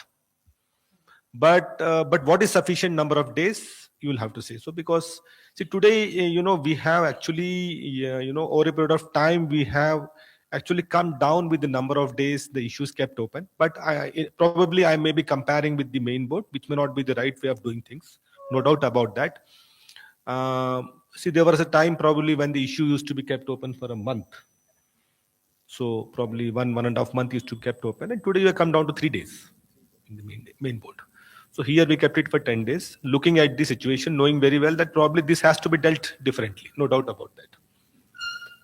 But what is sufficient number of days? You will have to say so, because See, today, we have actually, over a period of time, we have actually come down with the number of days the issues kept open. But probably I may be comparing with the main board, which may not be the right way of doing things. No doubt about that. See, there was a time probably when the issue used to be kept open for a month. So probably 1.5 months used to be kept open, and today we have come down to 3 days in the main board. So here we kept it for 10 days, looking at the situation, knowing very well that probably this has to be dealt differently, no doubt about that.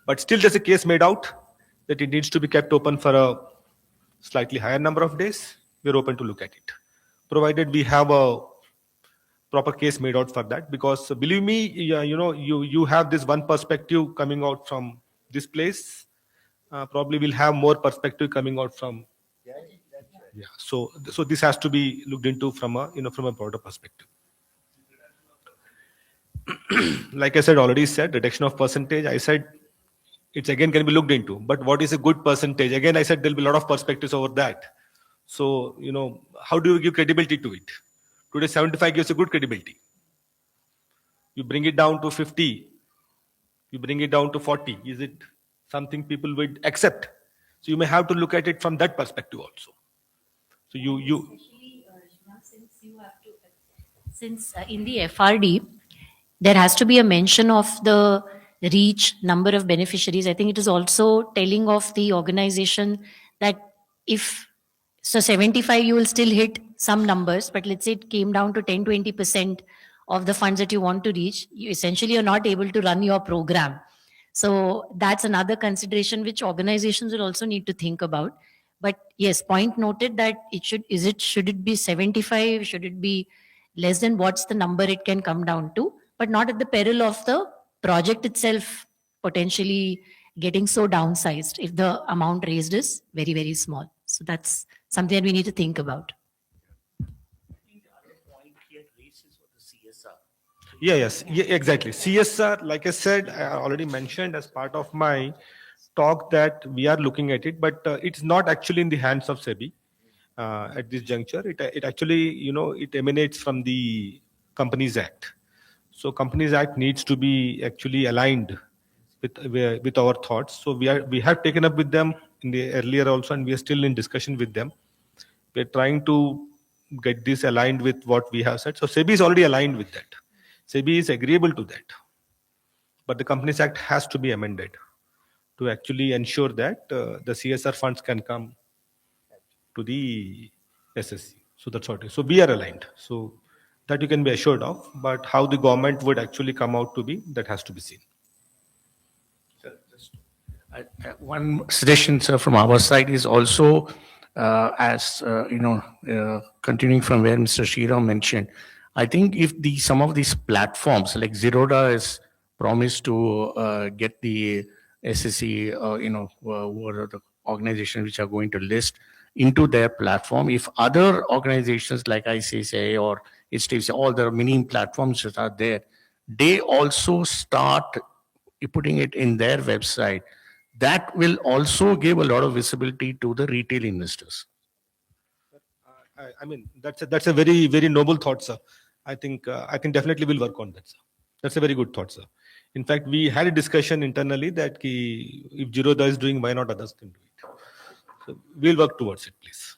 But still there's a case made out that it needs to be kept open for a slightly higher number of days. We're open to look at it, provided we have a proper case made out for that. Because believe me, you have this one perspective coming out from this place. Probably we'll have more perspective coming out from so this has to be looked into from a broader perspective. Like I said, already said, reduction of percentage, I said it's again can be looked into, but what is a good percentage? Again, I said there'll be a lot of perspectives over that. So how do you give credibility to it? Today 75 gives a good credibility. You bring it down to 50, you bring it down to 40, is it something people would accept? So you may have to look at it from that perspective also. So Especially, since in the FRD, there has to be a mention of the reach number of beneficiaries. I think it is also telling of the organization that if, so 75, you will still hit some numbers, but let's say it came down to 10-20% of the funds that you want to reach, you essentially are not able to run your program. So that's another consideration which organizations will also need to think about. But yes, point noted that should it be 75? Should it be less than what's the number it can come down to? But not at the peril of the project itself potentially getting so downsized if the amount raised is very, very small. So that's something that we need to think about. Yes, exactly. CSR, like I said, I already mentioned as part of my talk that we are looking at it, but it's not actually in the hands of SEBI at this juncture. It actually, it emanates from the Companies Act. So Companies Act needs to be actually aligned with our thoughts. So we have taken up with them in the earlier also, and we are still in discussion with them. We're trying to get this aligned with what we have said. So SEBI is already aligned with that. SEBI is agreeable to that. But the Companies Act has to be amended to actually ensure that the CSR funds can come to the SSE. So that's what it is. So we are aligned. So that you can be assured of. But how the government would actually come out to be, that has to be seen. One suggestion, sir, from our side is also, continuing from where Mr. Shira mentioned, I think if some of these platforms like Zerodha is promised to get the SSE, who are the organizations which are going to list into their platform. If other organizations like ICMAI or HTC, all the mini platforms that are there, they also start putting it in their website, that will also give a lot of visibility to the retail investors. I mean, that's a very, very noble thought, sir. I think definitely will work on that, sir. That's a very good thought, sir. In fact, we had a discussion internally that if Zerodha is doing, why not others can do it? So we'll work towards it, please.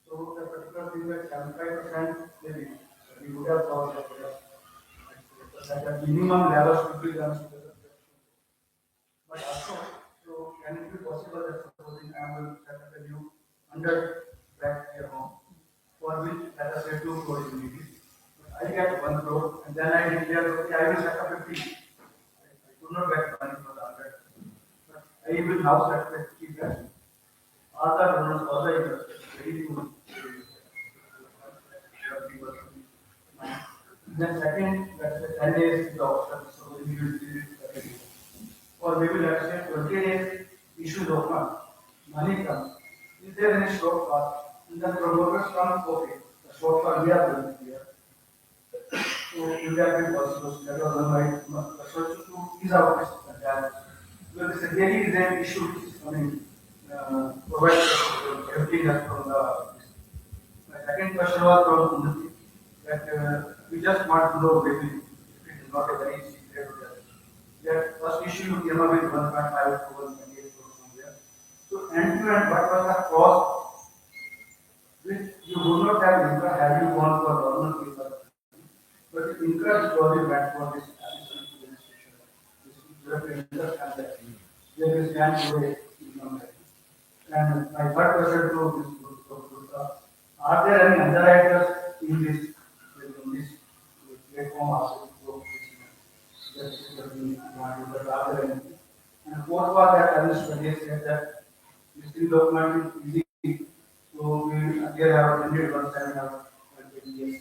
So the particular thing that 75% maybe we would have thought that the minimum level should be done. But also, so can it be possible that supposing I will set up a new 100 flat here home, for which let us say 2 crore units, I get 1 crore, and then I declare okay, I will set up 50. I could not get money for the 100. But I will now set up 50 flats. All the donors, all the investors, ready to. Then second, let's say 10 days is the option, so we will do it. Or maybe let's say 20 days issues open, money comes. Is there any shortfall? And then promoters come, okay, the shortfall we are doing here. So will that be possible? That was my question to ease out this challenge. Because this really is an issue. I mean, provide everything else from the. My second question was from Unnati, that we just want to know maybe if it is not a very secret. That first issue you came up with 1.5 to 1.8 crores somewhere. So end to end, what was the cost which you would not have incurred had you gone for normal paper? But you incurred because you went for this administration. You have to understand that there is an way income tax. And my third question to this group, are there any underwriters in this platform also? Just want to are there any? And fourth was that I was said that listing document is easy, so we there have attended one seminar and 20 years.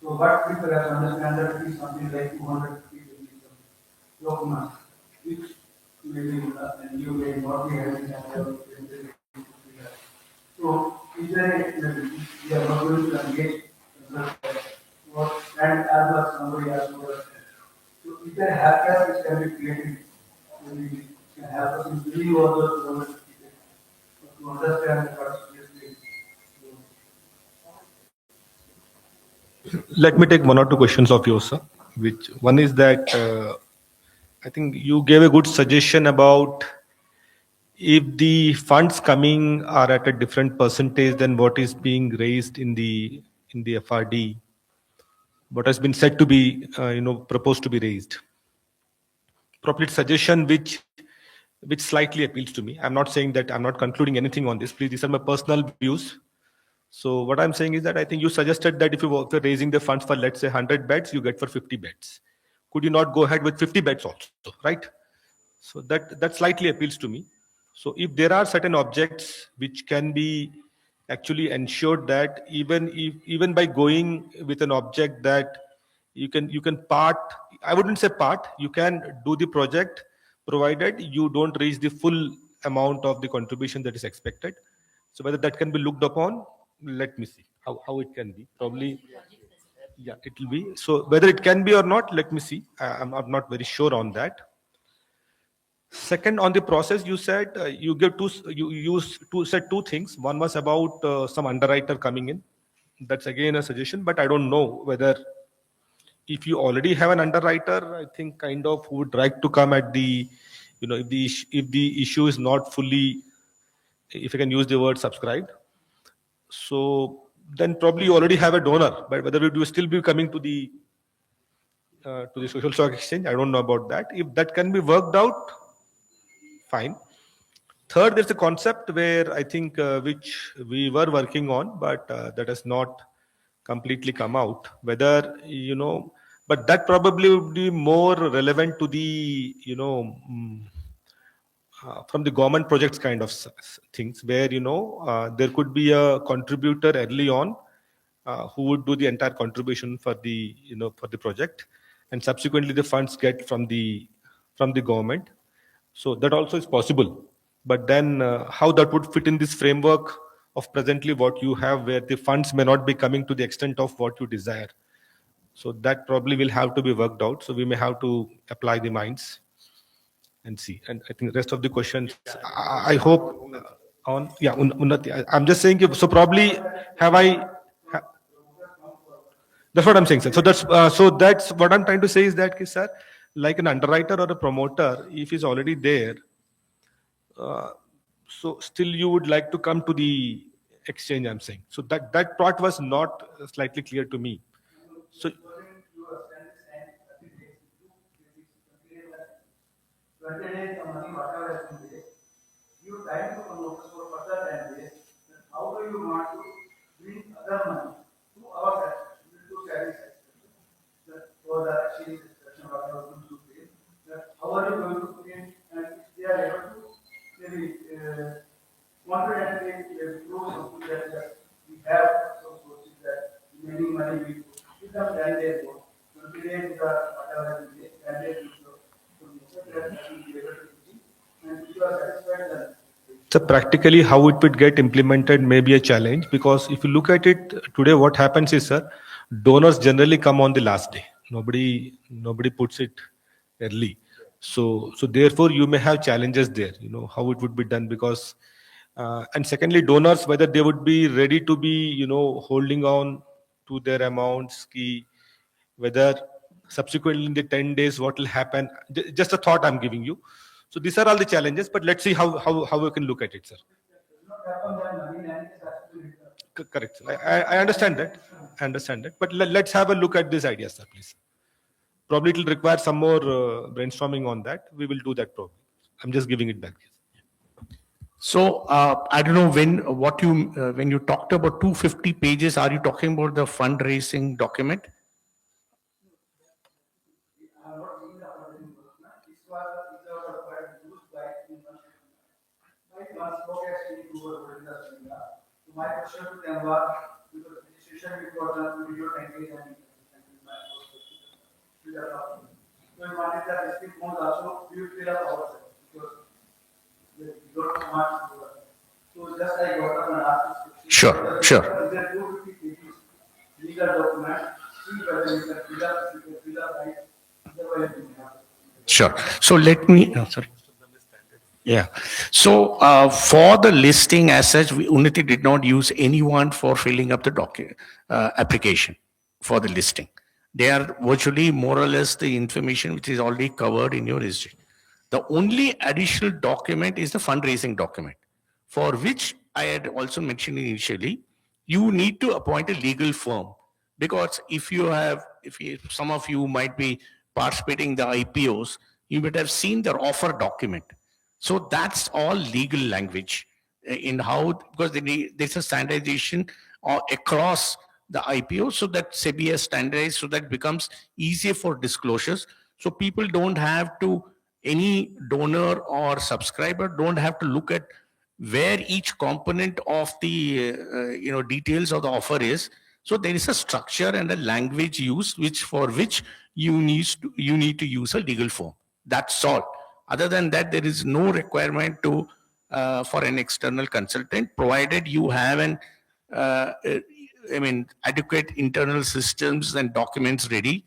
So what people have to understand that it is something like 250 documents, which maybe and you may not be having so is there we are not going to engage or and as much somebody has to so is there hackers which can be created maybe can help us in doing all those to understand the participants. Let me take one or two questions of yours, sir. Which one is that I think you gave a good suggestion about if the funds coming are at a different percentage than what is being raised in the FRD, what has been said to be proposed to be raised. Appropriate suggestion which slightly appeals to me. I'm not saying that I'm not concluding anything on this. Please, these are my personal views. So what I'm saying is that I think you suggested that if you're raising the funds for, let's say, 100 beds, you get for 50 beds. Could you not go ahead with 50 beds also, right? So that slightly appeals to me. So if there are certain objects which can be actually ensured that even by going with an object that you can part, I wouldn't say part, you can do the project provided you don't reach the full amount of the contribution that is expected. So whether that can be looked upon, let me see how it can be. Probably, yeah, it will be. So whether it can be or not, let me see. I'm not very sure on that. Second, on the process, you said you said two things. One was about some underwriter coming in. That's again a suggestion, but I don't know whether if you already have an underwriter, I think kind of who would like to come at the, if the issue is not fully, if I can use the word subscribed, so then probably you already have a donor. But whether you still be coming to the social stock exchange, I don't know about that. If that can be worked out, fine. Third, there's a concept where I think which we were working on, but that has not completely come out. Whether but that probably would be more relevant to the from the government projects kind of things, where there could be a contributor early on who would do the entire contribution for the for the project, and subsequently the funds get from the government. So that also is possible. But then how that would fit in this framework of presently what you have, where the funds may not be coming to the extent of what you desire. So that probably will have to be worked out. So we may have to apply the minds and see. And I think the rest of the questions, I hope on, yeah, Unnati. I'm just saying, so probably have I, that's what I'm saying, sir. So that's what I'm trying to say is that, sir, like an underwriter or a promoter, if he's already there, so still you would like to come to the exchange, I'm saying. So that part was not slightly clear to me. So 20 days the money whatever has been raised, you try to promote for further 10 days, then how do you want to bring other money to our section, to satisfaction? For the exchange section, whatever going to pay, how are you going to put in, and if they are able to maybe confidently prove something that we have some sources that many money we give them 10 days more, 20 days the whatever has been raised, 10 days so practically how it would get implemented may be a challenge, because if you look at it today, what happens is, sir, donors generally come on the last day. Nobody puts it early. So therefore you may have challenges there, how it would be done, because and secondly, donors, whether they would be ready to be, holding on to their amounts, whether subsequently in the 10 days what will happen. Just a thought I'm giving you. So these are all the challenges, but let's see how we can look at it, sir. Correct, sir. I understand that. But let's have a look at these ideas, sir, please. Probably it will require some more brainstorming on that. We will do that probably. I'm just giving it back. So I don't know when you talked about 250 pages, are you talking about the fundraising document? My question to them was, because the decision we got done video 10 days and so we wanted that district board also, we will fill up ourselves because we don't have much to do. So just I got up and asked this question. Sure. Is there 250 pages legal document, see whether you can fill up right, otherwise you have. Sure. So let me, sorry. Yeah. So for the listing as such, Unnati did not use anyone for filling up the application for the listing. They are virtually more or less the information which is already covered in your registry. The only additional document is the fundraising document, for which I had also mentioned initially, you need to appoint a legal firm, because if some of you might be participating in the IPOs, you might have seen their offer document. So that's all legal language in how, because there's a standardization across the IPO, so that SEBI has standardized, so that becomes easier for disclosures. So people don't have to, any donor or subscriber don't have to look at where each component of the details of the offer is. So there is a structure and a language used, for which you need to use a legal form. That's all. Other than that, there is no requirement for an external consultant, provided you have adequate internal systems and documents ready.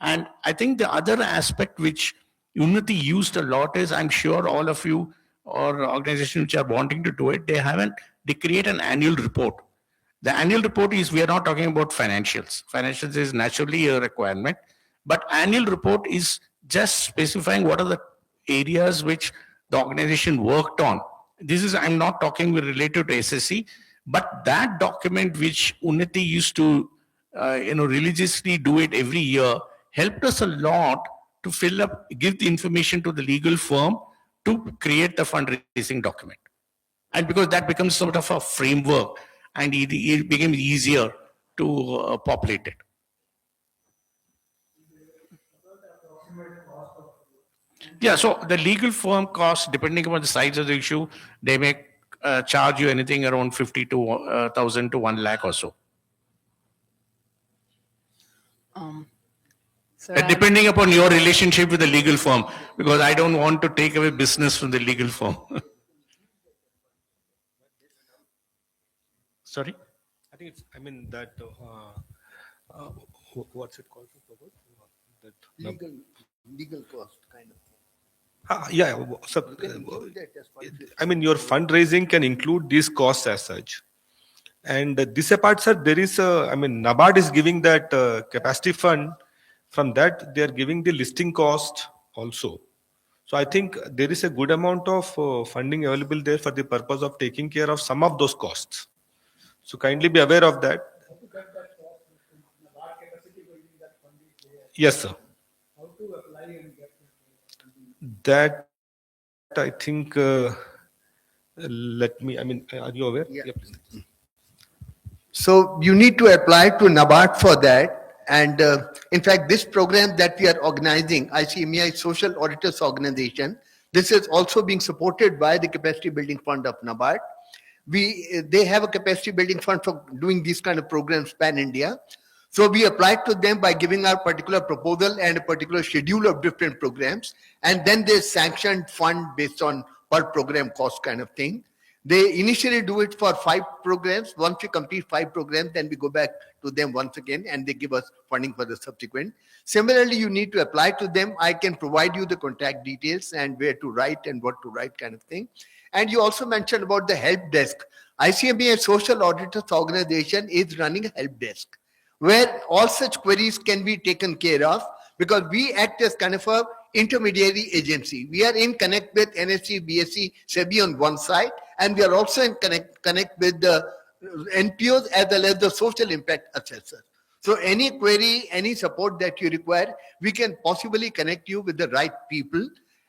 And I think the other aspect which Unnati used a lot is, I'm sure all of you or organizations which are wanting to do it, they create an annual report. The annual report is, we are not talking about financials. Financials is naturally a requirement, but annual report is just specifying what are the areas which the organization worked on. I'm not talking related to SSE, but that document which Unnati used to religiously do it every year helped us a lot to give the information to the legal firm to create the fundraising document. And because that becomes sort of a framework, and it becomes easier to populate it. Yeah, so the legal firm cost, depending upon the size of the issue, they may charge you anything around 50,000 to 1 lakh or so. Depending upon your relationship with the legal firm, because I don't want to take away business from the legal firm. Sorry? I think it's, what's it called? Legal cost kind of. Yeah. So, your fundraising can include these costs as such. And this apart, sir, there is NABARD is giving that capacity fund. From that, they are giving the listing cost also. So I think there is a good amount of funding available there for the purpose of taking care of some of those costs. So kindly be aware of that. Yes, sir. How to apply and get that? I think. Let me. Are you aware? Yeah. So you need to apply to NABARD for that. And in fact, this program that we are organizing, ICMAI Social Auditors Organization, this is also being supported by the Capacity Building Fund of NABARD. They have a capacity building fund for doing these kind of programs pan-India. So we applied to them by giving our particular proposal and a particular schedule of different programs. And then they sanctioned fund based on per program cost kind of thing. They initially do it for 5 programs. Once we complete 5 programs, then we go back to them once again and they give us funding for the subsequent. Similarly, you need to apply to them. I can provide you the contact details and where to write and what to write kind of thing. And you also mentioned about the help desk. ICMAI Social Auditors Organization is running a help desk where all such queries can be taken care of, because we act as kind of a intermediary agency. We are in connect with NSE, BSE, SEBI on one side, and we are also in connect with the NPOs as well as the social impact assessors. So any query, any support that you require, we can possibly connect you with the right people.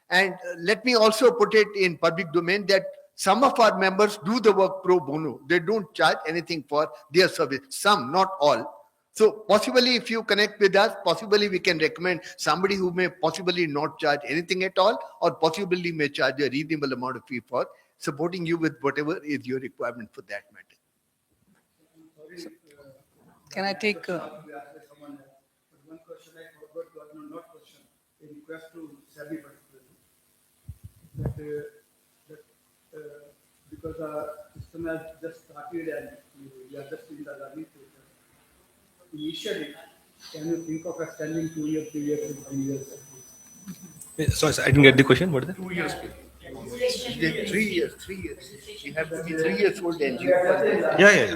And let me also put it in public domain that some of our members do the work pro bono. They don't charge anything for their service. Some, not all. So possibly if you connect with us, possibly we can recommend somebody who may possibly not charge anything at all, or possibly may charge a reasonable amount of fee for supporting you with whatever is your requirement for that matter. Can I take? One question I forgot, not question, a request to SEBI particularly. Because the system has just started and we are just in the learning phase. Initially, can you think of extending 2 years, 3 years, and 3 years at least? Sorry, I didn't get the question. What is it? 2 years. 3 years. 3 years. You have to be 3 years old and you. Yeah.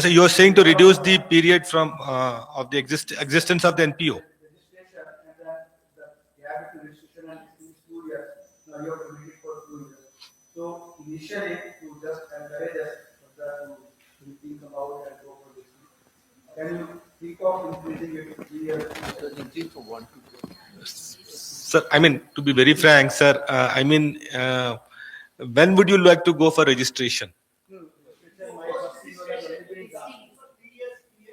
So you are saying to reduce the period from of the existence of the NPO. So initially, to just encourage us to think about and go for this. Can you think of increasing it to 3 years? Increase for 1 to 2. Sir, I mean, to be very frank, sir, when would you like to go for registration?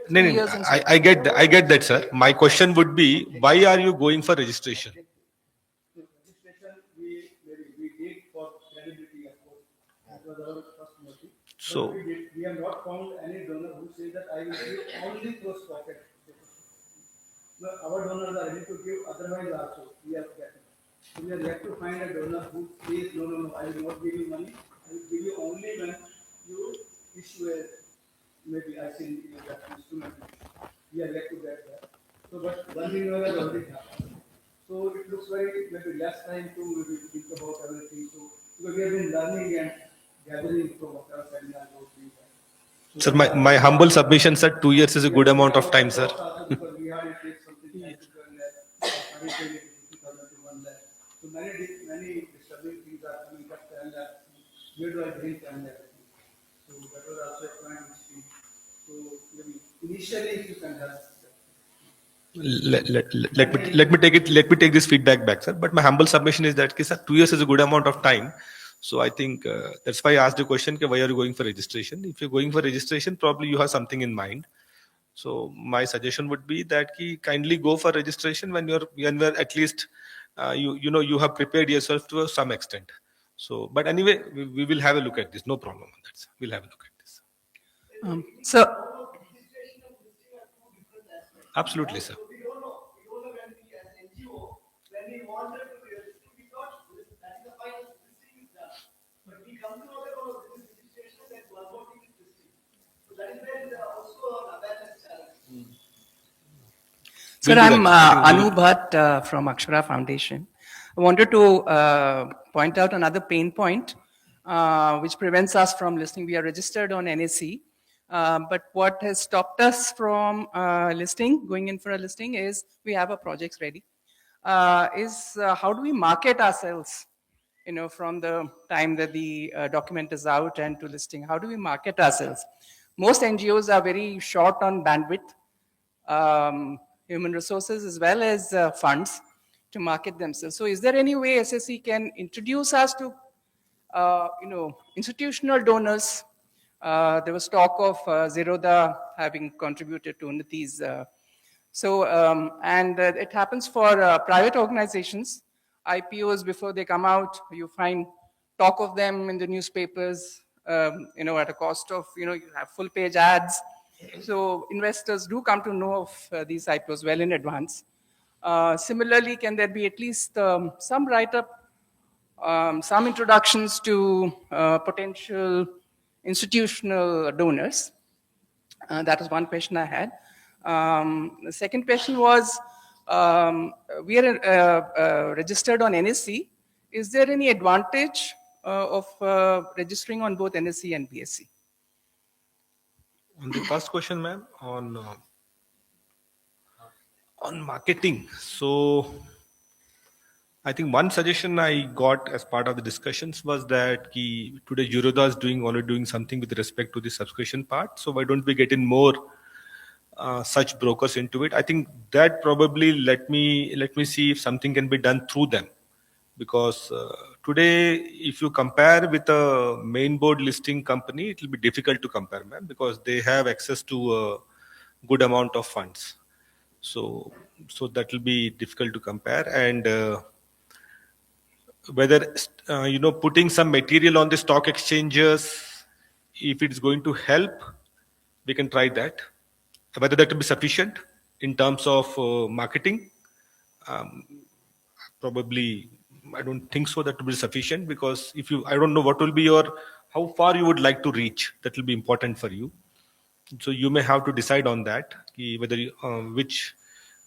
No, I get that, sir. My question would be, why are you going for registration? Registration, we did for credibility, of course. That was our first motive. So we have not found any donor who says that I will give only close pocket. No, our donors are ready to give otherwise also. We are getting. So we are yet to find a donor who says no, I will not give you money. I will give you only when you issue a maybe I think that instrument. We are yet to get that. So, but one renewal has already happened. So it looks very maybe less time to maybe think about everything. So because we have been learning and gathering from our seminar those things. Sir, my humble submission, sir, 2 years is a good amount of time, sir. Because we have to take something like so many disturbing things are coming up and that where do I bring and everything. So that was also a point which so maybe initially if you can help. Let me take this feedback back, sir. But my humble submission is that, sir, 2 years is a good amount of time. So I think that's why I asked the question, why are you going for registration? If you're going for registration, probably you have something in mind. So my suggestion would be that kindly go for registration when you're at least you have prepared yourself to some extent. So, but anyway, we will have a look at this. No problem on that, sir. We'll have a look at this. So. Absolutely, sir. We don't know when we as NGO, when we wanted to register, we thought that is the final listing is done. But we come to know that this registration and one more thing is listing. So that is where there are also an awareness challenge. Sir, I'm Anu Bhatt from Akshara Foundation. I wanted to point out another pain point which prevents us from listing. We are registered on NSE. But what has stopped us from going in for a listing is we have our projects ready. How do we market ourselves, from the time that the document is out and to listing? How do we market ourselves? Most NGOs are very short on bandwidth, human resources, as well as funds to market themselves. So is there any way SSE can introduce us to, institutional donors? There was talk of Zerodha having contributed to Unnati's. It happens for private organizations, IPOs, before they come out, you find talk of them in the newspapers, at a cost of, you have full page ads. So investors do come to know of these IPOs well in advance. Similarly, can there be at least some write-up some introductions to potential institutional donors. That is one question I had. The second question was, we are registered on NSE. Is there any advantage of registering on both NSE and BSE? On the first question, ma'am, on marketing. So I think one suggestion I got as part of the discussions was that today Euroda is already doing something with respect to the subscription part. So why don't we get in more such brokers into it? I think that probably let me see if something can be done through them, because today if you compare with a main board listing company, it will be difficult to compare, ma'am, because they have access to a good amount of funds. So that will be difficult to compare. And whether putting some material on the stock exchanges, if it's going to help, we can try that. Whether that will be sufficient in terms of marketing, probably I don't think so that will be sufficient, because I don't know what will be how far you would like to reach. That will be important for you. So you may have to decide on that, whether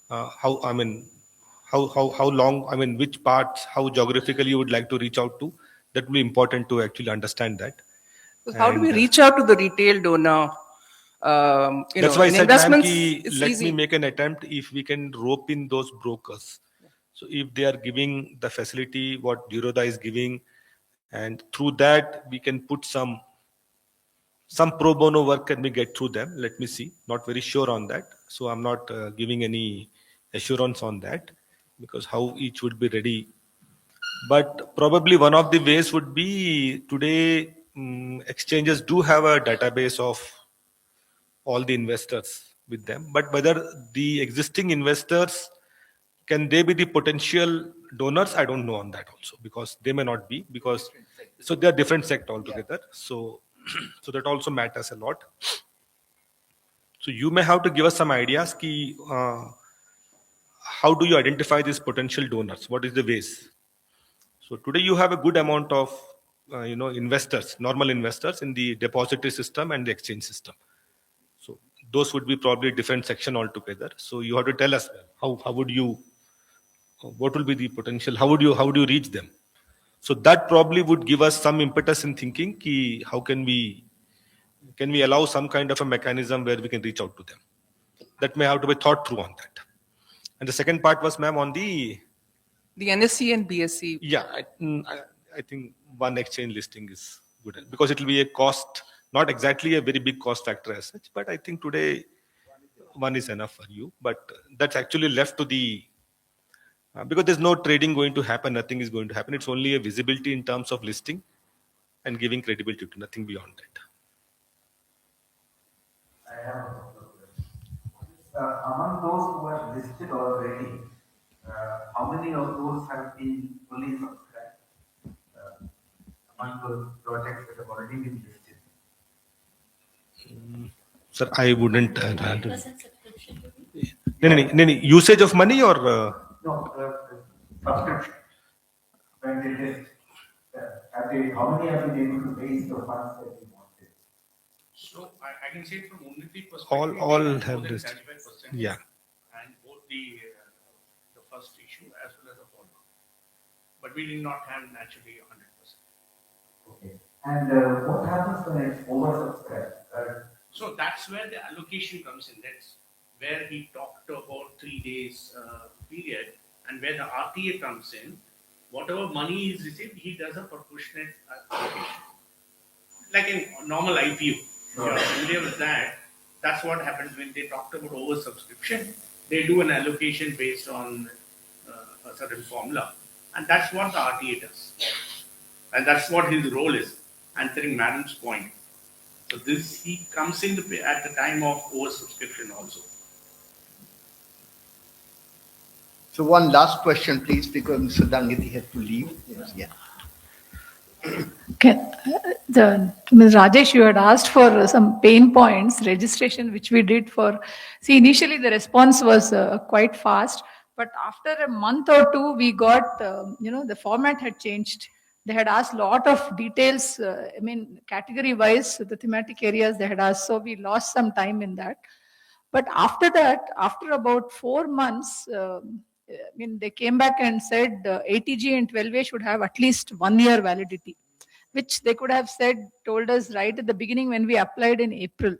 how long, which parts, how geographically you would like to reach out to. That will be important to actually understand that. So how do we reach out to the retail donor? That's why I said, investments, let easy. me make an attempt if we can rope in those brokers. So if they are giving the facility what Euroda is giving, and through that we can put some pro bono work can we get through them. Let me see. Not very sure on that. So I'm not giving any assurance on that, because how each would be ready. But probably one of the ways would be today exchanges do have a database of all the investors with them. But whether the existing investors, can they be the potential donors? I don't know on that also, because they may not be, because so they are different sector altogether. So that also matters a lot. So you may have to give us some ideas. How do you identify these potential donors? What is the ways? So today you have a good amount of investors, normal investors in the depository system and the exchange system. So those would be probably different section altogether. So you have to tell us what will be the potential? How do you reach them? So that probably would give us some impetus in thinking how can we allow some kind of a mechanism where we can reach out to them. That may have to be thought through on that. And the second part was, ma'am, on the NSE and BSE. Yeah, I think one exchange listing is good, because it will be a cost, not exactly a very big cost factor as such, but I think today one is enough for you. But that's actually left to because there's no trading going to happen, nothing is going to happen. It's only a visibility in terms of listing and giving credibility to, nothing beyond that. I have a couple of questions. Among those who are listed already, how many of those have been fully subscribed among those projects that have already been listed? Sir, I wouldn't. Usage of money or? No, subscription. When they list, how many have been able to raise the funds that they wanted? So I can say from Unnati perspective, all have this. Yeah. And both the first issue as well as the follow-up. But we did not have naturally 100%. Okay. And what happens when it's oversubscribed? So that's where the allocation comes in. That's where he talked about 3 days period, and where the RTA comes in. Whatever money is received, he does a proportionate allocation. Like in normal IPO. Sure. You're familiar with that. That's what happens when they talked about oversubscription. They do an allocation based on a certain formula. And that's what the RTA does. And that's what his role is, answering Madam's point. So he comes in at the time of oversubscription also. So one last question, please, because Mr. Dangiti has to leave. Yes, yeah. Ms. Rajesh, you had asked for some pain points, registration, which we did for. See, initially the response was quite fast, but after a month or two, we got, the format had changed. They had asked a lot of details, category-wise, the thematic areas they had asked, so we lost some time in that. But after that, after about 4 months, they came back and said 80G and 12A should have at least 1 year validity, which they could have told us right at the beginning when we applied in April.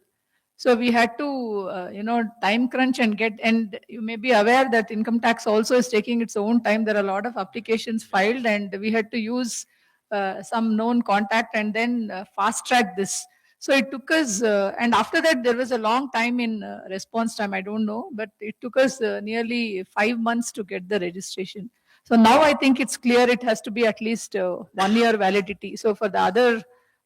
So we had to, time crunch and you may be aware that income tax also is taking its own time. There are a lot of applications filed and we had to use some known contact and then fast track this. So it took us, and after that there was a long time in response time, I don't know, but it took us nearly 5 months to get the registration. So now I think it's clear it has to be at least 1 year validity. So for the other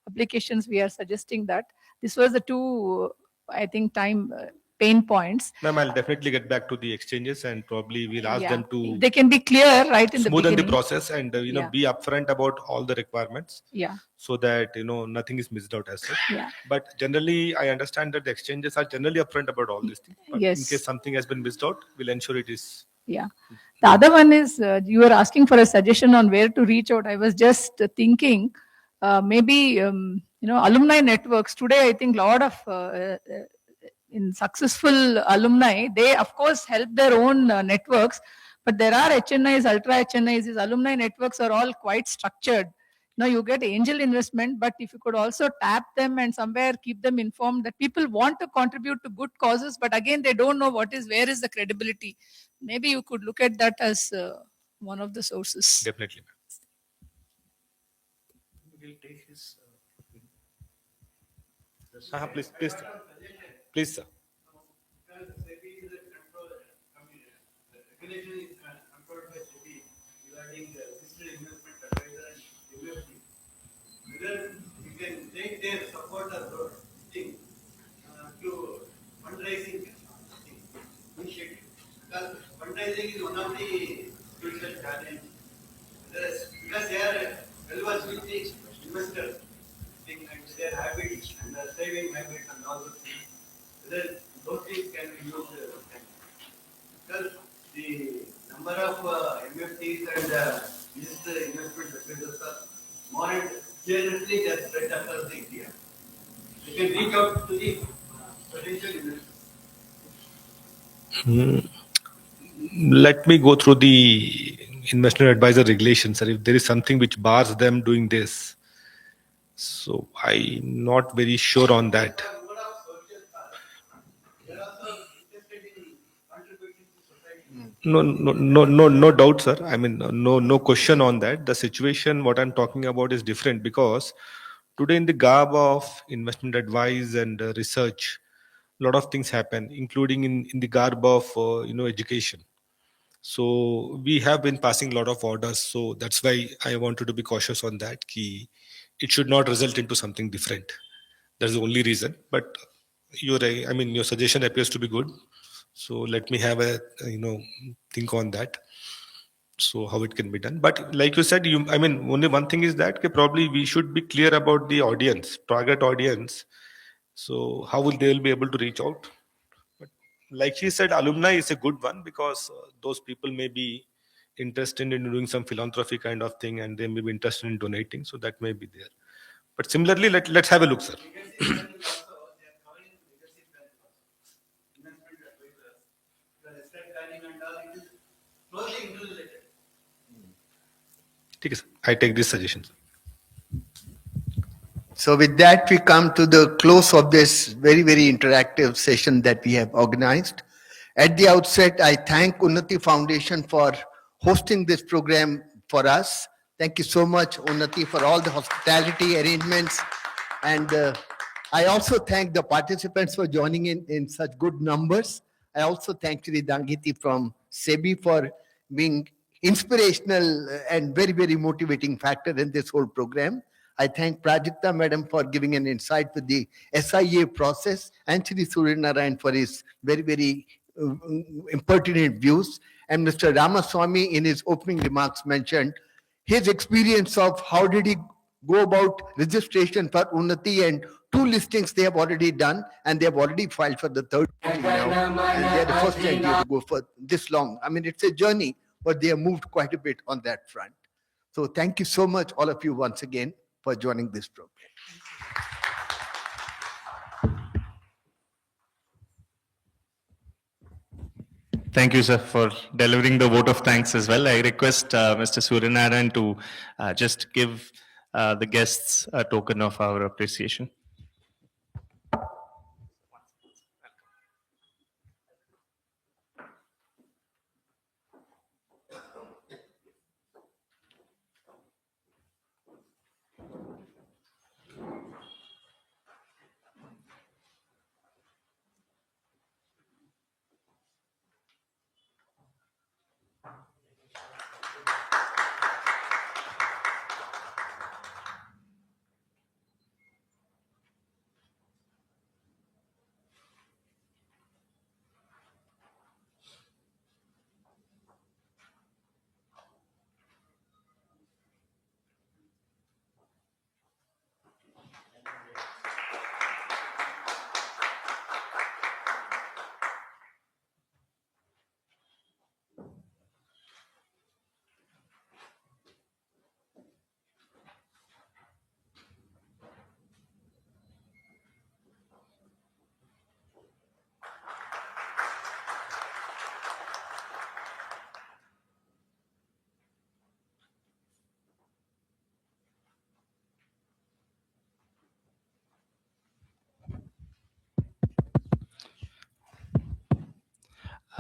applications, we are suggesting that. This was the two, I think, time pain points. Ma'am, I'll definitely get back to the exchanges and probably we'll ask them to. They can be clear right in the smoothen beginning. the process and be upfront about all the requirements. Yeah. So that nothing is missed out as such. Yeah. But generally, I understand that the exchanges are generally upfront about all these things. But Yes. in case something has been missed out, we'll ensure it is. Yeah. The other one is you were asking for a suggestion on where to reach out. I was just thinking maybe alumni networks. Today, I think a lot of in successful alumni, they of course help their own networks, but there are HNIs, ultra HNIs. These alumni networks are all quite structured. Now you get angel investment, but if you could also tap them and somewhere keep them informed that people want to contribute to good causes, but again they don't know where is the credibility. Maybe you could look at that as one of the sources. Definitely. We'll take his. Please, sir. Regulation is controlled by SEBI regarding the registered investment advisor and MFD. Whether you can take their support or thing to fundraising initiative. Because fundraising is one of the crucial challenges. Because they are well versed with the investor thing and their habits and the saving habits and all those things. Whether those things can be used. Because the number of MFTs and these investment advisors are more and generally they are spread across the India. They can reach out to the potential investors. Let me go through the investment advisor regulations, sir. If there is something which bars them doing this, so I'm not very sure on that. No doubt, sir. I mean, no question on that. The situation, what I'm talking about is different because today in the garb of investment advice and research, a lot of things happen, including in the garb of, education. So we have been passing a lot of orders. So that's why I wanted to be cautious on that. It should not result into something different. That's the only reason. But your suggestion appears to be good. So let me have a think on that. So how it can be done. But like you said, only one thing is that probably we should be clear about the audience, target audience. So how will they be able to reach out? But like she said, alumni is a good one because those people may be interested in doing some philanthropy kind of thing and they may be interested in donating. So that may be there. But similarly, let's have a look, sir. I take this suggestion. So with that, we come to the close of this very, very interactive session that we have organized. At the outset, I thank Unnati Foundation for hosting this program for us. Thank you so much, Unnati, for all the hospitality arrangements. And I also thank the participants for joining in such good numbers. I also thank Sri Dangiti from SEBI for being inspirational and very, very motivating factor in this whole program. I thank Prajakta Madam for giving an insight to the SIA process and Sri Suryanarayan for his very, very impertinent views. And Mr. Ramaswamy in his opening remarks mentioned his experience of how did he go about registration for Unnati, and 2 listings they have already done and they have already filed for the 3rd listing now. And they are the first NGO to go for this long. I mean, it's a journey, but they have moved quite a bit on that front. So thank you so much, all of you, once again, for joining this program. Thank you, sir, for delivering the vote of thanks as well. I request Mr. Suryanarayan to just give the guests a token of our appreciation.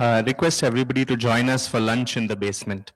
Request everybody to join us for lunch in the basement.